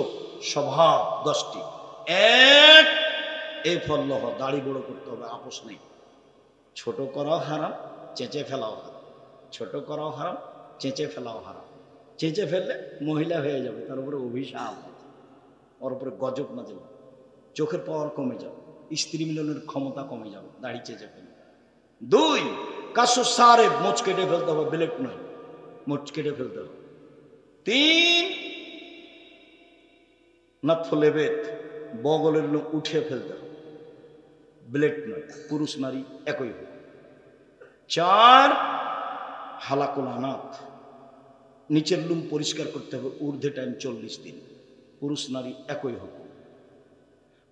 স্বভাব 10টি। এক, এই ফল্লহ, দাড়ি বড় করতে হবে, আপোষ নেই। ছোট করাও হারাম, চেঁচে ফেলাও হারাম। ছোট করাও হারাম, চেঁচে ফেলাও হারাম। চেঁচে ফেললে মহিলা হয়ে যাবে, তার উপরে অভিশাপ, ওর উপরে গজব না যাবে, চোখের পাওয়ার কমে যাবে, স্ত্রী মিলনের ক্ষমতা কমে যাবে দাড়ি চেঁচে ফেলে। দুই, কাশু সারে, মোচ কেটে ফেলতে হবে, ব্লেড নয়, মোচ কেটে ফেলতে হবে। তিন, নাথলেবেত, বগলের লোক উঠিয়ে ফেলতে হবে, ব্লেড নয়, পুরুষ নারী একই হোক। চার, হালাকুল আনাত, নিচের লুম পরিষ্কার করতে হবে, ঊর্ধ্বে টাইম 40 দিন, পুরুষ নারী একই হোক।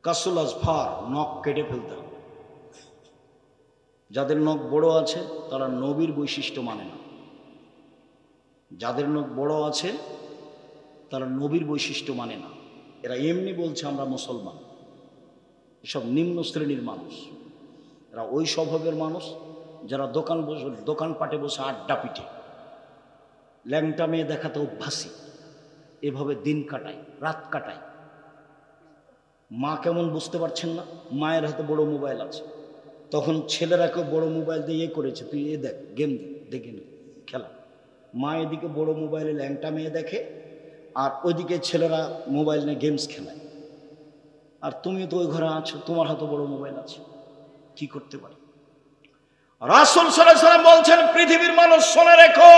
কাসুল আজফার, নখ কেটে ফেলতে হবে। যাদের নখ বড় আছে তারা নবীর বৈশিষ্ট্য মানে না, যাদের নখ বড় আছে তারা নবীর বৈশিষ্ট্য মানে না। এরা এমনি বলছে আমরা মুসলমান, এসব নিম্ন শ্রেণীর মানুষ। এরা ওই স্বভাবের মানুষ যারা দোকানপাটে বসে আড্ডা পিটে, ল্যাংটা মেয়ে দেখাতে অভ্যাসী, এভাবে দিন কাটায়, রাত কাটায়। মা কেমন বুঝতে পারছেন না? মায়ের হাতে বড় মোবাইল আছে, তখন ছেলেরাকেও বড় মোবাইল দিয়ে করেছে, তুই এ দেখ, গেম দেখে নি, খেলা। মা এদিকে বড় মোবাইলে ল্যাংটা মেয়ে দেখে, আর ওইদিকে ছেলেরা মোবাইল নিয়ে গেমস খেলায়। আর তুমি তো ওই ঘরে আছো, তোমার হাতে বড় মোবাইল আছে, কি করতে পারে? রাসূল সাল্লাল্লাহু আলাইহি ওয়াসাল্লাম বলছেন, পৃথিবীর মানুষ শুনে রেখো,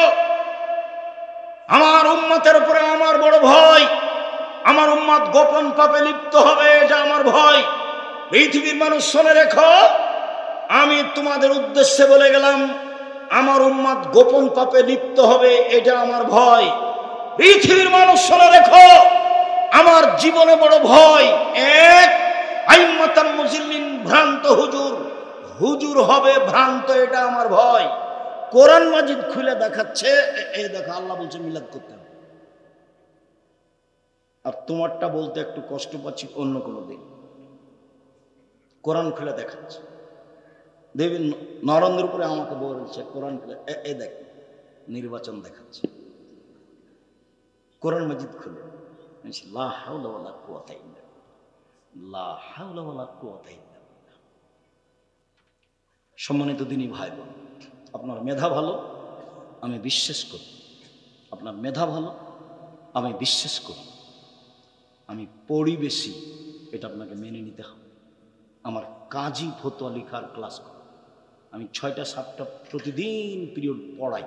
আমার উম্মতের উপরে আমার বড় ভয়। আমার উম্মত গোপন পাপে লিপ্ত হবে, এটা আমার ভয়। পৃথিবীর মানুষ শুনে রেখো, আমি তোমাদের উদ্দেশ্যে বলে গেলাম, আমার উম্মত গোপন পাপে লিপ্ত হবে, এটা আমার ভয়। পৃথিবীর মানুষ শুনে রেখো, আমার জীবনে বড় ভয়, এক আইম্মাতাম মুজিল্লিন, ভ্রান্ত হুজুর, হুজুর হবে ভ্রান্ত, এটা আমার ভয়। কোরআন মাজিদ খুলে দেখাচ্ছে, এই দেখো আল্লাহ বলছে মিলাদ করতে হবে, আর তোমারটা বলতে একটু কষ্ট পাচ্ছি অন্য কোনো দিন। কোরআন খুলে দেখাচ্ছে, দেখবেন নরেন্দ্র উপরে আমাকে বলছে কোরআন খুলে, এই দেখ নির্বাচন দেখাচ্ছে, কোরআন মাজিদ খুলে, লা হাওলা ওয়ালা কুওয়াতা ইল্লা বিল্লাহ, লা হাওলা ওয়ালা কুওয়াতা ইল্লা বিল্লাহ। সম্মানিত দিনী ভাই বোন, আপনার মেধা ভালো আমি বিশ্বাস করি, আপনার মেধা ভালো আমি বিশ্বাস করি, আমি পড়ি বেশি এটা আপনাকে মেনে নিতে হবে। আমার কাজী ফতোয়া লেখার ক্লাস করি, আমি 6টা 7টা প্রতিদিন পিরিয়ড পড়াই,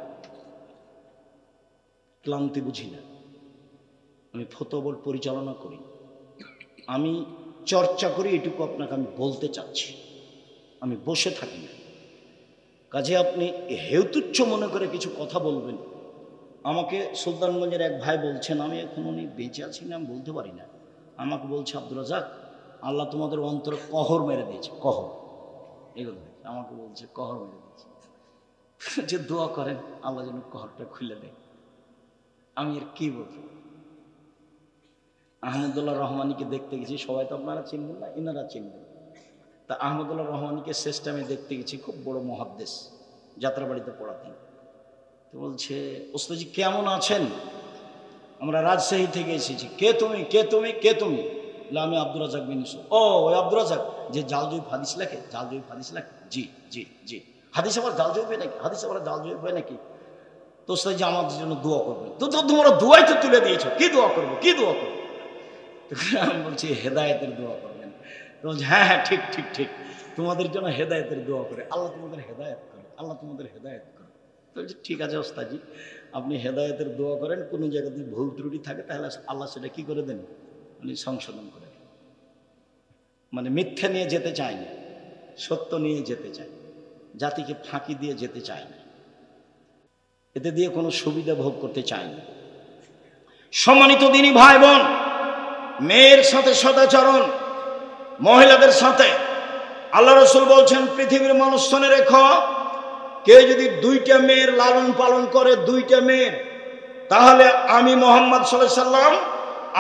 ক্লান্তি বুঝি না। আমি ফতোয়া বোর্ড পরিচালনা করি, আমি চর্চা করি, এটুকু আপনাকে আমি বলতে চাচ্ছি, আমি বসে থাকি না। কাজে আপনি হেতুচ্ছ মনে করে কিছু কথা বলবেন। আমাকে সুলতানগঞ্জের এক ভাই বলছেন, আমি এখন উনি বেঁচে আছি না আমি বলতে পারি না, আমাকে বলছে আব্দুল রাজ্জাক আল্লাহ তোমাদের অন্তরে কহর মেরে দিয়েছে, কহর, এগুলো আমাকে বলছে কহর মেরে দিয়েছে, যে দোয়া করেন আল্লাহ যেন কহরটা খুলে দেয়। আমি এর কি বলবো? আহমদুল্লাহ রহমানীকে দেখতে গেছি, সবাই তো আপনারা চিনবেন না, এনারা চিনবেন। তা আহমদুল্লাহ রহমানীকে শেষ টাইমে দেখতে গেছি, খুব বড় মহাদ্দেশ, যাত্রাবাড়িতে পড়াতেন। তো বলছে ওস্তাদজি কেমন আছেন, আমরা রাজশাহী থেকে এসেছি। কে তুমি, কে তুমি, কে তুমি? আমি আব্দুর রাজ্জাক বিন ইউসুফ। ও ওই আব্দুর রাজ্জাক যে জাল জয়ীফ হাদিস লেখে, জাল জয়ীফ হাদিস লেখে? জি জি জি। হাদিস আবার জাল জয়ীফ হয় নাকি? হাদিস আবার জাল জয়ীফ হয় নাকি? তো ওস্তাদজি আমাদের জন্য দোয়া করবে। তো তোমরা দোয়াই তো তুলে দিয়েছো, কি দোয়া করবো, কি দোয়া করবো? আমি বলছি হেদায়েতের দোয়া করবেন। তো বলছে হ্যাঁ হ্যাঁ ঠিক ঠিক ঠিক, তোমাদের জন্য হেদায়েতের দোয়া করে, আল্লাহ তোমাদের হেদায়েত করে, আল্লাহ তোমাদের হেদায়েত করে। তো বলছে ঠিক আছে ওস্তাদজি, আপনি হেদায়েতের দোয়া করেন, কোনো জায়গায় যদি ভুল ত্রুটি থাকে তাহলে আল্লাহ সেটা কি করে দেন, উনি সংশোধন করে দেন। মানে মিথ্যা নিয়ে যেতে চায় না, সত্য নিয়ে যেতে চায়, জাতিকে ফাঁকি দিয়ে যেতে চায় না, এতে দিয়ে কোনো সুবিধা ভোগ করতে চায় না। সম্মানিত দিনী ভাই বোন, মেয়ের সাথে সদাচরণ, মহিলাদের সাথে আল্লাহ রাসূল বলছেন পৃথিবীর মানুষ শুনে রেখো, কেউ যদি 2টা মেয়ের লালন পালন করে, 2টা মেয়ের, তাহলে আমি মুহাম্মদ সাল্লাল্লাহু আলাইহি সাল্লাম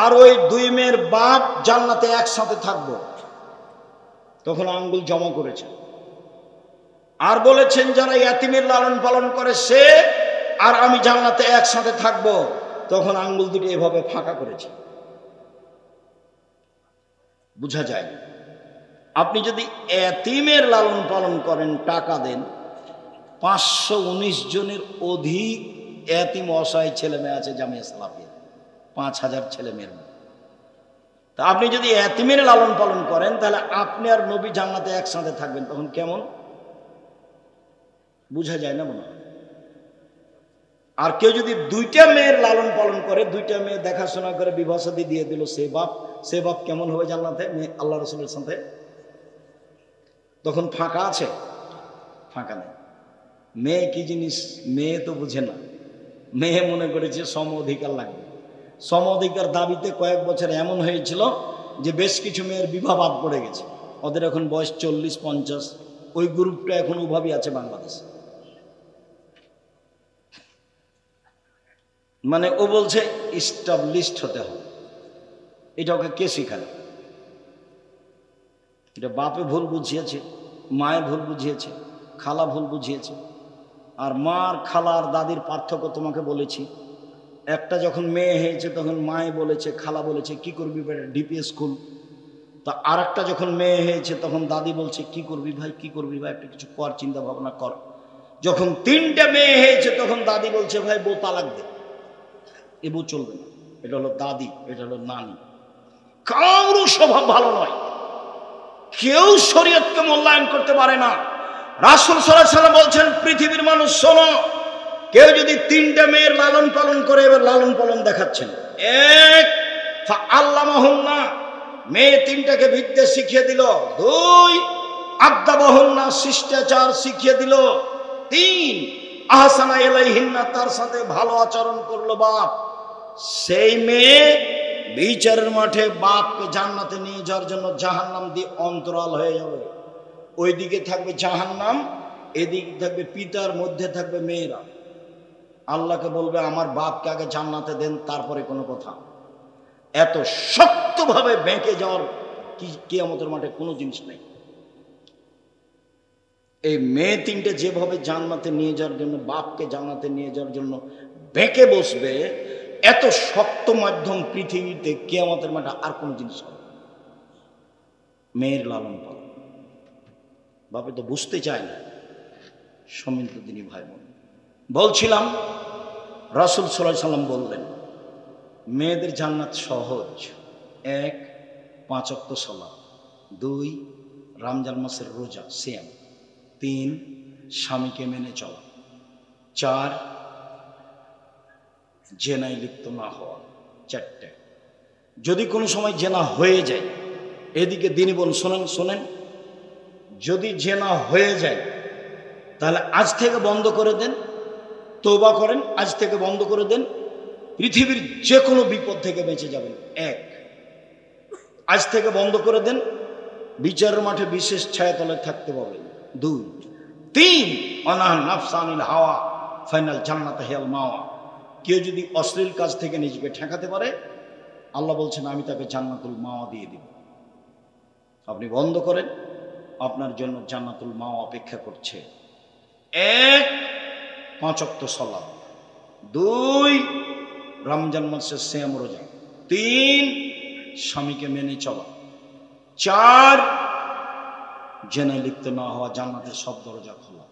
আর ওই 2 মেয়ের বাপ জান্নাতে একসাথে থাকব। তখন আঙ্গুল জমা করেছেন আর বলেছেন যারা ইয়াতিমের লালন পালন করে সে আর আমি জান্নাতে একসাথে থাকব। তখন আঙ্গুল দুটি এভাবে ফাঁকা করেছে, বোঝা যায়। আপনি যদি এতিমের লালন পালন করেন, টাকা দেন, 519 জনের অধিক এতিম অসহায় ছেলে মেয়ে আছে জামিয়া সালাফিয়া, 5000 ছেলে মেয়ের মধ্যে। তা আপনি যদি এতিমের লালন পালন করেন তাহলে আপনি আর নবী জান্নাতে একসাথে থাকবেন, তখন কেমন বোঝা যায় না মনে হয়। আর কেউ যদি 2টা মেয়ের লালন পালন করে, 2টা মেয়ে দেখাশোনা করে বিবাহ শাদী দিয়ে দিল, সে বাপ কেমন হবে জান্নাতে আল্লাহ রাসূলের সাথে? তখন ফাঁকা আছে? ফাঁকা নেই। মেয়ে কি জিনিস মেয়ে তো বুঝে না, মেয়ে মনে করেছে সম অধিকার লাগবে। সম অধিকার দাবিতে কয়েক বছর এমন হয়েছিল যে বেশ কিছু মেয়ের বিবাহ বাদ পড়ে গেছে, ওদের এখন বয়স 40-50, ওই গ্রুপটা এখন ওভাবেই আছে বাংলাদেশে। মানে ও বলছে ইস্টাবলিশড হতে হবে, এটা ওকে কে শিখালো? এটা বাপে ভুল বুঝিয়েছে, মায়ে ভুল বুঝিয়েছে, খালা ভুল বুঝিয়েছে। আর মার, খালা আর দাদির পার্থক্য তোমাকে বলেছি। একটা যখন মেয়ে হয়েছে তখন মায়ে বলেছে, খালা বলেছে কি করবি বেটা ডিপি স্কুল। তা আর একটা যখন মেয়ে হয়েছে তখন দাদি বলছে কি করবি ভাই, কি করবি ভাই, একটা কিছু কর, চিন্তা ভাবনা কর। যখন 3টে মেয়ে হয়েছে তখন দাদি বলছে ভাই বউ তালাক দে, এ বউ চলবে না। এটা হলো দাদি, এটা হলো নানি। কারো স্বভাব ভালো নয়, কেউ শরীয়তকে মূল্যায়ন করতে পারে না। রাসূল সাল্লাল্লাহু আলাইহি ওয়াসাল্লাম বলছেন পৃথিবীর মানুষ শোনো, কেউ যদি 3টে মেয়ের লালন পালন করে, এবার লালন পালন দেখাচ্ছেন। 1 ফাআল্লামাহুন্না, মেয়ে 3টাকে বিদ্যা শিখিয়ে দিল। 2 আদাবাহুন্না, শিষ্টাচার শিখিয়ে দিল। 3 আহসানা ইলাইহিন্না, তার সাথে ভালো আচরণ করলো বাপ। সেই মেয়ে বিচারের মাঠে বাপকে জান্নাতে নিয়ে যাওয়ার জন্য জাহান্নাম দিয়ে অন্তরাল হয়ে যাবে। ওইদিকে থাকবে জাহান্নাম, এদিকে থাকবে পিতার, মধ্যে থাকবে মেয়েরা। আল্লাহকে বলবে আমার বাপকে আগে জান্নাতে দেন, তারপরে কোনো কথা। এত শক্তভাবে বেঁকে যাওয়ার কিয়ামতের মাঠে কোনো জিনিস নেই। এই মেয়ে তিনটে যেভাবে জান্নাতে নিয়ে যাওয়ার জন্য, বাপকে জান্নাতে নিয়ে যাওয়ার জন্য বেঁকে বসবে, এত শক্ত মাধ্যম পৃথিবীতে কিয়ামতের মাঠে আর কোনো জিনিস হবে। মেয়ের লালন পালন বাপে তো বুঝতে চায় না। সম্মিলিত দিনী ভাই বোন, বলছিলাম রাসূল সাল্লাল্লাহু আলাইহি সাল্লাম বললেন মেয়েদের জান্নাত সহজ। 1, 5 ওয়াক্ত সালাত, 2, রমজান মাসের রোজা সিয়াম, 3, স্বামীকে মেনে চলা, 4, জেনায় লিপ্ত না হওয়া, 4টে। যদি কোনো সময় জেনা হয়ে যায়, এদিকে দিনী বোন শোনেন, যদি জেনা হয়ে যায় তাহলে আজ থেকে বন্ধ করে দেন, তওবা করেন, আজ থেকে বন্ধ করে দেন, পৃথিবীর যে কোনো বিপদ থেকে বেঁচে যাবেন। 1, আজ থেকে বন্ধ করে দেন, বিচারের মাঠে বিশেষ ছায়াতলে থাকতে পারবেন। 2, 3, অনাহ নাফসানিল হাওয়া ফাইনাল জান্নাত হিয়াল মাওয়া। কেউ যদি অশ্লীল কাজ থেকে নিজেকে ঠেকাতে পারে, আল্লাহ বলছেন আমি তাকে জান্নাতুল মাওয়া দিয়ে দিব। আপনি বন্ধ করেন, আপনার জন্য জান্নাতুল মাওয়া অপেক্ষা করছে। 1, 5 ওয়াক্ত সালাত, 2, রমজান মাসের সিয়াম রোজা, 3, স্বামীকে মেনে চলা, 4, জেনায় লিপ্ত না হওয়া, জান্নাতের সব দরজা খোলা।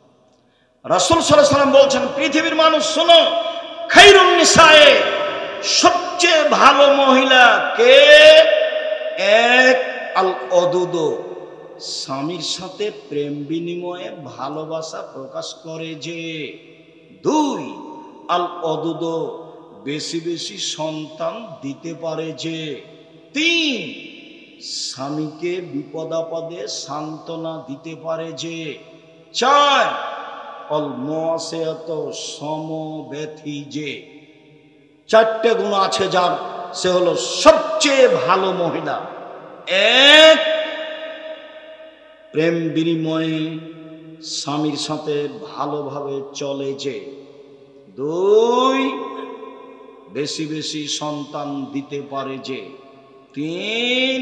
রাসূল সাল্লাল্লাহু আলাইহি ওয়াসাল্লাম বলছেন পৃথিবীর মানুষ শোনো, খায়রুন নিসায়ে, সবচেয়ে ভালো মহিলা কে? 1, আল অদুদ, স্বামীর সাথে প্রেম বিনিময়ে ভালোবাসা প্রকাশ করে যে। 2, আল অদুদ, বেশি বেশি সন্তান দিতে পারে যে। 3, স্বামীকে বিপদাপদে সান্ত্বনা দিতে পারে যে। 4, অল মুআসিয়াত, সমব্যথী যে। 4টে গুণ আছে যার, সে হলো সবচেয়ে ভালো মহিলা। 1, প্রেম বিনিময়ে স্বামীর সাথে ভালোভাবে চলে যে। 2, বেশি বেশি সন্তান দিতে পারে যে। 3,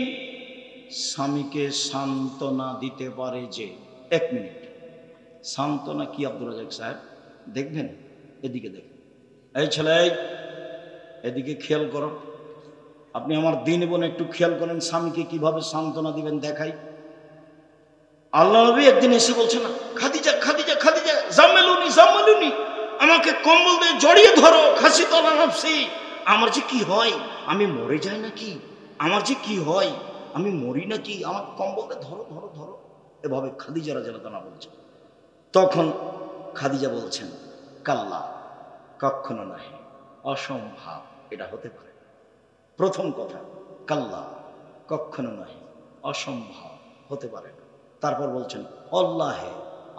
স্বামীকে সান্ত্বনা দিতে পারে যে। 1 মিনিট, সান্ত্বনা কি আব্দুর রাজাক সাহেব? দেখবেন, এদিকে দেখেন, এই ছেলে এদিকে খেয়াল করো। আপনি আমার দিন বোন একটু খেয়াল করেন, স্বামীকে কিভাবে সান্ত্বনা দিবেন দেখাই। আল্লাহ নবী একদিন এসে বলছে না, খাদিজা খাদিজা খাদিজা জামেলুনি জামেলুনি, আমাকে কম্বল দিয়ে জড়িয়ে ধরো, খাসি তলা নাফসি। আমার যে কি হয়, আমি মরে যাই নাকি? আমার যে কি হয়, আমি মরি নাকি? আমার কম্বল দিয়ে ধরো ধরো ধরো, এভাবে খাদিজা রাদিয়াল্লাহু তাআলা বলছেন। তখন খাদিজা বলছেন কাল্লা, কখনো নয়, অসম্ভব, এটা হতে পারে। প্রথম কথা কাল্লা, কখনো নয়, অসম্ভব, হতে পারে না। তারপর বলছেন আল্লাহে,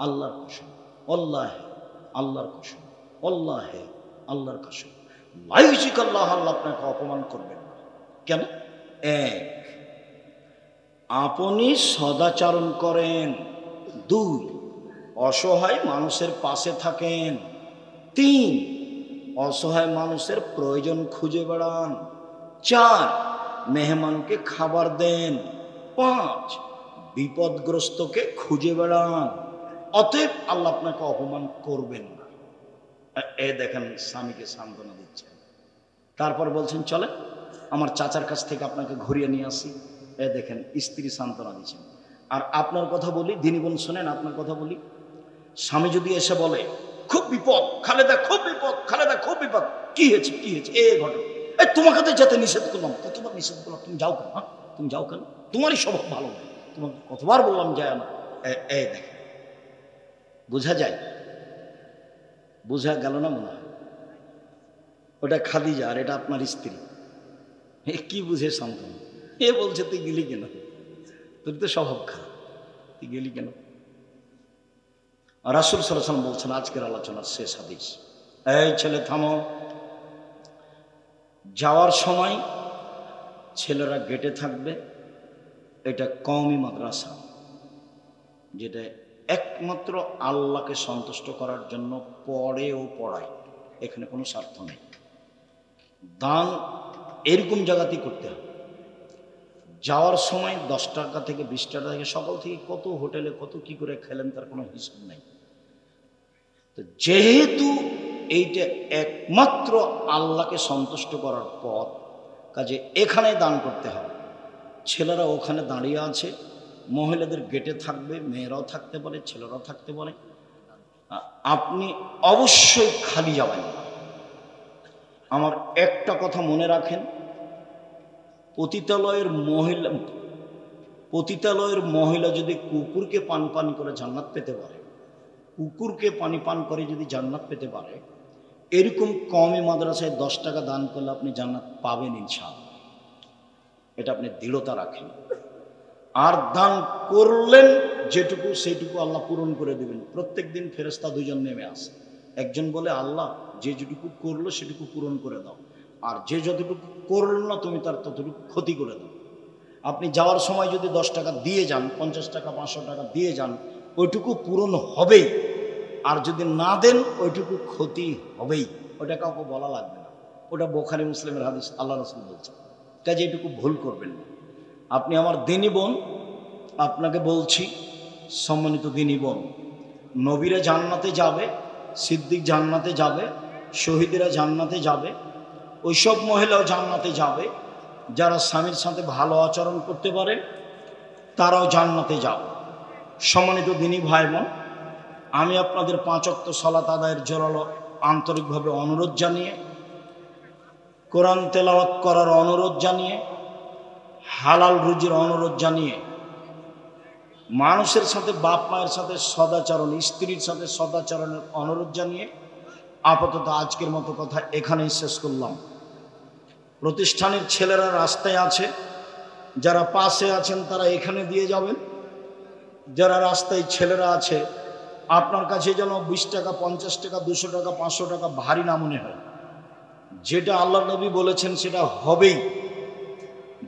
আল্লাহর কসম, আল্লাহে, আল্লাহর কসম, আল্লাহে, আল্লাহর কসম, লাইজিক আল্লাহ, আল্লাহ আপনাকে অপমান করবেন না। কেন? 1, আপনি সদাচরণ করেন। 2, অসহায় মানুষের পাশে থাকেন। 3, অসহায় মানুষের প্রয়োজন খুঁজে বেড়ান। 4, মেহমানকে খাবার দেন। 5, বিপদগ্রস্তকে খুঁজে বেড়ান। অতএব আল্লাহ আপনাকে অপমান করবেন না। এ দেখেন স্বামীকে সান্ত্বনা দিচ্ছেন। তারপর বলছেন চলে আমার চাচার কাছ থেকে আপনাকে ঘুরিয়ে নিয়ে আসি। এ দেখেন স্ত্রী সান্ত্বনা দিচ্ছেন। আর আপনার কথা বলি, দিনী বোন শোনেন, আপনার কথা বলি, স্বামী যদি এসে বলে খুব বিপদ খালেদা, খুব বিপদ খালেদা, খুব বিপদ, কি হয়েছে কি হয়েছে, এ ঘটনা, এই তোমাকে তো যেতে নিষেধ করলাম, কতবার নিষেধ করলাম, তুমি যাও কেন? তুমি যাও কেন? তোমারই স্বভাব ভালো নয়, তোমাকে কতবার বললাম যায় না। এই দেখেন, বোঝা যায়, বোঝা গেল না মনে হয়? ওটা খাদিজা আর এটা আপনার স্ত্রী। এ কি বুঝে সান্ত্বনা? এ বলছে তুই গেলি কেন, তোর তো স্বভাব খারাপ, তুই গেলি কেন? রাসূল সাল্লাল্লাহু আলাইহি ওয়াসাল্লাম বলছেন আজকের আলোচনার শেষ হাদিস, এই ছেলে থামো, যাওয়ার সময় ছেলেরা গেটে থাকবে। এটা কওমি মাদ্রাসা, যেটা একমাত্র আল্লাহকে সন্তুষ্ট করার জন্য পড়ে ও পড়ায়, এখানে কোনো স্বার্থ নেই। দান এরকম জায়গাতেই করতে হবে। যাওয়ার সময় 10 টাকা থেকে 20 টাকা থেকে সকাল থেকে কত হোটেলে কত কি করে খেলেন তার কোনো হিসাব নেই। তো যেহেতু এইটা একমাত্র আল্লাহকে সন্তুষ্ট করার পথ, কাজে এখানে দান করতে হবে। ছেলেরা ওখানে দাঁড়িয়ে আছে, মহিলাদের গেটে থাকবে, মেয়েরাও থাকতে পারে, ছেলেরাও থাকতে পারে। আপনি অবশ্যই খালি যাবেন না। আমার একটা কথা মনে রাখেন, পতিতালয়ের মহিলা যদি কুকুরকে পান করে জান্নাত পেতে পারে, কুকুরকে পান করে যদি জান্নাত পেতে পারে, এরকম কওমি মাদ্রাসায় 10 টাকা দান করলে আপনি জান্নাত পাবেন ইনশাআল্লাহ। এটা আপনি দৃঢ়তা রাখেন। আর দান করলেন যেটুকু সেইটুকু আল্লাহ পূরণ করে দেবেন। প্রত্যেক দিন ফেরেশতা 2 জন নেমে আসে। একজন বলে, আল্লাহ যে যেটুকু করলো সেটুকু পূরণ করে দাও, আর যে যতটুকু করল না তুমি তার ততটুকু ক্ষতি করে দাও। আপনি যাওয়ার সময় যদি 10 টাকা দিয়ে যান, 50 টাকা 500 টাকা দিয়ে যান, ওইটুকু পূরণ হবেই। আর যদি না দেন ওইটুকু ক্ষতি হবেই। ওটা কাউকে বলা লাগবে না, ওটা বুখারী মুসলিমের হাদিস, আল্লাহ রাসূল বলছেন। কাজে এটুকু ভুল করবেন না। আপনি আমার দিনী বোন, আপনাকে বলছি সম্মানিত দিনী বোন, নবীরা জান্নাতে যাবে, সিদ্দিক জান্নাতে যাবে, শহীদেরা জান্নাতে যাবে, ওইসব মহিলাও জান্নাতে যাবে যারা স্বামীর সাথে ভালো আচরণ করতে পারে, তারাও জান্নাতে যাবে। সম্মানিত দিনী ভাই বোন, আমি আপনাদের 5 ওয়াক্ত সালাত আদায়ের জোরালো আন্তরিকভাবে অনুরোধ জানিয়ে, কোরআন তেলাওয়াত করার অনুরোধ জানিয়ে, হালাল রুজির অনুরোধ জানিয়ে, মানুষের সাথে বাপ মায়ের সাথে সদাচরণ, স্ত্রীর সাথে সদাচরণের অনুরোধ জানিয়ে আপাতত আজকের মতো কথা এখানেই শেষ করলাম। প্রতিষ্ঠানের ছেলেরা রাস্তায় আছে, যারা পাশে আছেন তারা এখানে দিয়ে যাবেন। যারা রাস্তায় ছেলেরা আছে, আপনার কাছে যেন 20 টাকা 50 টাকা 200 টাকা 500 টাকা ভারী না মনে হয়। যেটা আল্লাহ নবী বলেছেন সেটা হবেই।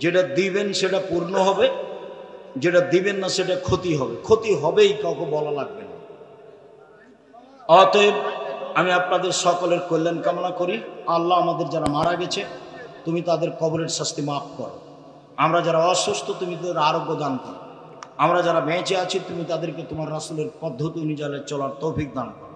যেটা দিবেন সেটা পূর্ণ হবে, যেটা দিবেন না সেটা ক্ষতি হবে। ক্ষতি হবেই, কাউকে বলা লাগবে না। অতএব আমি আপনাদের সকলের কল্যাণ কামনা করি। আল্লাহ আমাদের যারা মারা গেছে তুমি তাদের কবরের শাস্তি মাফ করো। আমরা যারা অসুস্থ তুমি তাদের আরোগ্য দান করো। আমরা যারা বেঁচে আছি তুমি তাদেরকে তোমার রাসূলের পদ্ধতি অনুযায়ী চলার তৌফিক দান করো।